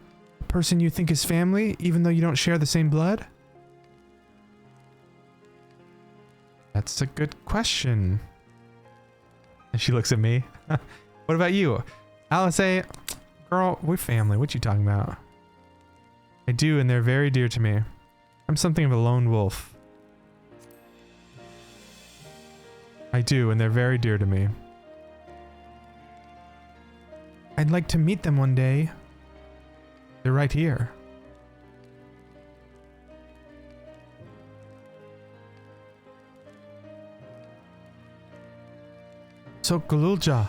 A person you think is family, even though you don't share the same blood? That's a good question. And she looks at me. What about you? Alice A. Girl, we're family. What you talking about? I do, and they're very dear to me. I'm something of a lone wolf. I do, and they're very dear to me. I'd like to meet them one day. They're right here. So, Galulja,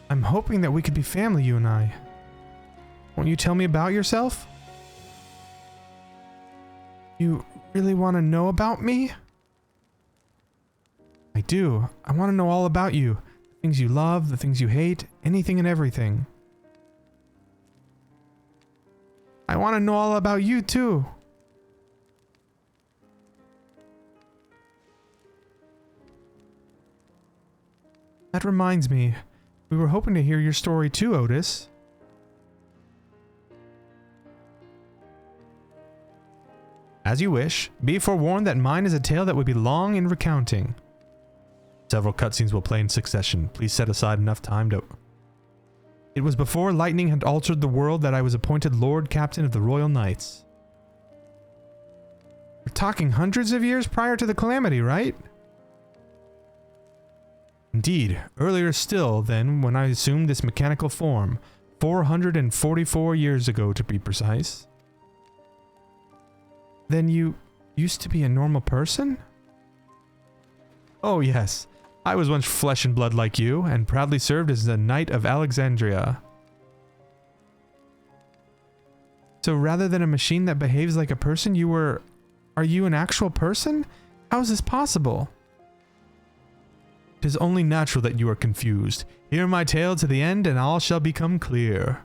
I'm hoping that we could be family, you and I. Won't you tell me about yourself? You really want to know about me? I do. I want to know all about you. The things you love, the things you hate, anything and everything. I want to know all about you too. That reminds me, we were hoping to hear your story too, Otis. As you wish. Be forewarned that mine is a tale that would be long in recounting. Several cutscenes will play in succession. Please set aside enough time to... It was before lightning had altered the world that I was appointed Lord Captain of the Royal Knights. We're talking hundreds of years prior to the calamity, right? Indeed, earlier still than when I assumed this mechanical form, 444 years ago to be precise. Then you used to be a normal person? Oh yes, I was once flesh and blood like you, and proudly served as a Knight of Alexandria. So rather than a machine that behaves like a person, are you an actual person? How is this possible? It is only natural that you are confused. Hear my tale to the end and all shall become clear.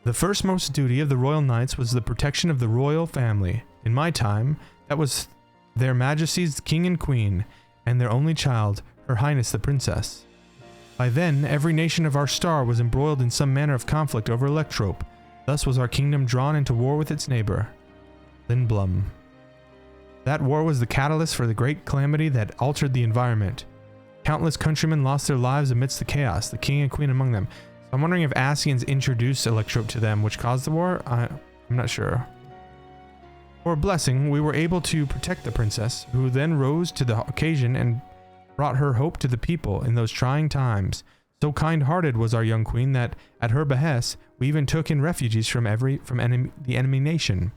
The firstmost duty of the Royal Knights was the protection of the royal family. In my time, that was their Majesties the King and Queen, and their only child, Her Highness the Princess. By then, every nation of our star was embroiled in some manner of conflict over Electrope. Thus was our kingdom drawn into war with its neighbor, Lindblum. That war was the catalyst for the great calamity that altered the environment. Countless countrymen lost their lives amidst the chaos, the king and queen among them. So I'm wondering if Ascians introduced Electrope to them, which caused the war? I'm not sure. For a blessing, we were able to protect the princess, who then rose to the occasion and brought her hope to the people in those trying times. So kind-hearted was our young queen that, at her behest, we even took in refugees from the enemy nation.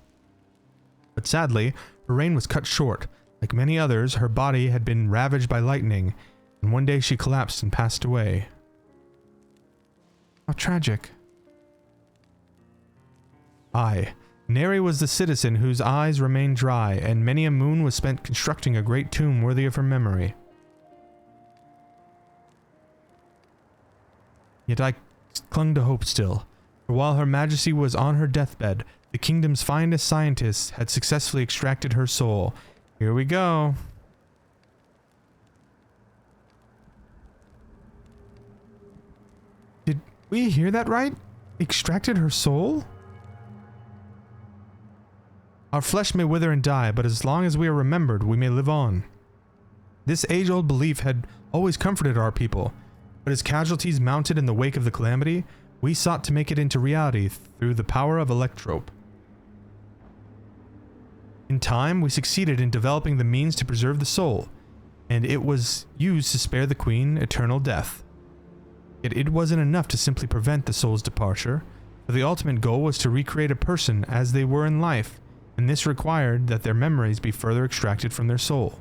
But sadly, her reign was cut short. Like many others, her body had been ravaged by lightning, and one day she collapsed and passed away. How tragic. Aye, Neri was the citizen whose eyes remained dry, and many a moon was spent constructing a great tomb worthy of her memory. Yet I clung to hope still, for while Her Majesty was on her deathbed, the kingdom's finest scientists had successfully extracted her soul. Here we go. Did we hear that right? Extracted her soul? Our flesh may wither and die, but as long as we are remembered, we may live on. This age-old belief had always comforted our people, but as casualties mounted in the wake of the calamity, we sought to make it into reality through the power of Electrope. In time, we succeeded in developing the means to preserve the soul, and it was used to spare the Queen eternal death. Yet it wasn't enough to simply prevent the soul's departure, for the ultimate goal was to recreate a person as they were in life, and this required that their memories be further extracted from their soul.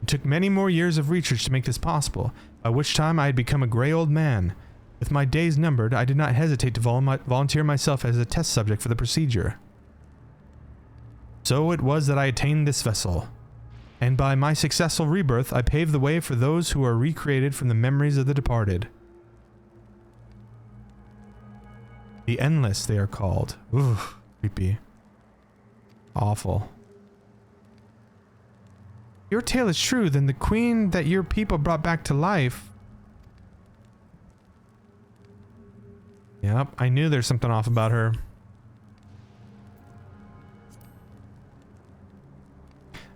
It took many more years of research to make this possible, by which time I had become a grey old man. With my days numbered, I did not hesitate to volunteer myself as a test subject for the procedure. So it was that I attained this vessel, and by my successful rebirth I paved the way for those who are recreated from the memories of the departed. The Endless, they are called. Ooh, creepy. Awful. If your tale is true, then the queen that your people brought back to life... Yep, I knew there's something off about her.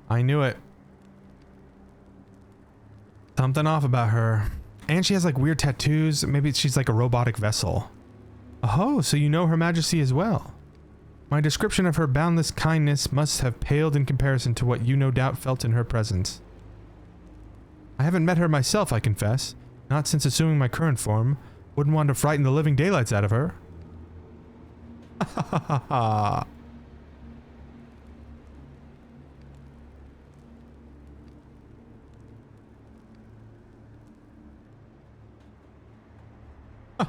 I knew it. Something off about her. And she has like weird tattoos. Maybe she's like a robotic vessel. Oh, so you know Her Majesty as well. My description of her boundless kindness must have paled in comparison to what you no doubt felt in her presence. I haven't met her myself, I confess. Not since assuming my current form. Wouldn't want to frighten the living daylights out of her. Ha ha ha ha. I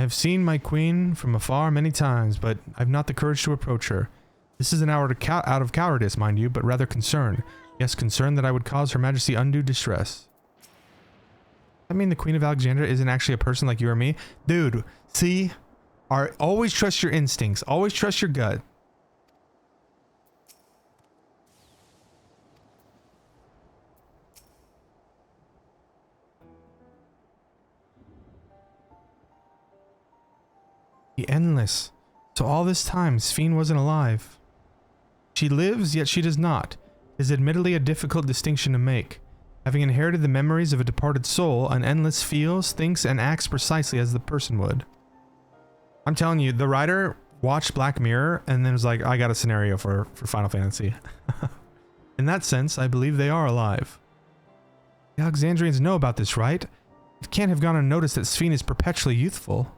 have seen my queen from afar many times, but I've not the courage to approach her. This is an hour out of cowardice, mind you, but rather concern. Yes, concern that I would cause Her Majesty undue distress. I mean the Queen of Alexandria isn't actually a person like you or me? Dude, see? Always trust your instincts. Always trust your gut. The Endless. So all this time, Sphene wasn't alive. She lives, yet she does not. It is admittedly a difficult distinction to make. Having inherited the memories of a departed soul, an Endless feels, thinks, and acts precisely as the person would. I'm telling you, the writer watched Black Mirror and then was like, I got a scenario for Final Fantasy. In that sense, I believe they are alive. The Alexandrians know about this, right? It can't have gone unnoticed that Sphene is perpetually youthful.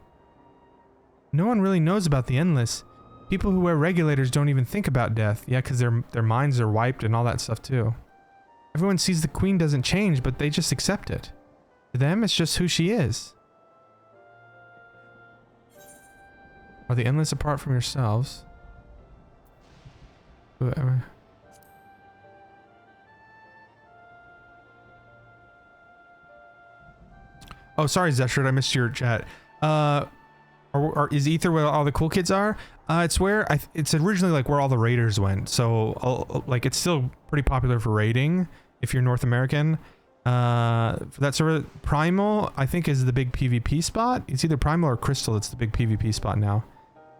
No one really knows about the Endless. People who wear regulators don't even think about death. Yeah, because their minds are wiped and all that stuff too. Everyone sees the queen doesn't change, but they just accept it. To them, it's just who she is. Are the Endless apart from yourselves? Whoever. Oh, sorry, Zeshard, I missed your chat. Or is Ether where all the cool kids are? It's where it's originally like where all the raiders went. So like it's still pretty popular for raiding if you're North American. For that server, Primal I think is the big PvP spot. It's either Primal or Crystal that's the big PvP spot now.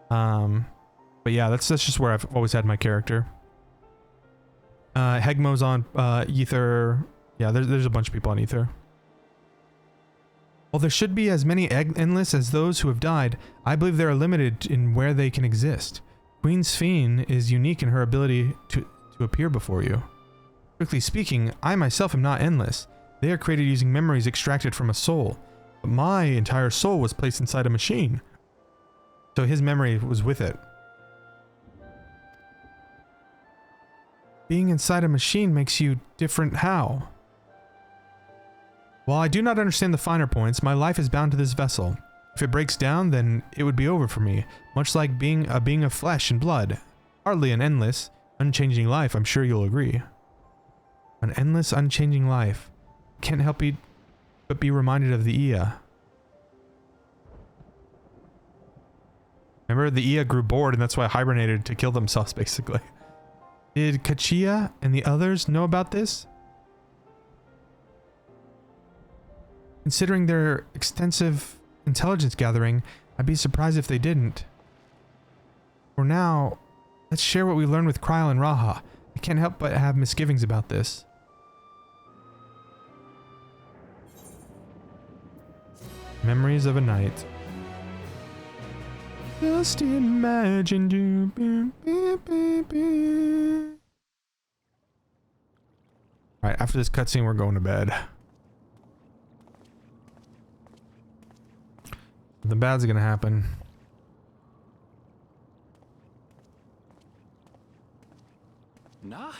But yeah, that's just where I've always had my character. Hegmo's on Ether. Yeah, there's a bunch of people on Ether. While there should be as many Endless as those who have died, I believe they are limited in where they can exist. Queen Sphene is unique in her ability to appear before you. Strictly speaking, I myself am not Endless. They are created using memories extracted from a soul. But my entire soul was placed inside a machine. So his memory was with it. Being inside a machine makes you different how? While I do not understand the finer points, my life is bound to this vessel. If it breaks down, then it would be over for me, much like being a being of flesh and blood. Hardly an endless, unchanging life, I'm sure you'll agree. An endless, unchanging life. Can't help but be reminded of the Ia. Remember, the Ia grew bored and that's why hibernated to kill themselves, basically. Did Kachia and the others know about this? Considering their extensive intelligence gathering, I'd be surprised if they didn't. For now, let's share what we learned with Kryl and Raha. I can't help but have misgivings about this. Memories of a night. Just imagine Alright, after this cutscene, we're going to bed. Something bad's gonna happen. Nahe,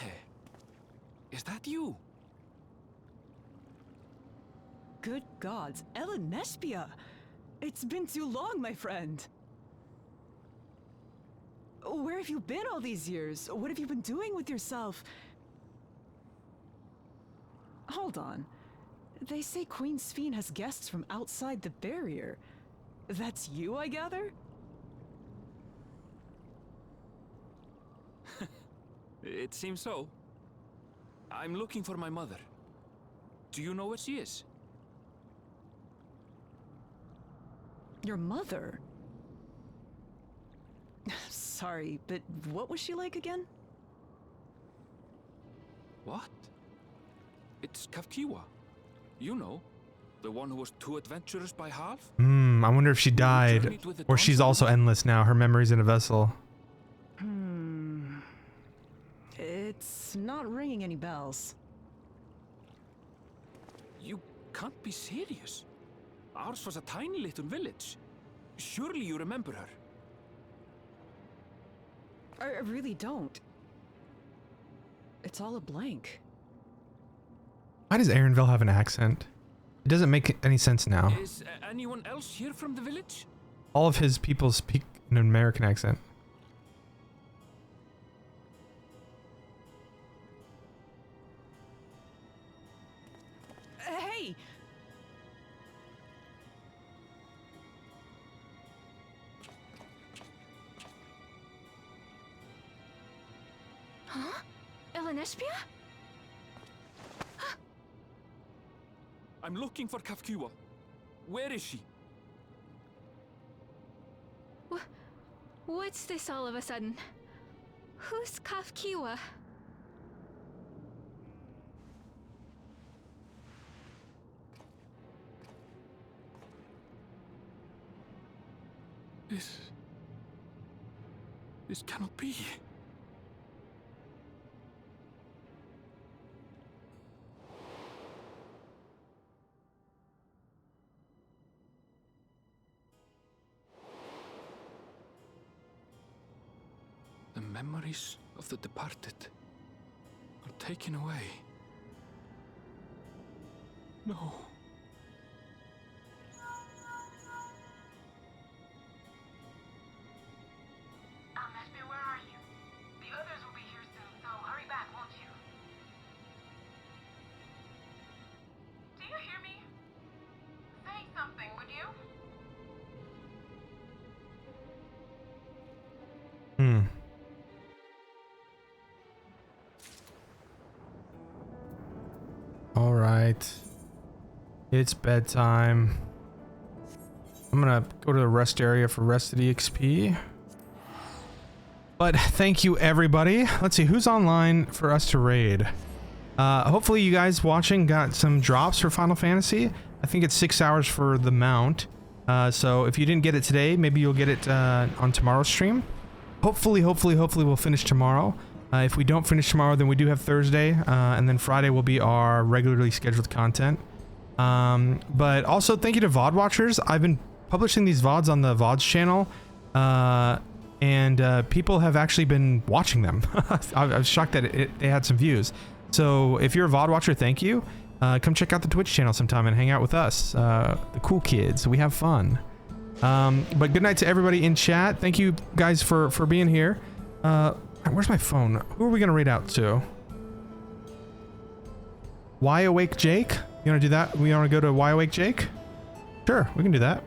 is that you? Good gods, Ellen Nespia! It's been too long, my friend. Where have you been all these years? What have you been doing with yourself? Hold on. They say Queen Sphene has guests from outside the barrier. That's you, I gather? It seems so. I'm looking for my mother. Do you know where she is? Your mother? Sorry, but what was she like again? What? It's Kafkiwa. You know, the one who was too adventurous by half? I wonder if she died, or she's also endless now. Her memory's in a vessel. It's not ringing any bells. You can't be serious. Ours was a tiny little village. Surely you remember her. I really don't. It's all a blank. Why does Erenville have an accent? It doesn't make any sense now. Is anyone else here from the village? All of his people speak an American accent. Hey! Huh? Elenespia? I'm looking for Kafkiwa. Where is she? What's this all of a sudden? Who's Kafkiwa? This cannot be. The memories of the departed are taken away. No. MSQ, where are you? The others will be here soon, so hurry back, won't you? Do you hear me? Say something, would you? All right. It's bedtime. I'm gonna go to the rest area for rest of the XP. But thank you, everybody. Let's see who's online for us to raid. Hopefully you guys watching got some drops for Final Fantasy. I think it's 6 hours for the mount. So if you didn't get it today, maybe you'll get it on tomorrow's stream. Hopefully we'll finish tomorrow. If we don't finish tomorrow, then we do have Thursday, and then Friday will be our regularly scheduled content. But also thank you to VOD watchers. I've been publishing these VODs on the VODs channel, and people have actually been watching them. I was shocked that they had some views. So if you're a VOD watcher, thank you. Come check out the Twitch channel sometime and hang out with us, the cool kids. We have fun. But good night to everybody in chat. Thank you guys for being here. Where's my phone? Who are we gonna raid out to? Why Awake Jake? You wanna do that? We wanna go to Why Awake Jake? Sure, we can do that.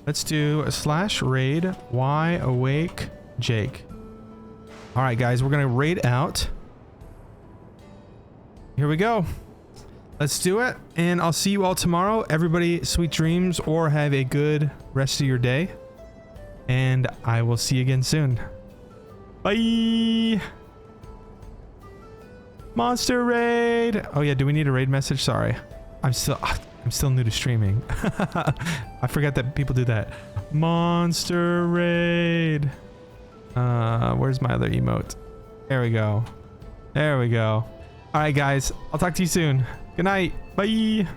Let's do a /raid Why Awake Jake. All right, guys, we're gonna raid out. Here we go. Let's do it, and I'll see you all tomorrow. Everybody, sweet dreams, or have a good rest of your day, and I will see you again soon. Bye. Monster raid. Oh yeah, do we need a raid message? Sorry, I'm still new to streaming. I forgot that people do that. Monster raid. Where's my other emote? There we go. There we go. All right, guys. I'll talk to you soon. Good night. Bye.